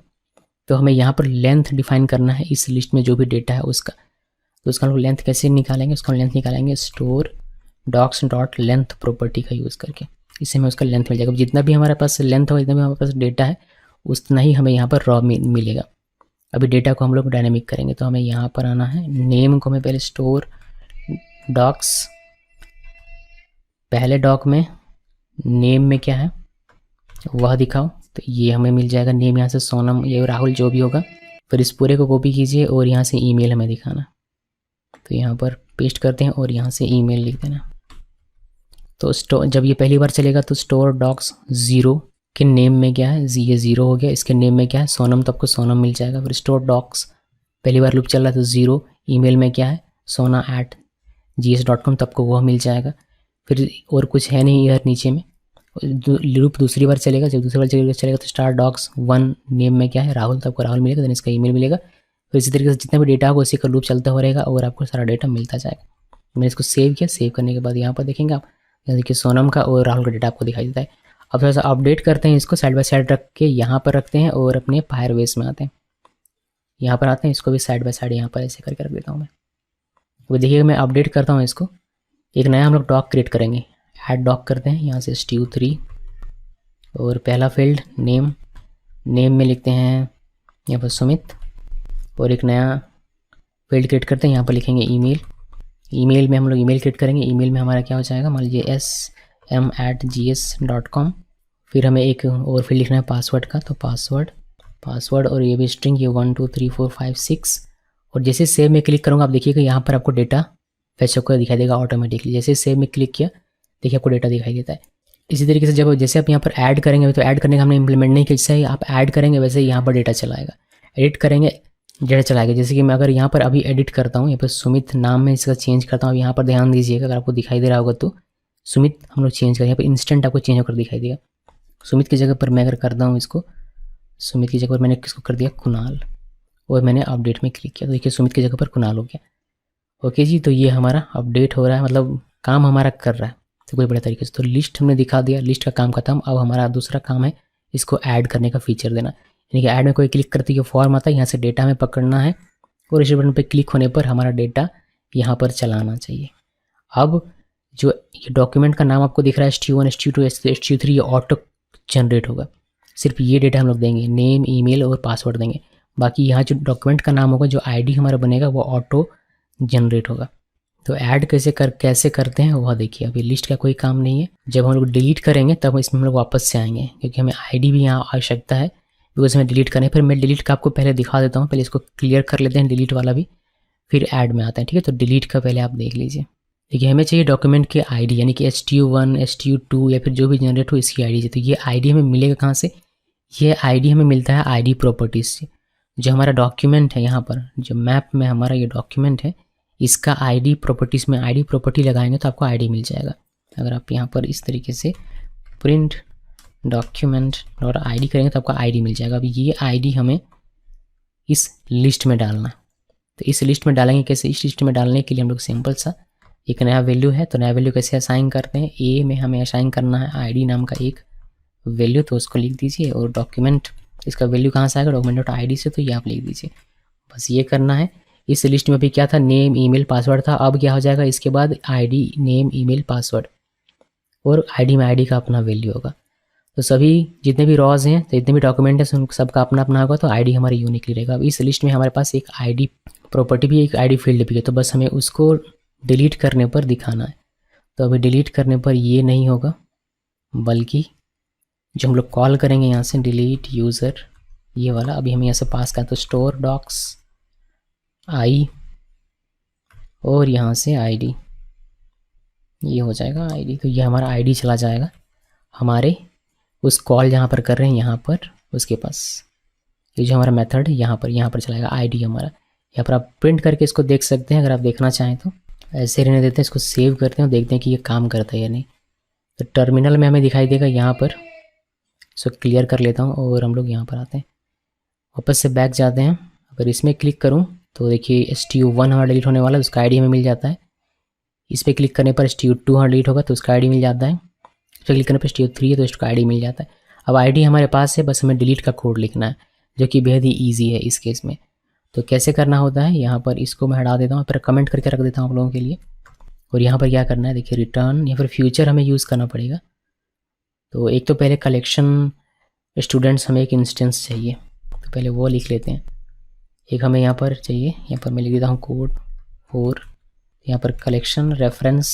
तो हमें यहाँ पर लेंथ डिफाइन करना है इस लिस्ट में जो भी डेटा है उसका। तो उसका हम लोग लेंथ कैसे निकालेंगे, उसका लेंथ निकालेंगे store docs dot length property का यूज़ करके। इससे हमें उसका लेंथ मिल जाएगा। जितना भी हमारे पास लेंथ होगा, जितना भी हमारे पास डेटा है, उतना ही हमें यहाँ पर रॉ मिलेगा। अभी डेटा को हम लोग डायनेमिक करेंगे तो हमें यहाँ पर आना है, नेम को हमें पहले स्टोर डॉक्स, पहले डॉक में नेम में क्या है वह दिखाओ, तो ये हमें मिल जाएगा नेम, यहाँ से सोनम या राहुल जो भी होगा। फिर इस पूरे को कॉपी कीजिए और यहाँ से ईमेल हमें दिखाना, तो यहाँ पर पेस्ट करते हैं और यहाँ से ईमेल लिख देना। तो जब ये पहली बार चलेगा तो स्टोर डॉक्स 0 के नेम में क्या है, ये 0 हो गया, इसके नेम में क्या है सोनम, तो आपको सोनम मिल जाएगा। फिर स्टोर डॉक्स पहली बार लूप चल रहा है तो 0, ईमेल में क्या है sona@gs.com, तो आपको वह मिल जाएगा। फिर और कुछ है नहीं इधर नीचे में। लूप दूसरी बार चलेगा, जब दूसरी बार चलेगा तो स्टार डॉक्स 1 नेम में क्या है राहुल, तो आपको राहुल मिलेगा, देन इसका ईमेल मिलेगा। फिर इसी तरीके से जितना भी डेटा होगा उसी का लूप चलता हो रहेगा और आपको सारा डेटा मिलता जाएगा। मैंने इसको सेव किया, सेव करने के बाद यहाँ पर देखेंगे आप, जैसे कि सोनम का और राहुल का डेटा आपको दिखाई देता है। अब थोड़ा सा अपडेट करते हैं, इसको साइड बाय साइड रख के यहाँ पर रखते हैं और अपने फायरबेस में आते हैं। यहाँ पर आते हैं, इसको भी साइड बाय साइड यहाँ पर ऐसे करके रख देता हूँ मैं। तो देखिए मैं अपडेट करता हूँ इसको, एक नया हम लोग डॉक क्रिएट करेंगे। ऐड डॉक करते हैं, यहाँ से stu3 और पहला फील्ड नेम में लिखते हैं यहाँ पर सुमित, और एक नया फील्ड क्रिएट करते हैं, यहाँ पर लिखेंगे ईमेल, ईमेल में हम लोग ईमेल क्रिएट करेंगे। ईमेल में हमारा क्या हो जाएगा, मान लीजिए sm@gs.com। फिर हमें एक और फील्ड लिखना है पासवर्ड का, तो पासवर्ड और ये भी स्ट्रिंग, ये 1 2 3 4 5 6। और जैसे सेव में क्लिक करूँगा आप देखिएगा यहाँ पर आपको डेटा फैच होकर दिखाई देगा ऑटोमेटिकली। जैसे सेव में क्लिक किया देखिए आपको डेटा दिखाई देता है। इसी तरीके से जैसे आप यहाँ पर ऐड करेंगे, तो ऐड करने का हमने इंप्लीमेंट नहीं किया, जैसे ही आप ऐड करेंगे वैसे ही यहाँ पर डेटा चलाएगा। एडिट करेंगे डेटा चलाएगा। जैसे कि मैं अगर यहाँ पर अभी एडिट करता हूँ, यहाँ पर सुमित नाम में इसका चेंज करता हूँ। अब यहाँ पर ध्यान दीजिएगा, अगर आपको दिखाई दे रहा होगा तो सुमित हम लोग चेंज करें, यहाँ पर इंस्टेंट आपको चेंज होकर दिखाई देगा। सुमित की जगह पर मैं अगर करता हूँ इसको, सुमित की जगह पर मैंने किसको कर दिया, कुणाल, और मैंने अपडेट में क्लिक किया तो देखिए सुमित की जगह पर कुणाल हो गया। ओके जी, तो ये हमारा अपडेट हो रहा है, मतलब काम हमारा कर रहा है तो कोई बड़े तरीके से। तो लिस्ट हमने दिखा दिया, लिस्ट का काम खत्म। अब हमारा दूसरा काम है इसको ऐड करने का फीचर देना। यानी कि ऐड में कोई क्लिक करते ही फॉर्म आता है, यहाँ से डेटा हमें पकड़ना है और इस बटन पर क्लिक होने पर हमारा डेटा यहाँ पर चलाना चाहिए। अब जो ये डॉक्यूमेंट का नाम आपको दिख रहा है STU1 STU2 STU3, ये ऑटो जनरेट होगा। सिर्फ ये डेटा हम लोग देंगे, नेम, ईमेल और पासवर्ड देंगे। बाकी यहाँ जो डॉक्यूमेंट का नाम होगा, जो आईडी हमारा बनेगा वो ऑटो जनरेट होगा। तो ऐड कैसे करते हैं वह देखिए। अभी लिस्ट का कोई काम नहीं है, जब हम लोग डिलीट करेंगे तब इसमें हम लोग वापस से आएंगे, क्योंकि हमें आईडी भी यहाँ आवश्यकता है, बिकॉज हमें डिलीट करना है। फिर मैं डिलीट का आपको पहले दिखा देता हूँ, पहले इसको क्लियर कर लेते हैं डिलीट वाला भी, फिर ऐड में आता है। ठीक है, तो डिलीट का पहले आप देख लीजिए। देखिए हमें चाहिए डॉक्यूमेंट की आईडी, यानी कि STU1 STU2 या फिर जो भी जनरेट हो इसकी आईडी। तो ये आईडी हमें मिलेगा कहाँ से, ये आईडी हमें मिलता है आईडी प्रॉपर्टीज से। जो हमारा डॉक्यूमेंट है यहाँ पर, जो मैप में हमारा ये डॉक्यूमेंट है, इसका आईडी प्रॉपर्टीज में आईडी प्रॉपर्टी लगाएंगे तो आपको आईडी मिल जाएगा। अगर आप यहाँ पर इस तरीके से प्रिंट डॉक्यूमेंट डॉट आईडी करेंगे तो आपको आईडी मिल जाएगा। अब ये आईडी हमें इस लिस्ट में डालना है। तो इस लिस्ट में डालेंगे कैसे, इस लिस्ट में डालने के लिए हम लोग सिंपल सा एक नया वैल्यू है, तो नया वैल्यू कैसे असाइन करते हैं, ए में हमें असाइन करना है आईडी नाम का एक वैल्यू, तो उसको लिख दीजिए। और डॉक्यूमेंट इसका वैल्यू कहाँ से आएगा, डॉक्यूमेंट डॉट आईडी से, तो ये आप लिख दीजिए। बस ये करना है। इस लिस्ट में भी क्या था, नेम ईमेल पासवर्ड था। अब क्या हो जाएगा, इसके बाद आईडी नेम ईमेल पासवर्ड और आईडी में आईडी का अपना वैल्यू होगा। तो सभी जितने भी रॉज हैं, तो जितने भी डॉक्यूमेंट हैं, सबका अपना अपना होगा, तो आईडी हमारी यूनिकली रहेगा। अब इस लिस्ट में हमारे पास एक आईडी प्रॉपर्टी भी, एक आईडी फील्ड भी है, तो बस हमें उसको डिलीट करने पर दिखाना है। तो अभी डिलीट करने पर ये नहीं होगा, बल्कि जो हम लोग कॉल करेंगे यहाँ से डिलीट यूज़र, ये वाला अभी हमें यहाँ से पास करना, तो स्टोर डॉक्स आई और यहाँ से आईडी, ये हो जाएगा आईडी। तो ये हमारा आईडी चला जाएगा हमारे उस कॉल जहाँ पर कर रहे हैं, यहाँ पर उसके पास ये जो हमारा मेथड है यहाँ पर चलाएगा आईडी हमारा। यहाँ पर आप प्रिंट करके इसको देख सकते हैं अगर आप देखना चाहें तो। ऐसे रहने देते हैं, इसको सेव करते हैं और देखते हैं कि ये काम करता है या नहीं। तो टर्मिनल में हमें दिखाई देगा यहाँ पर, इसको क्लियर कर लेता हूँ और हम लोग यहाँ पर आते हैं, वापस से बैक जाते हैं। अगर इसमें क्लिक करूँ तो देखिए STU1 हमारा डिलीट होने वाला है, उसका आईडी हमें मिल जाता है। इस पर क्लिक करने पर STU2 हमारा डिलीट होगा तो उसका आईडी मिल जाता है। इस पर क्लिक करने पर STU3 है तो इसका आईडी मिल जाता है। अब आईडी हमारे पास है, बस हमें डिलीट का कोड लिखना है, जो कि बेहद ही ईजी है इस केस में। तो कैसे करना होता है, यहाँ पर इसको मैं हटा देता हूँ, फिर कमेंट करके रख देता हूँ आप लोगों के लिए। और यहाँ पर क्या करना है, देखिए रिटर्न या फिर फ्यूचर हमें यूज़ करना पड़ेगा। तो एक तो पहले कलेक्शन स्टूडेंट्स हमें एक इंस्टेंस चाहिए, तो पहले वो लिख लेते हैं। एक हमें यहाँ पर चाहिए, यहाँ पर मैं लिख देता हूँ कोड 4, यहाँ पर कलेक्शन रेफरेंस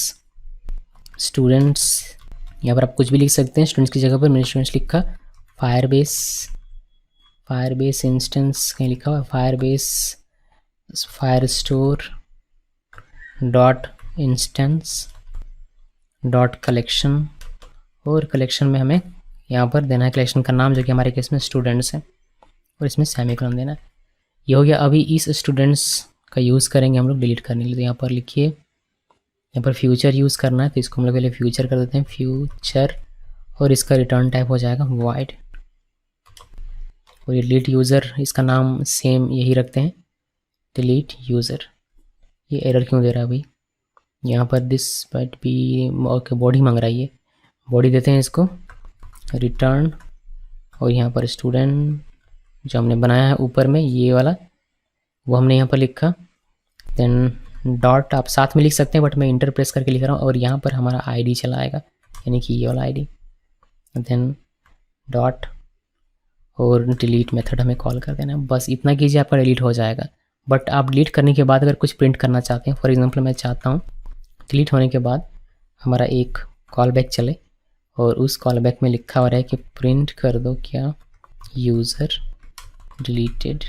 स्टूडेंट्स, यहाँ पर आप कुछ भी लिख सकते हैं। स्टूडेंट्स की जगह पर मैंने स्टूडेंट्स लिखा। फायरबेस इंस्टेंस कहीं लिखा हुआ है, Firestore dot instance dot collection, और कलेक्शन में हमें यहाँ पर देना है कलेक्शन का नाम, जो कि हमारे केस में स्टूडेंट्स है, और इसमें सेमीकोलन देना है। ये हो गया। अभी इस स्टूडेंट्स का यूज़ करेंगे हम लोग डिलीट करने के लिए। तो यहाँ पर लिखिए, यहाँ पर फ्यूचर यूज़ करना है, तो इसको हम लोग पहले फ्यूचर कर देते हैं, फ्यूचर, और इसका रिटर्न टाइप हो जाएगा वाइड। और ये डिलीट यूज़र, इसका नाम सेम यही रखते हैं, डिलीट यूज़र। ये एरर क्यों दे रहा है भाई, यहाँ पर this but be, okay body मांग रहा है, ये बॉडी देते हैं इसको, रिटर्न, और यहाँ पर स्टूडेंट जो हमने बनाया है ऊपर में ये वाला, वो हमने यहाँ पर लिखा। देन डॉट आप साथ में लिख सकते हैं, बट मैं इंटर प्रेस करके लिख रहा हूँ, और यहाँ पर हमारा आईडी चला आएगा, यानी कि ये वाला आईडी। देन डॉट और डिलीट मेथड हमें कॉल कर देना है। बस इतना कीजिए, आपका डिलीट हो जाएगा। बट आप डिलीट करने के बाद अगर कुछ प्रिंट करना चाहते हैं, फॉर एग्जांपल मैं चाहता हूँ डिलीट होने के बाद हमारा एक कॉल बैक चले और उस कॉल बैक में लिखा हुआ है कि प्रिंट कर दो क्या यूज़र डिलीटेड,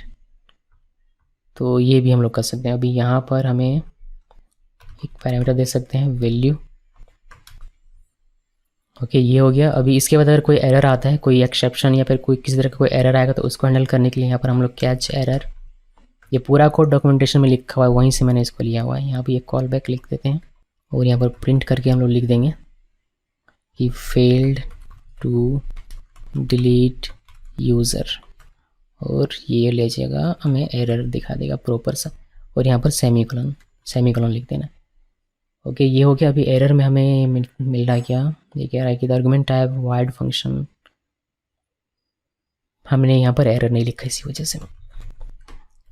तो ये भी हम लोग कर सकते हैं। अभी यहाँ पर हमें एक पैरामीटर दे सकते हैं वैल्यू। ओके, ये हो गया। अभी इसके बाद अगर कोई एरर आता है, कोई एक्सेप्शन या फिर कोई किसी तरह का कोई एरर आएगा तो उसको हैंडल करने के लिए यहाँ पर हम लोग कैच एरर, ये पूरा कोड डॉक्यूमेंटेशन में लिखा हुआ है, वहीं से मैंने इसको लिया हुआ है। यहाँ पर ये कॉल बैक लिख देते हैं और यहाँ पर प्रिंट करके हम लोग लिख देंगे कि फेल्ड टू डिलीट यूज़र, और ये ले जाएगा हमें एरर दिखा देगा प्रॉपर सा, और यहाँ पर सेमीकोलन लिख देना। ओके, ये हो गया। अभी एरर में हमें मिल रहा है क्या, ये कह रहा है कि the argument type wide function, हमने यहाँ पर एरर नहीं लिखा इसी वजह से।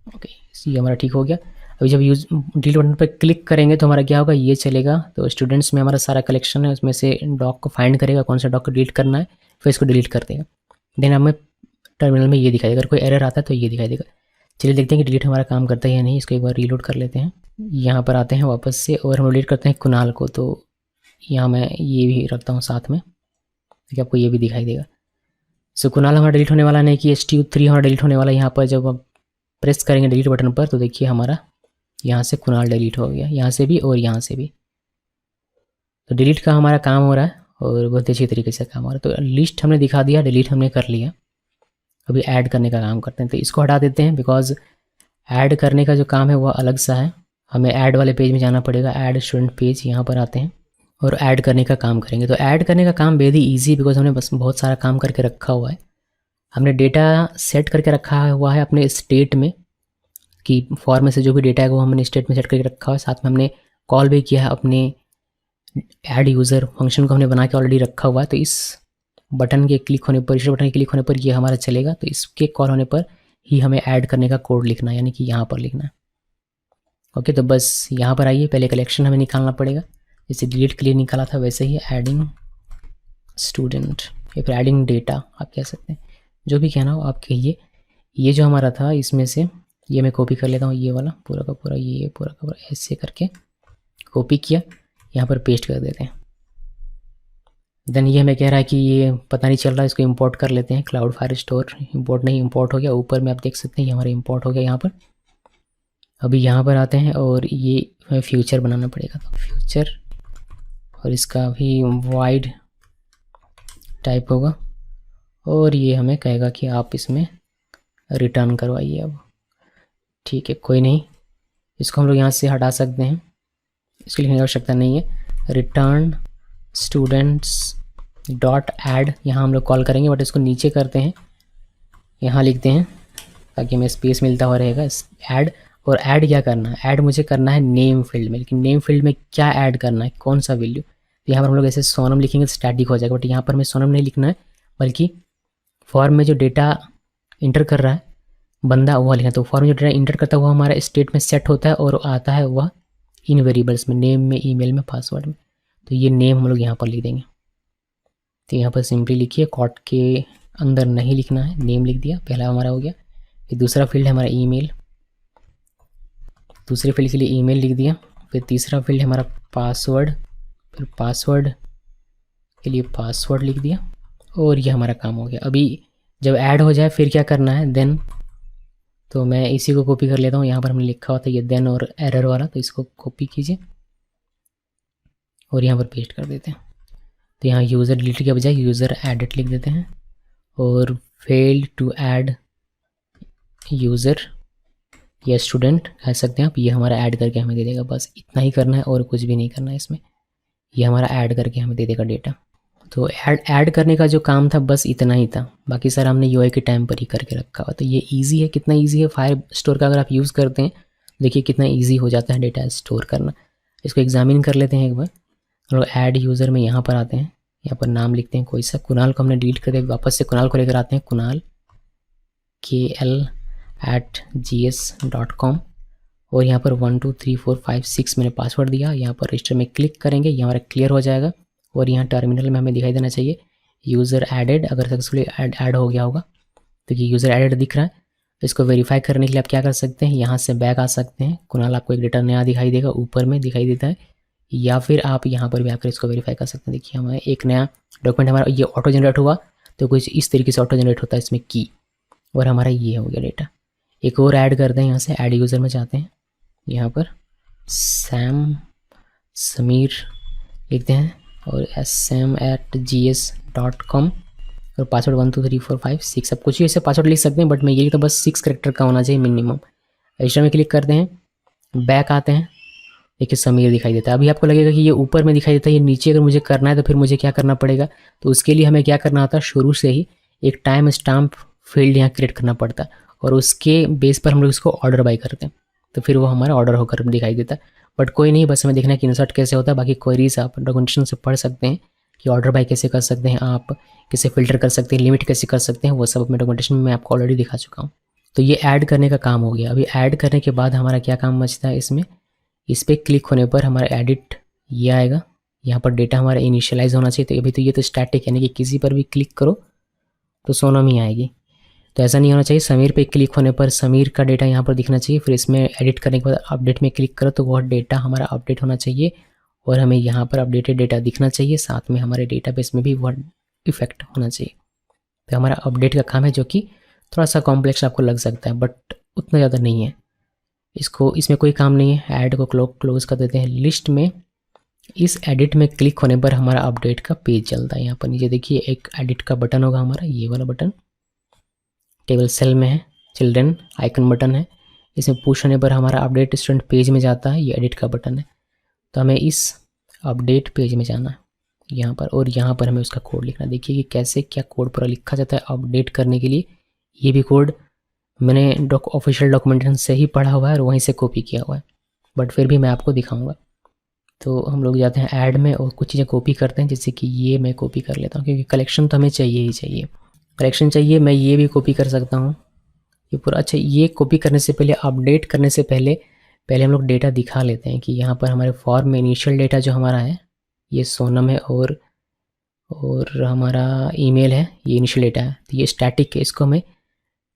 ओके, ये हमारा ठीक हो गया। अभी जब यूज डिलीट बटन पर क्लिक करेंगे तो हमारा क्या होगा, ये चलेगा। तो स्टूडेंट्स में हमारा सारा कलेक्शन है, उसमें से डॉग को फाइंड करेगा कौन सा डॉग को डिलीट करना है, फिर इसको डिलीट कर देगा। देन हमें टर्मिनल में ये दिखाई देगा, अगर कोई एरर आता है तो ये दिखाई देगा। चलिए देखते हैं कि डिलीट हमारा काम करता है या नहीं। इसको एक बार रीलोड कर लेते हैं। यहाँ पर आते हैं वापस से और हम डिलीट करते हैं कुणाल को, तो यहाँ मैं ये भी रखता हूँ साथ में, देखिए आपको ये भी दिखाई देगा। सो कुणाल हमारा डिलीट होने वाला नहीं कि STU3 हमारा डिलीट होने वाला है। यहाँ पर जब आप प्रेस करेंगे डिलीट बटन पर तो देखिए हमारा यहाँ से कुणाल डिलीट हो गया, यहाँ से भी और यहाँ से भी। तो डिलीट का हमारा काम हो रहा है और बहुत अच्छी तरीके से काम हो रहा है। तो लिस्ट हमने दिखा दिया, डिलीट हमने कर लिया। अभी ऐड करने का काम करते हैं, तो इसको हटा देते हैं बिकॉज ऐड करने का जो काम है वह अलग सा है। हमें ऐड वाले पेज में जाना पड़ेगा, ऐड स्टूडेंट पेज, यहाँ पर आते हैं और ऐड करने का काम करेंगे। तो ऐड करने का काम बेहद ईजी, बिकॉज हमने बस बहुत सारा काम करके रखा हुआ है। हमने डेटा सेट करके रखा हुआ है अपने स्टेट में, कि फॉर में से जो भी डेटा है वो हमने स्टेट में सेट करके रखा हुआ है। साथ में हमने कॉल भी किया है अपने ऐड यूज़र फंक्शन को हमने बना के ऑलरेडी रखा हुआ है। तो इस बटन के क्लिक होने पर, रजिस्टर बटन के क्लिक होने पर ये हमारा चलेगा। तो इसके कॉल होने पर ही हमें ऐड करने का कोड लिखना है, यानी कि यहाँ पर लिखना है। ओके, तो बस यहाँ पर आइए, पहले कलेक्शन हमें निकालना पड़ेगा। जैसे डिलीट के लिए निकाला था वैसे ही एडिंग स्टूडेंट या फिर एडिंग डेटा आप कह सकते हैं, जो भी कहना हो आप कहिए। ये जो हमारा था इसमें से ये मैं कॉपी कर लेता हूँ, ये वाला पूरा का पूरा, ये पूरा का पूरा ऐसे करके कॉपी किया, यहाँ पर पेस्ट कर देते हैं। देन ये हमें कह रहा है कि ये पता नहीं चल रहा है, इसको इंपोर्ट कर लेते हैं। क्लाउड फायरस्टोर इंपोर्ट नहीं, इंपोर्ट हो गया। ऊपर में आप देख सकते हैं ये हमारा इंपोर्ट हो गया यहाँ पर। अभी यहाँ पर आते हैं और ये हमें फ्यूचर बनाना पड़ेगा, तो फ्यूचर, और इसका भी वाइड टाइप होगा और ये हमें कहेगा कि आप इसमें रिटर्न करवाइए। अब ठीक है, कोई नहीं, इसको हम लोग यहाँ से हटा सकते हैं, इसके लिखने की आवश्यकता नहीं है। रिटर्न स्टूडेंट्स डॉट ऐड यहाँ हम लोग कॉल करेंगे, बट इसको नीचे करते हैं, यहाँ लिखते हैं ताकि हमें स्पेस मिलता हुआ रहेगा। ऐड, और ऐड क्या करना है, ऐड मुझे करना है नेम फील्ड में, लेकिन नेम फील्ड में क्या ऐड करना है, कौन सा वैल्यू। तो यहाँ पर हम लोग ऐसे सोनम लिखेंगे तो स्टैटिक हो जाएगा, बट यहाँ पर हमें सोनम नहीं लिखना है, बल्कि फॉर्म में जो डेटा इंटर कर रहा है बंदा वह लिखना। तो फॉर्म में जो डेटा इंटर करता है वो हमारा स्टेट में सेट होता है और आता है वह इन वेरिएबल्स में, नेम में, ईमेल में, पासवर्ड में। तो ये नेम हम लोग यहाँ पर लिख देंगे। तो यहाँ पर सिंपली लिखिए, कॉट के अंदर नहीं लिखना है, नेम लिख दिया, पहला हमारा हो गया। फिर दूसरा फील्ड है हमारा ईमेल, दूसरे फील्ड के लिए ईमेल लिख दिया। फिर तीसरा फील्ड है हमारा पासवर्ड, फिर पासवर्ड के लिए पासवर्ड लिख दिया, और ये हमारा काम हो गया। अभी जब ऐड हो जाए फिर क्या करना है, देन, तो मैं इसी को कॉपी कर लेता हूँ। यहाँ पर हमने लिखा हुआ था ये देन और एरर वाला, तो इसको कॉपी कीजिए और यहाँ पर पेस्ट कर देते हैं। तो यहाँ यूज़र डिलीट के बजाय यूज़र एडिट लिख देते हैं, और फेल्ड टू ऐड यूज़र या स्टूडेंट कह सकते हैं आप, ये हमारा ऐड करके हमें दे देगा। बस इतना ही करना है और कुछ भी नहीं करना है इसमें, ये हमारा ऐड करके हमें दे देगा डेटा। तो ऐड करने का जो काम था बस इतना ही था, बाकी सारा हमने यूआई के टाइम पर ही करके रखा हुआ। तो ये इजी है, कितना इजी है फायर स्टोर का, अगर आप यूज़ करते हैं देखिए कितना इजी हो जाता है डेटा स्टोर करना। इसको एग्जामिन कर लेते हैं एक बार। हम लोग ऐड यूज़र में यहाँ पर आते हैं, यहाँ पर नाम लिखते हैं कोई सा, कुणाल को हमने डिलीट कर दिया, वापस से कुणाल को लेकर आते हैं, कुणाल KL@gs.com, और यहाँ पर 1 2 3 4 5 6 मैंने पासवर्ड दिया। यहाँ पर रजिस्टर में क्लिक करेंगे, ये हमारा क्लियर हो जाएगा, और यहाँ टर्मिनल में हमें दिखाई देना चाहिए यूज़र एडेड, अगर सक्सेसफुली ऐड हो गया होगा तो ये यूज़र एडेड दिख रहा है। इसको वेरीफाई करने के लिए आप क्या कर सकते हैं, यहाँ से बैक आ सकते हैं। कुणाल आपको एक डेटा नया दिखाई देगा, ऊपर में दिखाई देता है, या फिर आप यहाँ पर भी आकर इसको वेरीफाई कर सकते हैं। देखिए हमें एक नया डॉक्यूमेंट हमारा ये ऑटो जनरेट हुआ, तो कुछ इस तरीके से ऑटो जनरेट होता है इसमें की, और हमारा ये हो गया डेटा। एक और ऐड करते हैं, यहाँ से ऐड यूज़र में जाते हैं, यहाँ पर समीर लिखते हैं और SM@gs.com और पासवर्ड 1 2 3 4 5 6, सब कुछ ही ऐसे पासवर्ड लिख सकते हैं, बट मैं ये तो बस 6 करेक्टर का होना चाहिए मिनिमम। रजिस्टर में क्लिक करते हैं, बैक आते हैं, देखिए समीर दिखाई देता है। अभी आपको लगेगा कि ये ऊपर में दिखाई देता है, ये नीचे अगर मुझे करना है तो फिर मुझे क्या करना पड़ेगा, तो उसके लिए हमें क्या करना होता है, शुरू से ही एक टाइम स्टाम्प फील्ड यहाँ क्रिएट करना पड़ता है, और उसके बेस पर हम लोग इसको ऑर्डर बाई करते हैं, तो फिर वो हमारा ऑर्डर होकर दिखाई देता है। बट कोई नहीं, बस हमें देखना है कि इंसर्ट कैसे होता है। बाकी क्वेरीज आप डॉक्यूमेंटेशन से पढ़ सकते हैं कि ऑर्डर बाई कैसे कर सकते हैं, आप कैसे फिल्टर कर सकते हैं, लिमिट कैसे कर सकते हैं, वो सब अपने डॉक्यूमेंटेशन में मैं आपको ऑलरेडी दिखा चुका हूँ। तो ये ऐड करने का काम हो गया। अभी ऐड करने के बाद हमारा क्या काम बचता है इसमें, इस पर क्लिक होने पर हमारा एडिट ये आएगा, यहाँ पर डेटा हमारा इनिशियलाइज होना चाहिए। तो अभी तो ये तो स्टैटिक, यानी कि किसी पर भी क्लिक करो तो सोनम ही आएगी, तो ऐसा नहीं होना चाहिए। समीर पे क्लिक होने पर समीर का डेटा यहाँ पर दिखना चाहिए, फिर इसमें एडिट करने के बाद अपडेट में क्लिक करो तो वह डेटा हमारा अपडेट होना चाहिए, और हमें यहाँ पर अपडेटेड डेटा दिखना चाहिए, साथ में हमारे डेटाबेस में भी वह इफेक्ट होना चाहिए। तो हमारा अपडेट का काम है, जो कि थोड़ा सा कॉम्प्लेक्स आपको लग सकता है, बट उतना ज़्यादा नहीं है। इसमें कोई काम नहीं है। ऐड को क्लोज कर देते हैं। लिस्ट में इस एडिट में क्लिक होने पर हमारा अपडेट का पेज चलता है। यहाँ पर नीचे देखिए एक एडिट का बटन होगा हमारा, ये वाला बटन टेबल सेल में है, चिल्ड्रन आइकन बटन है, इसमें पुश होने पर हमारा अपडेट स्टूडेंट पेज में जाता है, ये एडिट का बटन है। तो हमें इस अपडेट पेज में जाना है यहाँ पर, और यहाँ पर हमें उसका कोड लिखना है। देखिए कि कैसे क्या कोड पूरा लिखा जाता है अपडेट करने के लिए। ये भी कोड मैंने ऑफिशियल डॉक्यूमेंटेशन से ही पढ़ा हुआ है और वहीं से कॉपी किया हुआ है, बट फिर भी मैं आपको दिखाऊंगा। तो हम लोग जाते हैं ऐड में और कुछ चीज़ें कॉपी करते हैं, जैसे कि ये मैं कॉपी कर लेता हूँ, क्योंकि कलेक्शन तो हमें चाहिए ही चाहिए। कलेक्शन चाहिए, मैं ये भी कॉपी कर सकता हूँ ये पूरा। अच्छा, ये कॉपी करने से पहले, अपडेट करने से पहले हम लोग डेटा दिखा लेते हैं कि यहाँ पर हमारे फॉर्म में इनिशियल डेटा जो हमारा है ये सोनम है, और हमारा ईमेल है, ये इनिशियल डेटा है। तो ये स्टैटिक है, इसको हमें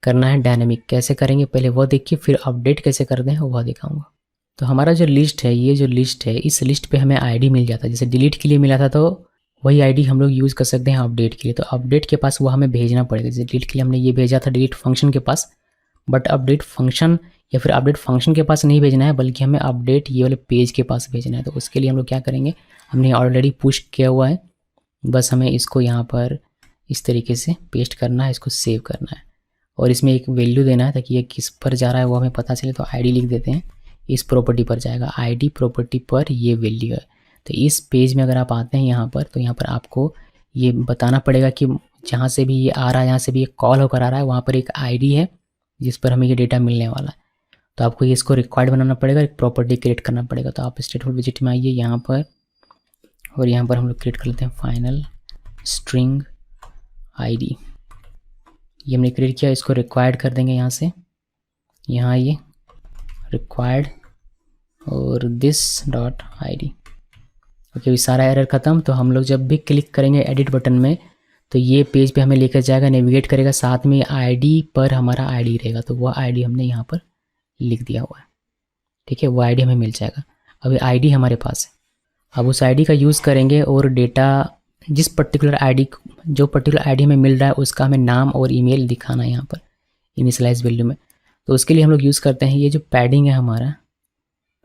करना है डायनामिक। कैसे करेंगे पहले वो देखिए, फिर अपडेट कैसे करते हैं वो दिखाऊंगा। तो हमारा जो लिस्ट है, ये जो लिस्ट है, इस लिस्ट पे हमें आईडी मिल जाता है। जैसे डिलीट के लिए मिला था तो वही आईडी हम लोग यूज़ कर सकते हैं अपडेट के लिए। तो अपडेट के पास वो हमें भेजना पड़ेगा। जैसे डिलीट के लिए हमने ये भेजा था डिलीट फंक्शन के पास, बट अपडेट फंक्शन या फिर अपडेट फंक्शन के पास नहीं भेजना है, बल्कि हमें अपडेट ये वाले पेज के पास भेजना है। तो उसके लिए हम लोग क्या करेंगे, हमने ऑलरेडी पुश किया हुआ है, बस हमें इसको यहाँ पर इस तरीके से पेस्ट करना है, इसको सेव करना है, और इसमें एक वैल्यू देना है ताकि ये किस पर जा रहा है वो हमें पता चले। तो आईडी लिख देते हैं, इस प्रॉपर्टी पर जाएगा, आईडी प्रॉपर्टी पर ये वैल्यू है। तो इस पेज में अगर आप आते हैं यहाँ पर, तो यहाँ पर आपको ये बताना पड़ेगा कि जहाँ से भी ये आ रहा है, यहाँ से भी ये कॉल होकर आ रहा है, वहाँ पर एक आईडी है जिस पर हमें ये डेटा मिलने वाला है। तो आपको ये इसको रिक्वायर्ड बनाना पड़ेगा, एक प्रॉपर्टी क्रिएट करना पड़ेगा। तो आप स्टेटफुल विजिट में आइए यहाँ पर, और यहाँ पर हम लोग क्रिएट कर लेते हैं फाइनल स्ट्रिंग आईडी। ये हमने क्रिएट किया, इसको रिक्वायर्ड कर देंगे यहाँ से, यहाँ ये रिक्वायर्ड और दिस डॉट आईडी। ओके, सारा एरर ख़त्म। तो हम लोग जब भी क्लिक करेंगे एडिट बटन में, तो ये पेज पे हमें लेकर जाएगा, नेविगेट करेगा, साथ में आईडी पर हमारा आईडी रहेगा। तो वह आईडी हमने यहाँ पर लिख दिया हुआ है, ठीक है, वो आईडी हमें मिल जाएगा। अभी आईडी हमारे पास है, अब उस आईडी का यूज़ करेंगे, और डेटा जिस पर्टिकुलर आईडी, जो पर्टिकुलर आईडी हमें मिल रहा है उसका हमें नाम और ईमेल दिखाना है यहाँ पर इनिशियलाइज वैल्यू में। तो उसके लिए हम लोग यूज़ करते हैं ये जो पैडिंग है हमारा,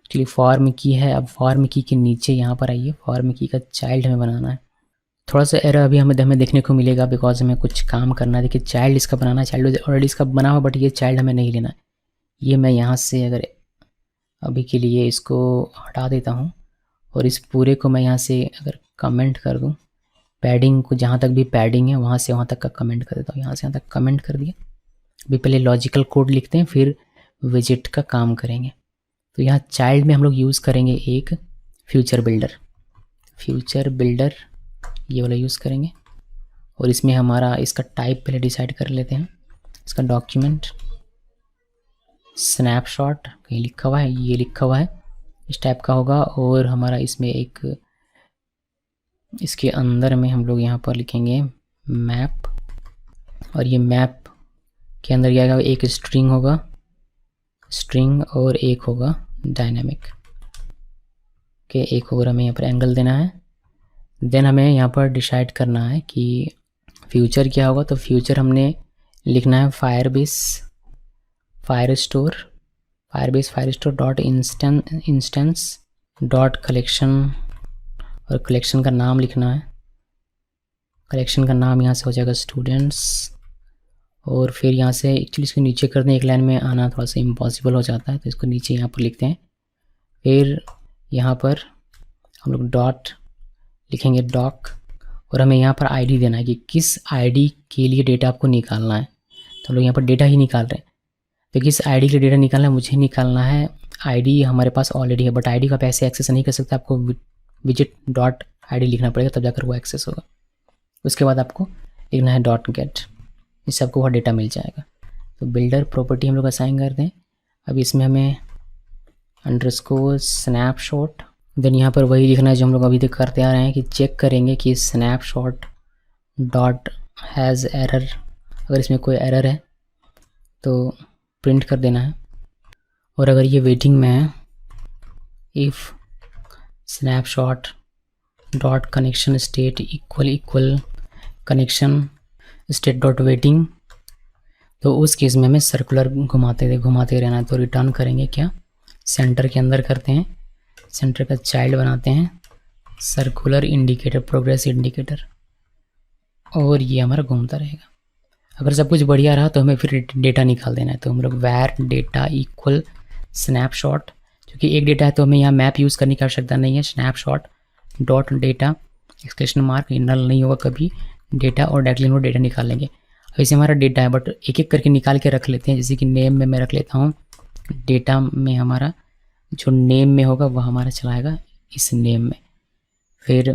एक्चुअली फॉर्म की है। अब फॉर्म की के नीचे यहाँ पर आइए, फॉर्म की का चाइल्ड हमें बनाना है। थोड़ा सा एरर अभी हमें देखने को मिलेगा, बिकॉज हमें कुछ काम करना है। देखिए चाइल्ड इसका बनाना है, चाइल्ड ऑलरेडी इसका बना हुआ, बट ये चाइल्ड हमें नहीं लेना है। ये मैं यहाँ से अगर अभी के लिए इसको हटा देता हूँ, और इस पूरे को मैं यहाँ से अगर कमेंट कर दूँ, पैडिंग को जहाँ तक भी पैडिंग है वहाँ से वहाँ तक का कमेंट कर देता हूँ। यहाँ से यहाँ तक कमेंट कर दिया। अभी पहले लॉजिकल कोड लिखते हैं, फिर विजिट का काम करेंगे। तो यहाँ चाइल्ड में हम लोग यूज़ करेंगे एक फ्यूचर बिल्डर ये वाला यूज़ करेंगे, और इसमें हमारा इसका टाइप पहले डिसाइड कर लेते हैं। इसका डॉक्यूमेंट स्नैपशॉट कहीं लिखा हुआ है, ये लिखा हुआ है, इस टाइप का होगा। और हमारा इसमें एक, इसके अंदर में हम लोग यहाँ पर लिखेंगे मैप, और ये मैप के अंदर क्या आएगा, एक स्ट्रिंग होगा, स्ट्रिंग, और एक होगा डायनामिक के, एक और हमें यहाँ पर एंगल देना है। देन हमें यहाँ पर डिसाइड करना है कि फ्यूचर क्या होगा। तो फ्यूचर हमने लिखना है fire store dot instance dot collection, और कलेक्शन का नाम लिखना है। कलेक्शन का नाम यहाँ से हो जाएगा स्टूडेंट्स, और फिर यहाँ से एक्चुअली इसको नीचे कर दें, एक लाइन में आना थोड़ा सा इम्पॉसिबल हो जाता है, तो इसको नीचे यहाँ पर लिखते हैं। फिर यहाँ पर हम लोग डॉट लिखेंगे डॉक, और हमें यहाँ पर आईडी देना है कि किस आईडी के लिए डेटा आपको निकालना है। तो हम लोग यहाँ पर डेटा ही निकाल रहे हैं, तो किस आईडी के लिए डेटा निकालना है, मुझे निकालना है आईडी हमारे पास ऑलरेडी है, बट आईडी का आप ऐसे एक्सेस नहीं कर सकते, आपको विजिट डॉट आईडी लिखना पड़ेगा, तब जाकर वो एक्सेस होगा। उसके बाद आपको लिखना है डॉट गेट, इससे आपको वह डेटा मिल जाएगा। तो बिल्डर प्रॉपर्टी हम लोग असाइन कर दें। अब इसमें हमें अंडरस्कोर स्नैपशॉट, देन यहाँ पर वही लिखना है जो हम लोग अभी तक करते आ रहे हैं, कि चेक करेंगे कि स्नैपशॉट डॉट हैज़ एरर, अगर इसमें कोई एरर है तो प्रिंट कर देना है। और अगर ये वेटिंग में है, if snapshot dot connection state equal connection state dot waiting, तो उस केस में हमें सर्कुलर घुमाते रहना है। तो रिटर्न करेंगे क्या, सेंटर के अंदर करते हैं, सेंटर का चाइल्ड बनाते हैं सर्कुलर इंडिकेटर, प्रोग्रेस इंडिकेटर, और ये हमारा घूमता रहेगा। अगर सब कुछ बढ़िया रहा तो हमें फिर डेटा निकाल देना है। तो हम लोग वैर डेटा इक्वल स्नैपशॉट, क्योंकि एक डेटा है तो हमें यहाँ मैप यूज़ करने की आवश्यकता नहीं है। Snapshot dot data exclamation mark, null नहीं होगा कभी, डेटा, और डायरेक्टली हम डेटा निकाल लेंगे। वैसे हमारा डेटा है, बट एक एक करके निकाल के रख लेते हैं। जैसे कि नेम में मैं रख लेता हूँ, डेटा में हमारा जो नेम में होगा वह हमारा चलाएगा इस नेम में। फिर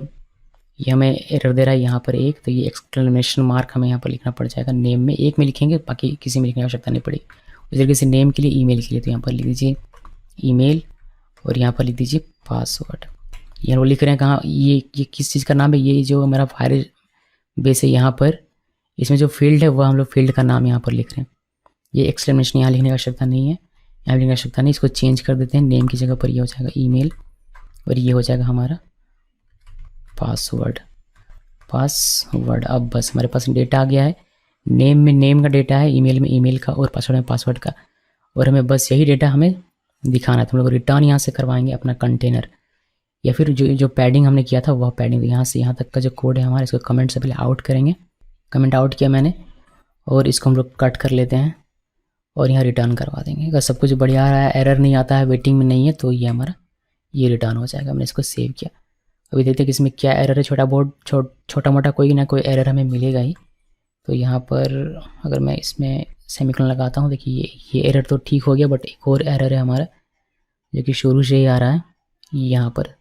ये हमें एरर दे रहा है यहाँ पर एक, तो ये एक्सक्लेमेशन मार्क हमें यहाँ पर लिखना पड़ जाएगा। नेम में एक में लिखेंगे, बाकी किसी में लिखने की आवश्यकता नहीं पड़ेगी। उस तरीके से नेम के लिए, ईमेल के लिए, तो यहाँ पर लिख दीजिए ईमेल, और यहाँ पर लिख दीजिए पासवर्ड। ये वो लिख रहे हैं कहाँ, ये किस चीज़ का नाम है, ये जो हमारा फायर बेस है यहाँ पर, इसमें जो फील्ड है वह हम लोग फील्ड का नाम यहाँ पर लिख रहे हैं। ये एक्सक्लेमेशन यहाँ लिखने की आवश्यकता नहीं है, यहाँ लिखने की आवश्यकता नहीं, इसको चेंज कर देते हैं। नेम की जगह पर ये हो जाएगा ईमेल, और ये हो जाएगा हमारा पासवर्ड। अब बस हमारे पास डेटा आ गया है। नेम में नेम का डेटा है, ईमेल में ईमेल का, और पासवर्ड में पासवर्ड का, और हमें बस यही डेटा हमें दिखाना है। तो हम लोग रिटर्न यहाँ से करवाएंगे अपना कंटेनर, या फिर जो पैडिंग हमने किया था वह पैडिंग, यहाँ से यहाँ तक का जो कोड है हमारा, इसको कमेंट से पहले आउट करेंगे। कमेंट आउट किया मैंने, और इसको हम लोग कट कर लेते हैं और यहाँ रिटर्न करवा देंगे। अगर सब कुछ बढ़िया आ रहा है, एरर नहीं आता है, वेटिंग में नहीं है, तो ये हमारा ये रिटर्न हो जाएगा। हमने इसको सेव किया। अभी देखते हैं कि इसमें क्या एरर है, छोटा मोटा कोई ना कोई एरर हमें मिलेगा ही। तो यहाँ पर अगर मैं इसमें सेमीकोलन लगाता हूँ, देखिए ये एरर तो ठीक हो गया, बट एक और एरर है हमारा जो कि शुरू से ही आ रहा है यहाँ पर।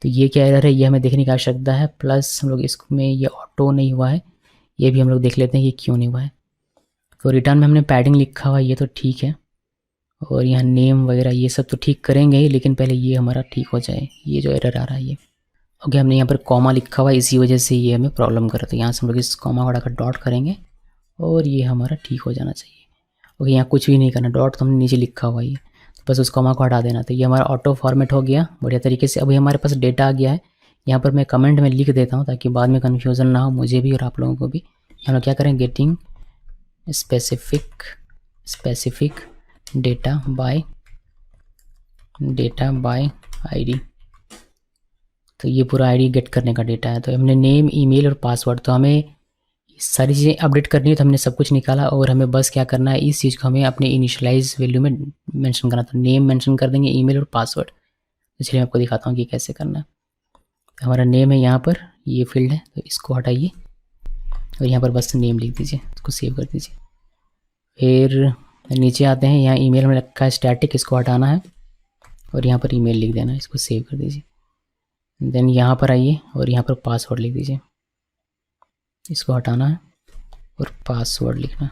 तो ये क्या एरर है, ये हमें देखने की आवश्यकता है। प्लस हम लोग इसमें ये ऑटो नहीं हुआ है, ये भी हम लोग देख लेते हैं ये क्यों नहीं हुआ है। तो रिटर्न में हमने पैडिंग लिखा हुआ है, ये तो ठीक है, और यहाँ नेम वगैरह ये सब तो ठीक करेंगे ही, लेकिन पहले ये हमारा ठीक हो जाए, ये जो एरर आ रहा है ये। ओके, हमने यहाँ पर कॉमा लिखा हुआ है, इसी वजह से ये हमें प्रॉब्लम कर रहा था। यहाँ से हम लोग इस कॉमा हटा कर डॉट करेंगे, और ये हमारा ठीक हो जाना चाहिए। ओके, यहाँ कुछ भी नहीं करना, डॉट तो हमने नीचे लिखा हुआ है, तो बस उस कॉमा को हटा देना। तो ये हमारा ऑटो फॉर्मेट हो गया बढ़िया तरीके से। अभी हमारे पास डेटा आ गया है। यहाँ पर मैं कमेंट में लिख देता हूँ ताकि बाद में कन्फ्यूज़न ना हो मुझे भी और आप लोगों को भी। हम लोग क्या करें, getting specific data bye ID. तो ये पूरा आईडी गेट करने का डेटा है। तो हमने नेम, ईमेल और पासवर्ड, तो हमें सारी चीज़ें अपडेट करनी है। तो हमने सब कुछ निकाला, और हमें बस क्या करना है, इस चीज़ को हमें अपने इनिशियलाइज वैल्यू में मेंशन करना। तो नेम मेंशन कर देंगे, ईमेल और पासवर्ड। इसलिए मैं आपको दिखाता हूँ कि कैसे करना है। तो हमारा नेम है यहाँ पर, ये फील्ड है, तो इसको हटाइए और यहाँ पर बस नेम लिख दीजिए, इसको सेव कर दीजिए। फिर नीचे आते हैं, यहाँ ईमेल में रखा है स्टैटिक, इसको हटाना है और यहाँ पर ईमेल लिख देना है, इसको सेव कर दीजिए। देन यहाँ पर आइए और यहाँ पर पासवर्ड लिख दीजिए, इसको हटाना है और पासवर्ड लिखना,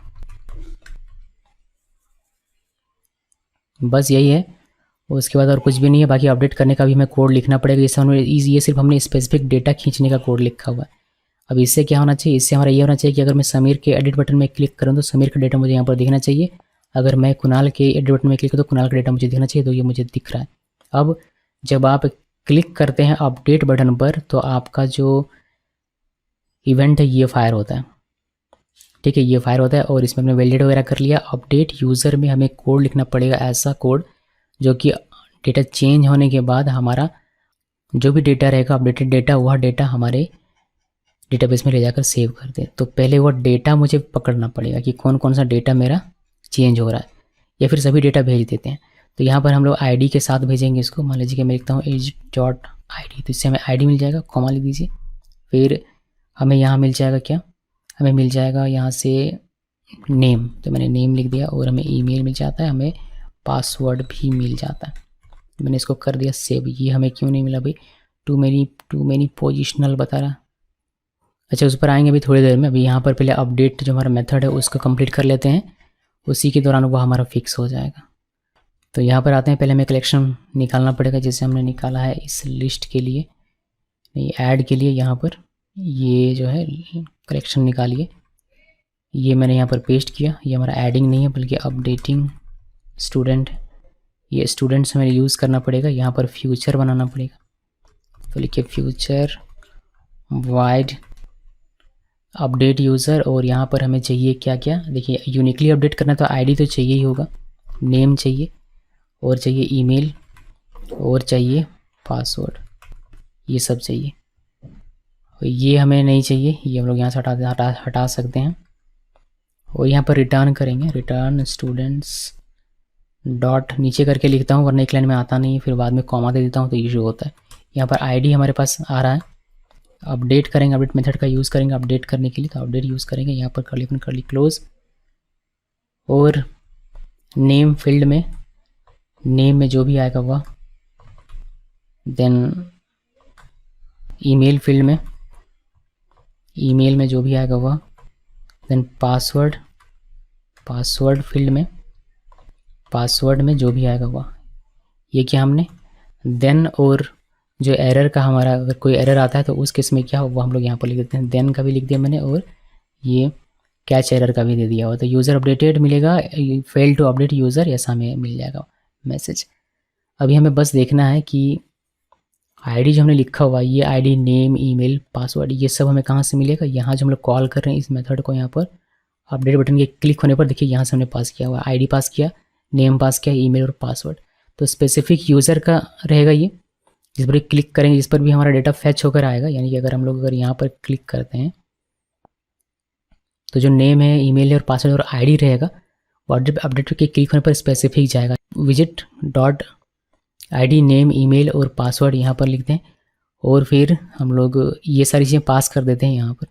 बस यही है। उसके बाद और कुछ भी नहीं है। बाकी अपडेट करने का भी हमें कोड लिखना पड़ेगा। ये सिर्फ हमने स्पेसिफिक डेटा खींचने का कोड लिखा हुआ है। अब इससे क्या होना चाहिए, इससे हमारा ये होना चाहिए कि अगर मैं समीर के एडिट बटन में क्लिक करूँ तो समीर का डेटा मुझे यहाँ पर दिखना चाहिए, अगर मैं कुणाल के एडिट बटन में क्लिक करूँ तो कुणाल का डेटा मुझे दिखना चाहिए, तो ये मुझे दिख रहा है। अब जब आप क्लिक करते हैं अपडेट बटन पर तो आपका जो इवेंट है ये फायर होता है, ठीक है, ये फायर होता है। और इसमें हमने वैलिडेट वगैरह कर लिया। अपडेट यूज़र में हमें कोड लिखना पड़ेगा, ऐसा कोड जो कि डेटा चेंज होने के बाद हमारा जो भी डेटा रहेगा अपडेटेड डेटा, वह डेटा हमारे डेटाबेस में ले जाकर सेव कर दे। तो पहले वो डेटा मुझे पकड़ना पड़ेगा कि कौन कौन सा डेटा मेरा चेंज हो रहा है, या फिर सभी डेटा भेज देते हैं। तो यहाँ पर हम लोग आईडी के साथ भेजेंगे इसको। मान लीजिए कि मैं लिखता हूँ age.id, तो इससे हमें आईडी मिल जाएगा, कॉमा लिख दीजिए। फिर हमें यहाँ मिल जाएगा क्या, हमें मिल जाएगा यहाँ से नेम, तो मैंने नेम लिख दिया। और हमें ईमेल मिल जाता है, हमें पासवर्ड भी मिल जाता है। तो मैंने इसको कर दिया सेव। ये हमें क्यों नहीं मिला भाई, टू मेनी पोजिशनल बता रहा। अच्छा, उस पर आएंगे अभी थोड़ी देर में। अभी यहाँ पर पहले अपडेट जो हमारा मेथड है उसको कंप्लीट कर लेते हैं, उसी के दौरान वो हमारा फिक्स हो जाएगा। तो यहाँ पर आते हैं, पहले हमें कलेक्शन निकालना पड़ेगा, जैसे हमने निकाला है इस लिस्ट के लिए, नहीं ऐड के लिए। यहाँ पर ये जो है कलेक्शन निकालिए, ये मैंने यहाँ पर पेस्ट किया। ये हमारा एडिंग नहीं है बल्कि अपडेटिंग स्टूडेंट, ये स्टूडेंट्स हमें यूज़ करना पड़ेगा। यहाँ पर फ्यूचर बनाना पड़ेगा, तो लिखिए फ्यूचर वाइड अपडेट यूज़र। और यहाँ पर हमें चाहिए क्या क्या, देखिए यूनिकली अपडेट करना तो आईडी तो चाहिए ही होगा, नेम चाहिए, और चाहिए ईमेल, और चाहिए पासवर्ड, ये सब चाहिए। ये हमें नहीं चाहिए, ये हम लोग यहाँ से हटा सकते हैं। और यहाँ पर रिटर्न करेंगे, रिटर्न स्टूडेंट्स डॉट नीचे करके लिखता हूँ वरना एक लाइन में आता नहीं है, फिर बाद में कॉमा दे देता हूँ तो इशू होता है। यहाँ पर आईडी हमारे पास आ रहा है, अपडेट करेंगे, अपडेट मेथड का यूज़ करेंगे अपडेट करने के लिए, तो अपडेट यूज़ करेंगे। यहाँ पर कर ली क्लोज। और नेम फील्ड में, नेम में जो भी आएगा वह, देन ईमेल फील्ड में, ईमेल में जो भी आएगा वह, देन पासवर्ड फील्ड में, पासवर्ड में जो भी आएगा वह, ये क्या हमने देन। और जो एरर का हमारा अगर कोई एरर आता है तो उस केस में क्या हो वो हम लोग यहाँ पर लिख देते हैं, देन का भी लिख दिया मैंने, और ये कैच एरर का भी दे दिया हुआ। तो यूज़र अपडेटेड मिलेगा, फेल टू अपडेट यूज़र ऐसा हमें मिल जाएगा मैसेज। अभी हमें बस देखना है कि आईडी जो हमने लिखा हुआ, ये आईडी, नेम, ईमेल, पासवर्ड, ये सब हमें कहाँ से मिलेगा, यहाँ जो हम लोग कॉल कर रहे हैं इस मेथड को, यहाँ पर अपडेट बटन के क्लिक होने पर देखिए यहाँ से हमने पास किया हुआ, आईडी पास किया, नेम पास किया, ईमेल और पासवर्ड। तो स्पेसिफिक यूज़र का रहेगा ये, जिस पर क्लिक करेंगे जिस पर भी हमारा डेटा फैच होकर आएगा। यानी कि अगर हम लोग यहाँ पर क्लिक करते हैं तो जो नेम है, ईमेल है और पासवर्ड और आईडी रहेगा वो अपडेट के क्लिक होने पर स्पेसिफिक जाएगा। Visit dot ID, name, email और पासवर्ड यहाँ पर लिखते हैं, और फिर हम लोग ये सारी चीज़ें पास कर देते हैं। यहाँ पर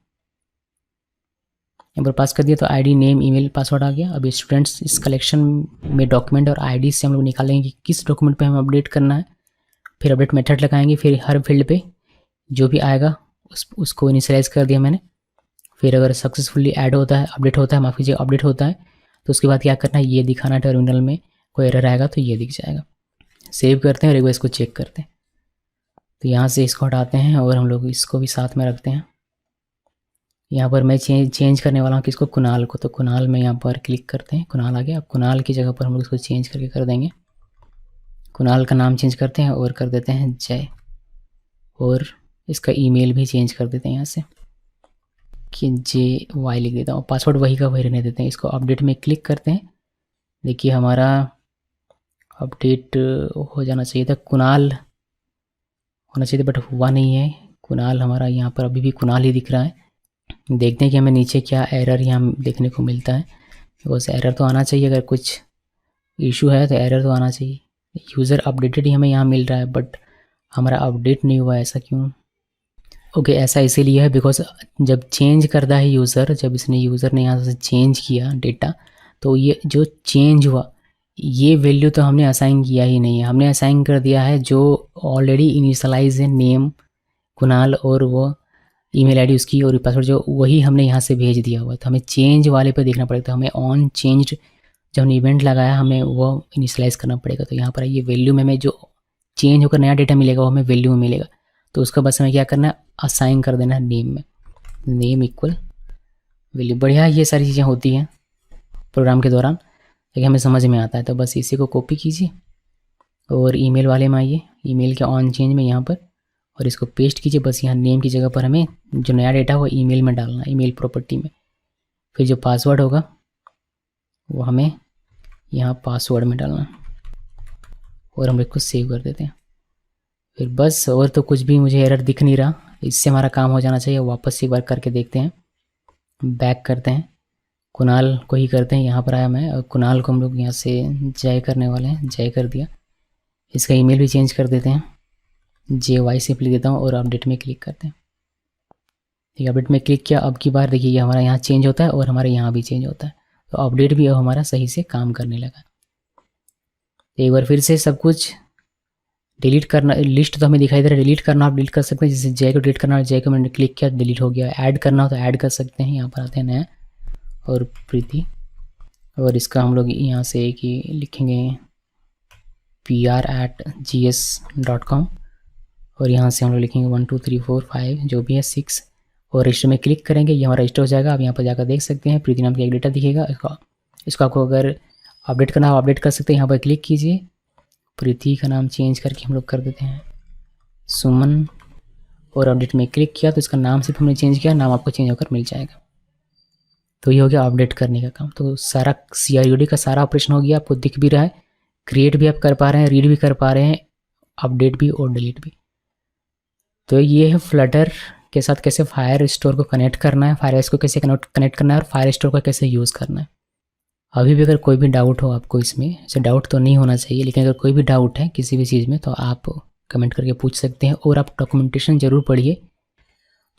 पास कर दिया तो आईडी, नेम, ईमेल, पासवर्ड आ गया। अब स्टूडेंट्स इस कलेक्शन में डॉक्यूमेंट और आईडी से हम लोग निकालेंगे कि किस डॉक्यूमेंट पे हमें अपडेट करना है। फिर अपडेट मेथड लगाएंगे, फिर हर फील्ड पे जो भी आएगा उसको इनिशियलाइज कर दिया मैंने। फिर अगर सक्सेसफुली ऐड होता है, अपडेट होता है, माफ़ कीजिए अपडेट होता है, तो उसके बाद क्या करना है, ये दिखाना टर्मिनल में, कोई एरर आएगा तो ये दिख जाएगा। सेव करते हैं और एक बार इसको चेक करते हैं। तो यहाँ से इसको हटाते हैं और हम लोग इसको भी साथ में रखते हैं। यहाँ पर मैं चेंज करने वाला हूँ किसको, कुणाल को। तो कुणाल में यहाँ पर क्लिक करते हैं, कुणाल आ गया। अब कुणाल की जगह पर हम लोग इसको चेंज करके कर देंगे, कुणाल का नाम चेंज करते हैं और कर देते हैं जय, और इसका ईमेल भी चेंज कर देते हैं यहाँ से कि JY लिख देता हूँ, पासवर्ड वही का वही रहने देते हैं। इसको अपडेट में क्लिक करते हैं, देखिए हमारा अपडेट हो जाना चाहिए था, कुणाल होना चाहिए था बट हुआ नहीं है। कुणाल हमारा यहाँ पर अभी भी कुणाल ही दिख रहा है। देखते हैं कि हमें नीचे क्या एरर यहाँ देखने को मिलता है। बिकॉज एरर तो आना चाहिए, अगर कुछ इशू है तो एरर तो आना चाहिए। यूज़र अपडेटेड ही हमें यहाँ मिल रहा है बट हमारा अपडेट नहीं हुआ, ऐसा क्यों? ओके, ऐसा इसीलिए है बिकॉज जब चेंज करता है यूज़र, जब इसने यूज़र ने यहाँ से चेंज किया डेटा, तो ये जो चेंज हुआ ये वैल्यू तो हमने असाइन किया ही नहीं है, हमने असाइन कर दिया है जो ऑलरेडी इनिशियलाइज है, नेम कुणाल और वो ईमेल आईडी उसकी और पासवर्ड जो वही हमने यहाँ से भेज दिया हुआ। तो हमें चेंज वाले पे देखना पड़ेगा, तो हमें ऑन चेंज जब हमने इवेंट लगाया हमें वो इनिशियलाइज करना पड़ेगा। तो यहाँ पर ये वैल्यू में हमें जो चेंज होकर नया डेटा मिलेगा वो हमें वैल्यू में मिलेगा, तो उसका बस हमें क्या करना है, असाइन कर देना है नेम में। Name equal value. बढ़िया, ये सारी चीज़ें होती हैं प्रोग्राम के दौरान, लेकिन हमें समझ में आता है। तो बस इसी को कॉपी कीजिए और ईमेल वाले में आइए, ईमेल के ऑन चेंज में यहाँ पर, और इसको पेस्ट कीजिए। बस यहाँ नेम की जगह पर हमें जो नया डेटा वो ईमेल में डालना, ईमेल प्रॉपर्टी में। फिर जो पासवर्ड होगा वो हमें यहाँ पासवर्ड में डालना, और हम इसको सेव कर देते हैं। फिर बस, और तो कुछ भी मुझे एरर दिख नहीं रहा, इससे हमारा काम हो जाना चाहिए। वापस से एक बार करके देखते हैं, बैक करते हैं, कुणाल को ही करते हैं। यहाँ पर आया मैं, और कुणाल को हम लोग यहाँ से जय करने वाले हैं, जय कर दिया। इसका ईमेल भी चेंज कर देते हैं, JY सिंपली देता हूँ, और अपडेट में क्लिक करते हैं। ठीक है, अपडेट में क्लिक किया। अब की बार देखिए ये हमारा यहाँ चेंज होता है और हमारे यहाँ भी चेंज होता है, तो अपडेट भी अब हमारा सही से काम करने लगा। एक बार फिर से सब कुछ डिलीट करना, लिस्ट तो हमें दिखाई दे रहा है, डिलीट करना आप डिलीट कर सकते हैं। जैसे जय को डिलीट करना, जय को मैंने क्लिक किया डिलीट हो गया। ऐड करना हो तो ऐड कर सकते हैं, यहाँ पर आते हैं नया और प्रीति, और इसका हम लोग यहाँ से एक ही लिखेंगे pr@gs.com, और यहाँ से हम लोग लिखेंगे 1 2 3 4 5 जो भी है 6, और रजिस्टर में क्लिक करेंगे, ये हमारा रजिस्टर हो जाएगा। आप यहाँ पर जाकर देख सकते हैं प्रीति नाम का एक डेटा दिखेगा। इसको आपको अगर अपडेट करना हो अपडेट कर सकते हैं, यहाँ पर क्लिक कीजिए। प्रीति का नाम चेंज करके हम लोग कर देते हैं सुमन, और अपडेट में क्लिक किया तो इसका नाम सिर्फ हमने चेंज किया, नाम आपको चेंज होकर मिल जाएगा। तो ये हो गया अपडेट करने का काम। तो सारा CRUD का सारा ऑपरेशन हो गया, आपको दिख भी रहा है, क्रिएट भी आप कर पा रहे हैं, रीड भी कर पा रहे हैं, अपडेट भी और डिलीट भी। तो ये है फ्लटर के साथ कैसे फायर स्टोर को कनेक्ट करना है, फायर को कैसे कनेक्ट करना है, और फायर स्टोर का कैसे यूज़ करना है। अभी भी अगर कोई भी डाउट हो आपको इसमें, ऐसे डाउट तो नहीं होना चाहिए, लेकिन अगर कोई भी डाउट है किसी भी चीज़ में तो आप कमेंट करके पूछ सकते हैं, और आप डॉक्यूमेंटेशन ज़रूर पढ़िए।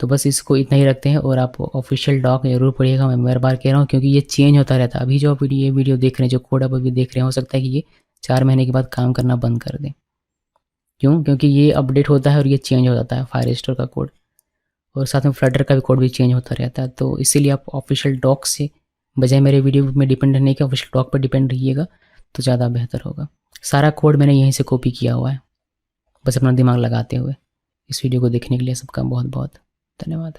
तो बस इसको इतना ही रखते हैं, और आप ऑफिशियल डॉक ज़रूर पढ़िएगा। मैं बार बार कह रहा हूँ क्योंकि ये चेंज होता रहता है। अभी जो आप ये वीडियो देख रहे हैं, जो कोड आप अभी देख रहे हैं, हो सकता है कि ये 4 महीने के बाद काम करना बंद कर दें। क्यों? क्योंकि ये अपडेट होता है और ये चेंज हो जाता है फायर स्टोर का कोड, और साथ में फ्लटर का भी कोड भी चेंज होता रहता है। तो इसीलिए आप ऑफिशियल डॉक से बजाय मेरे वीडियो में डिपेंड रहने के ऑफिशियल डॉक पर डिपेंड रहिएगा, तो ज़्यादा बेहतर होगा। सारा कोड मैंने यहीं से कॉपी किया हुआ है, बस अपना दिमाग लगाते हुए। इस वीडियो को देखने के लिए सबका बहुत बहुत धन्यवाद।